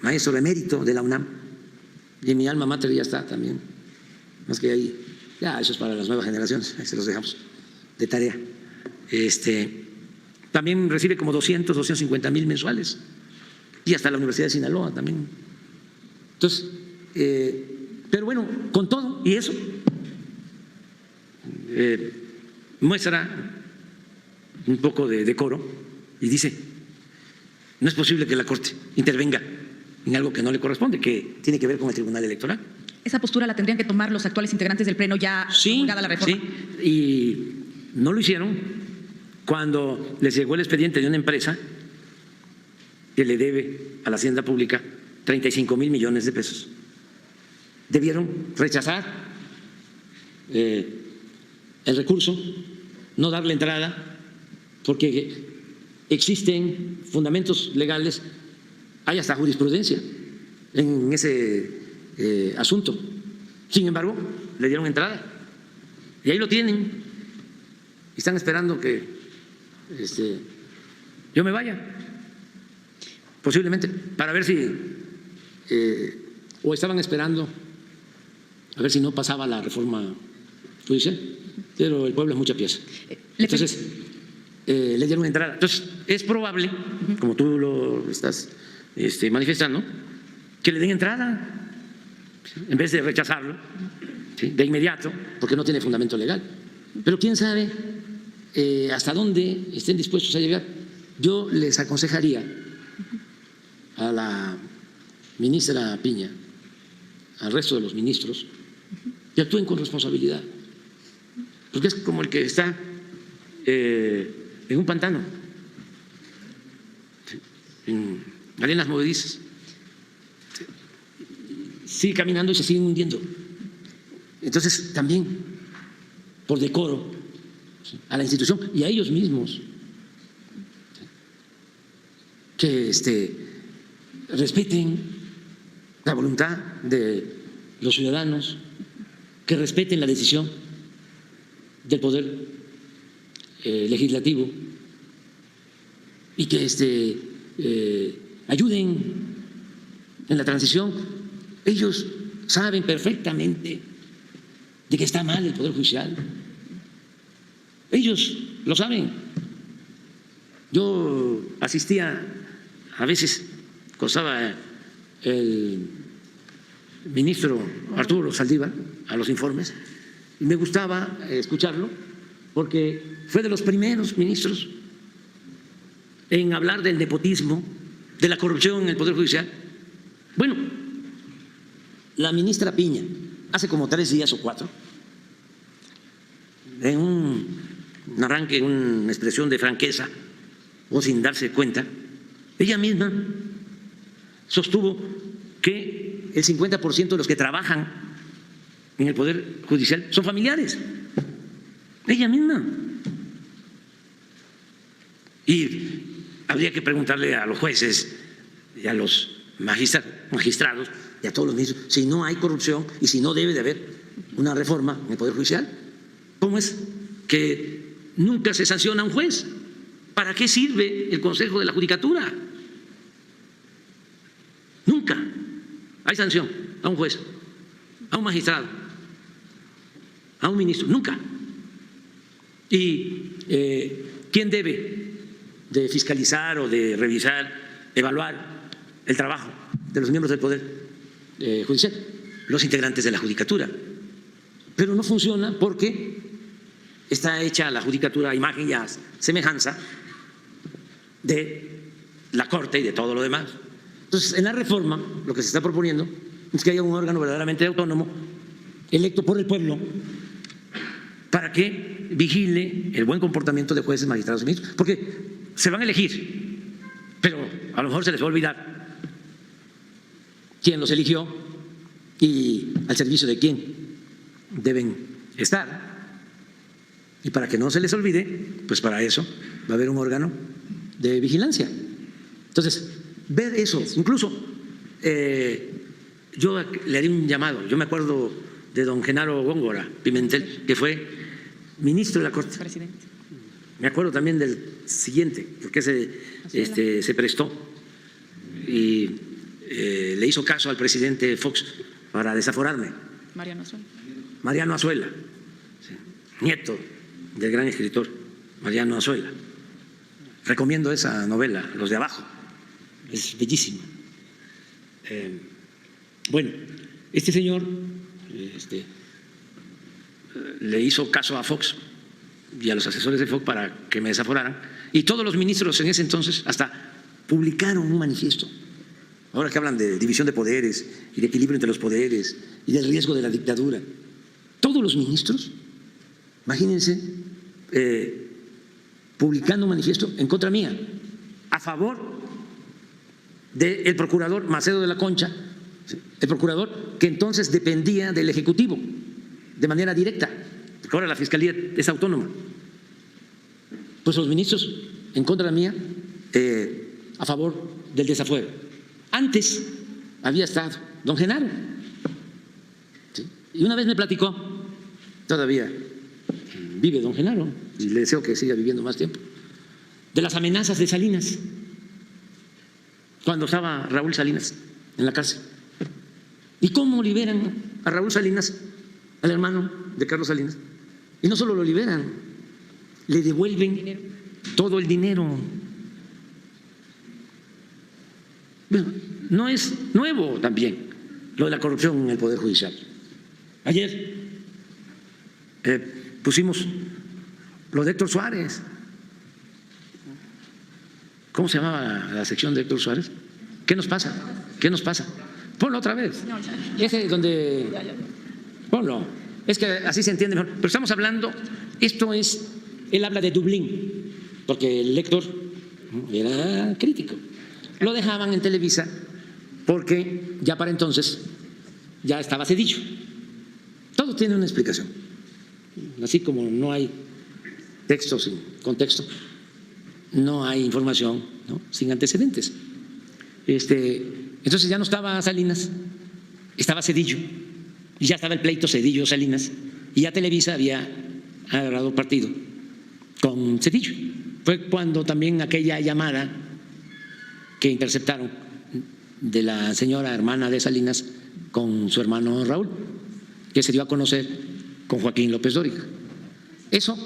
maestro emérito de la UNAM, y en mi alma mater ya está también, más que ahí, ya eso es para las nuevas generaciones, ahí se los dejamos de tarea. También recibe como 250,000 mensuales, y hasta la Universidad de Sinaloa también. Entonces, pero bueno, con todo y eso, muestra un poco de decoro y dice: no es posible que la Corte intervenga en algo que no le corresponde, que tiene que ver con el Tribunal Electoral.
¿Esa postura la tendrían que tomar los actuales integrantes del Pleno ya promulgada la reforma?
Sí, y no lo hicieron cuando les llegó el expediente de una empresa que le debe a la Hacienda Pública 35,000 millones de pesos. Debieron rechazar el recurso, no darle entrada, porque existen fundamentos legales, hay hasta jurisprudencia en ese asunto. Sin embargo, le dieron entrada y ahí lo tienen, y están esperando que yo me vaya, posiblemente, para ver si o estaban esperando a ver si no pasaba la reforma judicial, pero el pueblo es mucha pieza. Entonces, le dieron entrada. Entonces, es probable, como tú lo estás manifestando, que le den entrada en vez de rechazarlo, ¿sí?, de inmediato, porque no tiene fundamento legal. Pero quién sabe hasta dónde estén dispuestos a llegar. Yo les aconsejaría a la ministra Piña, al resto de los ministros, que actúen con responsabilidad, porque es como el que está en un pantano, en arenas movedizas, sigue caminando y se siguen hundiendo. Entonces, también, por decoro a la institución y a ellos mismos, que respeten la voluntad de los ciudadanos, que respeten la decisión del Poder Legislativo y que ayuden en la transición. Ellos saben perfectamente de que está mal el Poder Judicial. Ellos lo saben. Yo asistía, a veces costaba el ministro Arturo Saldívar a los informes y me gustaba escucharlo porque fue de los primeros ministros en hablar del nepotismo, de la corrupción en el Poder Judicial. Bueno, la ministra Piña, hace como 3 días o 4, en un arranque, en una expresión de franqueza o sin darse cuenta, ella misma sostuvo que el 50% de los que trabajan en el Poder Judicial son familiares. Ella misma. Y habría que preguntarle a los jueces y a los magistrados y a todos los ministros si no hay corrupción y si no debe de haber una reforma en el Poder Judicial. ¿Cómo es que nunca se sanciona a un juez? ¿Para qué sirve el Consejo de la Judicatura? Nunca hay sanción a un juez, a un magistrado, a un ministro, nunca. ¿Y quién debe de fiscalizar o de revisar, evaluar el trabajo de los miembros del Poder Judicial? Los integrantes de la Judicatura. Pero no funciona porque está hecha la Judicatura a imagen y a semejanza de la Corte y de todo lo demás. Entonces, en la reforma, lo que se está proponiendo es que haya un órgano verdaderamente autónomo, electo por el pueblo, para que vigile el buen comportamiento de jueces, magistrados y ministros, porque se van a elegir, pero a lo mejor se les va a olvidar quién los eligió y al servicio de quién deben estar. Y para que no se les olvide, pues para eso va a haber un órgano de vigilancia. Entonces, ver eso, incluso yo le haría un llamado. Yo me acuerdo de don Genaro Góngora Pimentel, que fue ministro de la Corte.
Presidente.
Me acuerdo también del siguiente, porque se prestó y le hizo caso al presidente Fox para desaforarme. Mariano Azuela, nieto del gran escritor Mariano Azuela. Recomiendo esa novela, Los de Abajo, es bellísima. Bueno, este señor le hizo caso a Fox y a los asesores de Fox para que me desaforaran, y todos los ministros en ese entonces hasta publicaron un manifiesto. Ahora que hablan de división de poderes y de equilibrio entre los poderes y del riesgo de la dictadura, todos los ministros, imagínense, publicando un manifiesto en contra mía, a favor del procurador Macedo de la Concha, el procurador que entonces dependía del Ejecutivo de manera directa, porque ahora la Fiscalía es autónoma. Pues los ministros en contra mía, a favor del desafuero. Antes había estado don Genaro, ¿sí? Y una vez me platicó, todavía vive don Genaro, y le deseo que siga viviendo más tiempo, de las amenazas de Salinas, cuando estaba Raúl Salinas en la cárcel. ¿Y cómo liberan a Raúl Salinas, al hermano de Carlos Salinas? Y no solo lo liberan, le devuelven todo el dinero. Bueno, no es nuevo también lo de la corrupción en el Poder Judicial. Ayer pusimos lo de Héctor Suárez. ¿Cómo se llamaba la sección de Héctor Suárez? ¿Qué nos pasa? ¿Qué nos pasa? Ponlo otra vez. Ese donde... Ponlo. Es que así se entiende mejor. Pero estamos hablando, esto es, él habla de Dublín, porque el lector era crítico. Lo dejaban en Televisa porque ya para entonces ya estaba Zedillo. Todo tiene una explicación. Así como no hay texto sin contexto, no hay información, ¿no?, sin antecedentes. Entonces ya no estaba Salinas, estaba Zedillo, y ya estaba el pleito Zedillo-Salinas, y ya Televisa había agarrado partido con Zedillo. Fue cuando también aquella llamada que interceptaron de la señora hermana de Salinas con su hermano Raúl, que se dio a conocer con Joaquín López Dóriga. Eso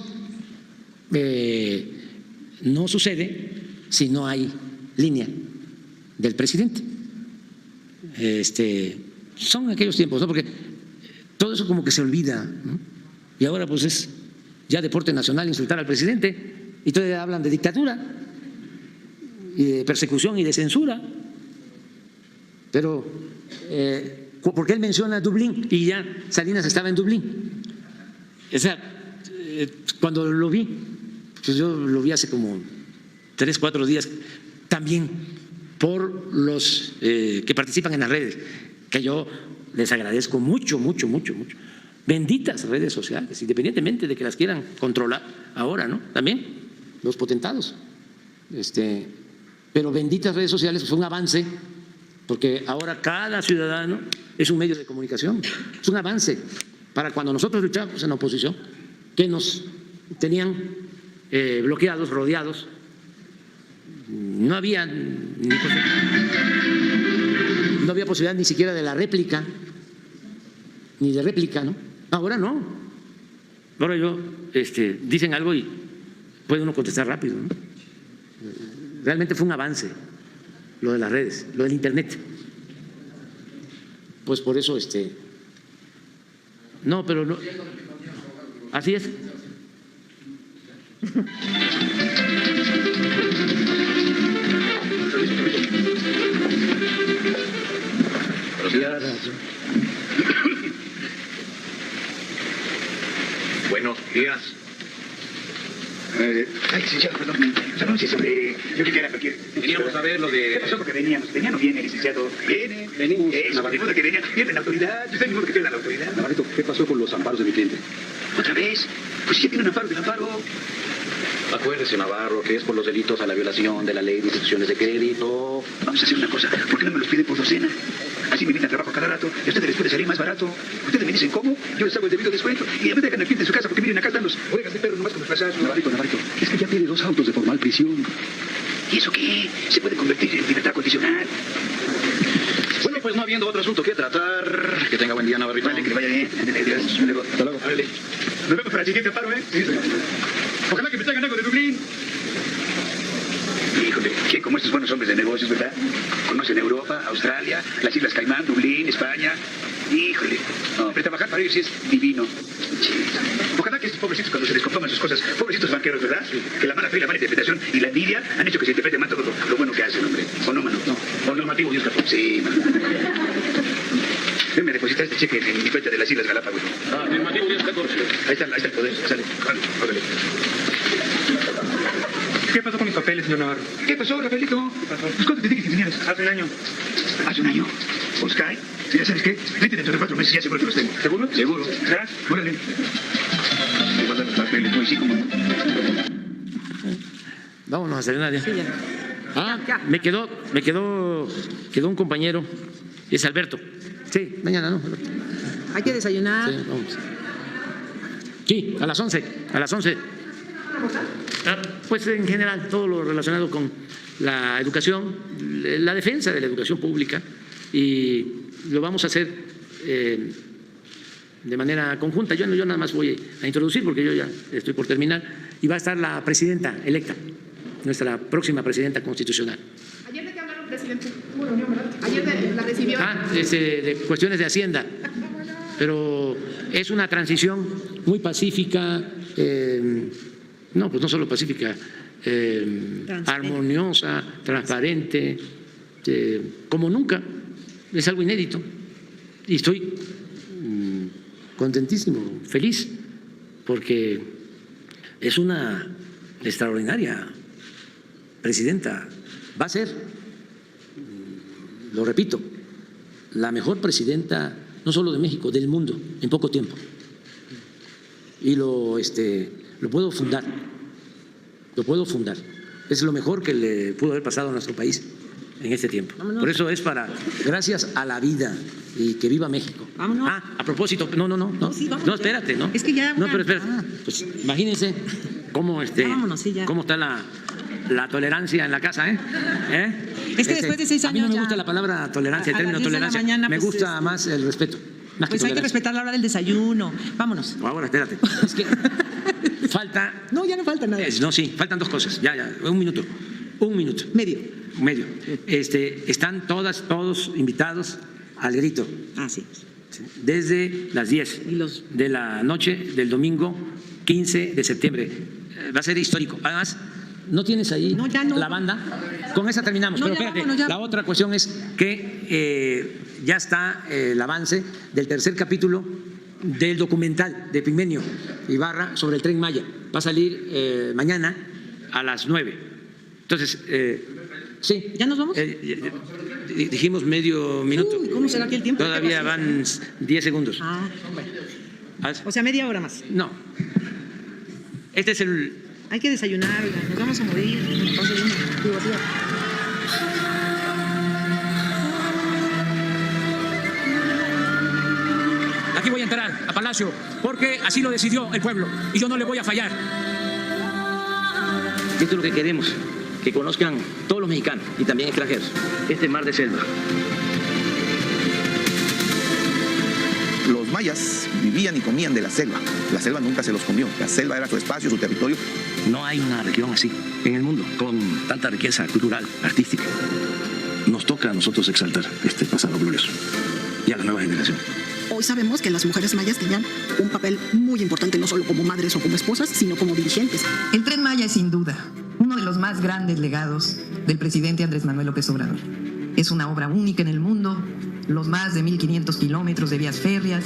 no sucede si no hay línea del presidente. Son aquellos tiempos, ¿no?, porque todo eso como que se olvida, ¿no? Y ahora pues es ya deporte nacional insultar al presidente, y todavía hablan de dictadura y de persecución y de censura. Pero porque él menciona Dublín y ya Salinas estaba en Dublín. O sea, cuando lo vi, pues yo lo vi hace como 3, 4 días, también por los que participan en las redes, que yo les agradezco mucho, mucho, mucho, mucho. Benditas redes sociales, independientemente de que las quieran controlar ahora, ¿no? También los potentados. Pero benditas redes sociales, fue un avance, porque ahora cada ciudadano es un medio de comunicación. Es un avance para cuando nosotros luchábamos en la oposición, que nos tenían bloqueados, rodeados. No había posibilidad ni siquiera de la réplica, ni de réplica, ¿no? Ahora no. Ahora dicen algo y puede uno contestar rápido, ¿no? Realmente fue un avance lo de las redes, lo del internet. Pues por eso no, pero no. Así es.
Buenos días. Licenciado, perdón. Pronuncie sobre. Yo quería cualquier. Veníamos a ver lo de. ¿Qué pasó? Porque veníamos. ¿Venía o no viene, licenciado? Viene. Venimos. Navarrito. Que venía. Viene la autoridad. Usted mismo que tiene la autoridad.
Navarrito, ¿qué pasó con los amparos de mi cliente?
¿Otra vez? Pues ya tiene un amparo del amparo.
Acuérdese, Navarro, que es por los delitos a la violación de la ley de instituciones de crédito.
Vamos a hacer una cosa. ¿Por qué no me los pide por docena? Así me viene al trabajo cada rato y a ustedes les puede salir más barato. Ustedes me dicen cómo, yo les hago el debido descuento y a mí dejan el cliente en su casa porque miren, acá están los orejas de perro nomás con los pasajes.
Navarrito, es que ya tiene 2 autos de formal prisión.
¿Y eso qué? Se puede convertir en libertad condicional.
Bueno, pues no habiendo otro asunto que tratar, que tenga buen día, Navarrito.
Vale, que le vaya bien. Gracias. Hasta luego.
Hasta luego.
Vale. Nos vemos para el siguiente paro, ¿eh? Sí. Ojalá que me traigan algo de Dublín. Híjole, que como estos buenos hombres de negocios, ¿verdad? Conocen Europa, Australia, las Islas Caimán, Dublín, España. Híjole, no, pero trabajar para ellos sí es divino. Ojalá que estos pobrecitos, cuando se les compongan sus cosas, pobrecitos banqueros, ¿verdad? Que la mala fe, la mala interpretación y la envidia han hecho que se interprete mal todo lo bueno que hacen, hombre. ¿O no, mano? No. ¿O normativo, Dios capó? Sí, mano. Déjame depositar este cheque en mi cuenta de las Islas Galápagos.
Ah, normativo, Dios capó.
Ahí está el poder, sale. Vale, órale.
¿Qué pasó con mis papeles, señor Navarro?
¿Qué pasó, Rafaelito?
¿Qué pasó?
Pues, ¿cuánto te dije que tenías?
Hace un año.
¿Hace un año? Pues cae. Sí, ya sabes qué. Vete dentro de 4 meses, ya seguro que los tengo.
¿Seguro?
Seguro.
¿Serás?
Órale. Me mandan los papeles, pues sí, como no.
Vámonos a cenar ya. Sí, ya. Me quedó un compañero, es Alberto. Sí, mañana, ¿no? Alberto.
Hay que desayunar.
Sí, vamos. Sí, a las 11. Pues en general todo lo relacionado con la educación, la defensa de la educación pública, y lo vamos a hacer de manera conjunta. Yo nada más voy a introducir porque yo ya estoy por terminar, y va a estar la presidenta electa, nuestra próxima presidenta constitucional.
Ayer de qué hablaron, presidente. Tuvo reunión, ¿verdad? Ayer la recibió.
De cuestiones de Hacienda, pero es una transición muy pacífica. No, pues no solo pacífica, armoniosa, transparente, como nunca. Es algo inédito y estoy contentísimo, feliz, porque es una extraordinaria presidenta. Va a ser, lo repito, la mejor presidenta no solo de México, del mundo, en poco tiempo. Y lo puedo fundar, Es lo mejor que le pudo haber pasado a nuestro país en este tiempo.
Vámonos.
Por eso es gracias a la vida y que viva México.
Vámonos.
A propósito, no,
Sí, vámonos.
no, espérate, ¿no?
Es que ya.
No, pero espérate. Pues imagínense cómo
Vámonos, sí, ya.
cómo está la tolerancia en la casa, ¿eh?
Es que después de 6
a mí no
años
me
ya-
gusta la palabra tolerancia, el
a
término
las 10 de la
tolerancia.
mañana,
me
pues,
gusta más el respeto. Más
Pues hay que respetar la hora del desayuno. Vámonos.
Ahora, espérate. Es que falta.
No, ya no falta nada.
No, sí, faltan 2 cosas. Ya, un minuto. Medio. Están todos invitados al grito.
Ah, sí.
Desde las 10 de la noche del domingo 15 de septiembre. Va a ser histórico. Además, ¿no tienes ahí la banda? Con esa terminamos.
No,
Pero
ya
espérate,
vámonos, ya.
la otra cuestión es que ya está el avance del 3er capítulo del documental de Epigmenio Ibarra sobre el Tren Maya. Va a salir mañana a las 9. Entonces, sí.
¿Ya nos vamos?
Dijimos medio minuto.
Uy, ¿cómo será aquí el tiempo?
Todavía van 10 segundos.
Ah, bueno. O sea, media hora más.
No. Este es el...
Hay que desayunar, oiga, nos vamos a morir. Digo, tío.
Aquí voy a entrar a Palacio porque así lo decidió el pueblo y yo no le voy a fallar.
Esto es lo que queremos, que conozcan todos los mexicanos y también extranjeros, este mar de selva.
Los mayas vivían y comían de la selva. La selva nunca se los comió. La selva era su espacio, su territorio.
No hay una región así en el mundo con tanta riqueza cultural, artística. Nos toca a nosotros exaltar este pasado glorioso y a la nueva generación.
Hoy sabemos que las mujeres mayas tenían un papel muy importante, no solo como madres o como esposas, sino como dirigentes.
El Tren Maya es sin duda uno de los más grandes legados del presidente Andrés Manuel López Obrador. Es una obra única en el mundo, los más de 1.500 kilómetros de vías férreas,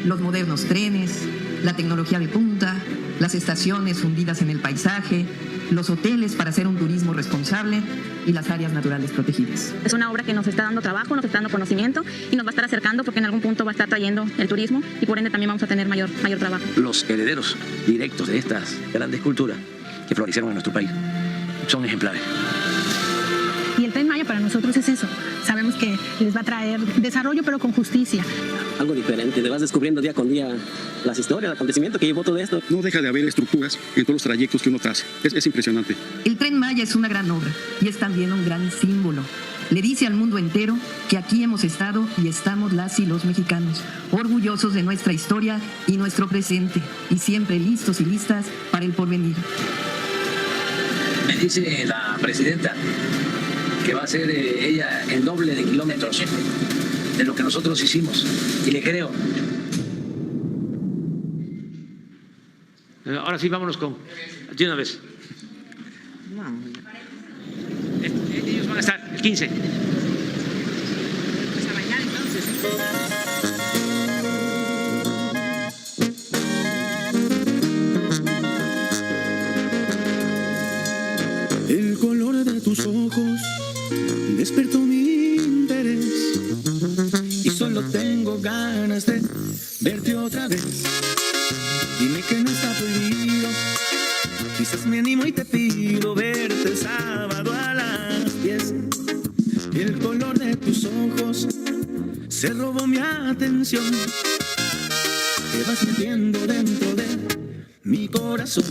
los modernos trenes, la tecnología de punta, las estaciones fundidas en el paisaje, los hoteles para hacer un turismo responsable y las áreas naturales protegidas.
Es una obra que nos está dando trabajo, nos está dando conocimiento y nos va a estar acercando porque en algún punto va a estar trayendo el turismo y por ende también vamos a tener mayor trabajo.
Los herederos directos de estas grandes culturas que florecieron en nuestro país son ejemplares.
Y el Tren Maya para nosotros es eso. Sabemos que les va a traer desarrollo, pero con justicia.
Algo diferente, te vas descubriendo día con día las historias, el acontecimiento que llevó todo esto.
No deja de haber estructuras en todos los trayectos que uno traza. Es impresionante.
El Tren Maya es una gran obra y es también un gran símbolo. Le dice al mundo entero que aquí hemos estado y estamos las y los mexicanos, orgullosos de nuestra historia y nuestro presente, y siempre listos y listas para el porvenir.
Me dice la presidenta que va a ser ella el doble de kilómetros de lo que nosotros hicimos, y le creo. Ahora sí, vámonos de una vez. Ellos van a estar el 15.
Hasta mañana entonces.
El color de tus ojos despertó mi interés y solo tengo ganas de verte otra vez. Dime que no está prohibido, quizás me animo y te pido verte el sábado a las 10. El color de tus ojos se robó mi atención, te vas metiendo dentro de mi corazón.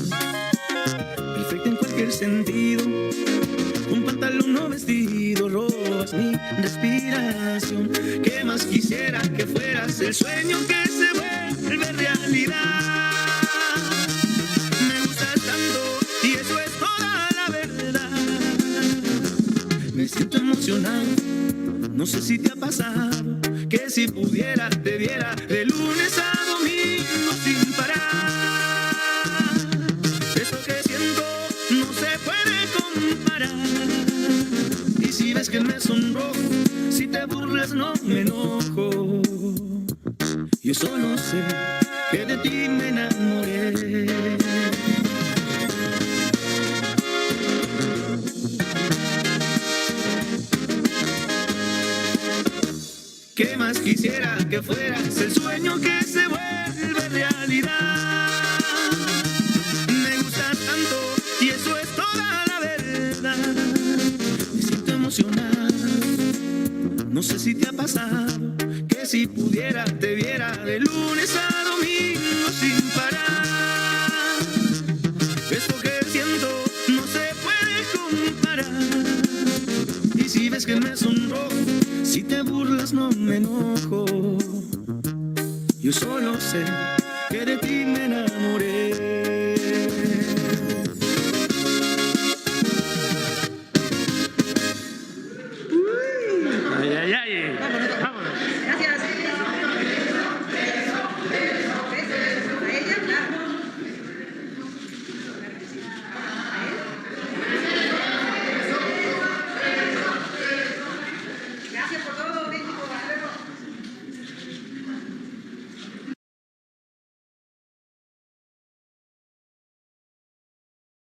Perfecta en cualquier sentido, un pantalón o vestido, robas mi respiración. ¿Qué más quisiera que fueras el sueño que se vuelve realidad? Me gustas tanto y eso es toda la verdad. Me siento emocionado, no sé si te ha pasado, que si pudiera te viera de lunes a domingo sin parar. Eso que siento no se puede comparar. Y si ves que me sonrojo, si te burlas no me enojo. Yo solo sé que de ti me enamoré. ¿Qué más más quisiera que fueras el sueño que se vuelve realidad. Me gustas tanto y eso es toda la verdad. Me siento emocionado, no sé si te ha pasado, que si pudiera te viera de lunes a domingo sin parar. Esto que siento no se puede comparar. Y si ves que me sonrojo, si te burlas no me enojo. Yo solo sé que de ti me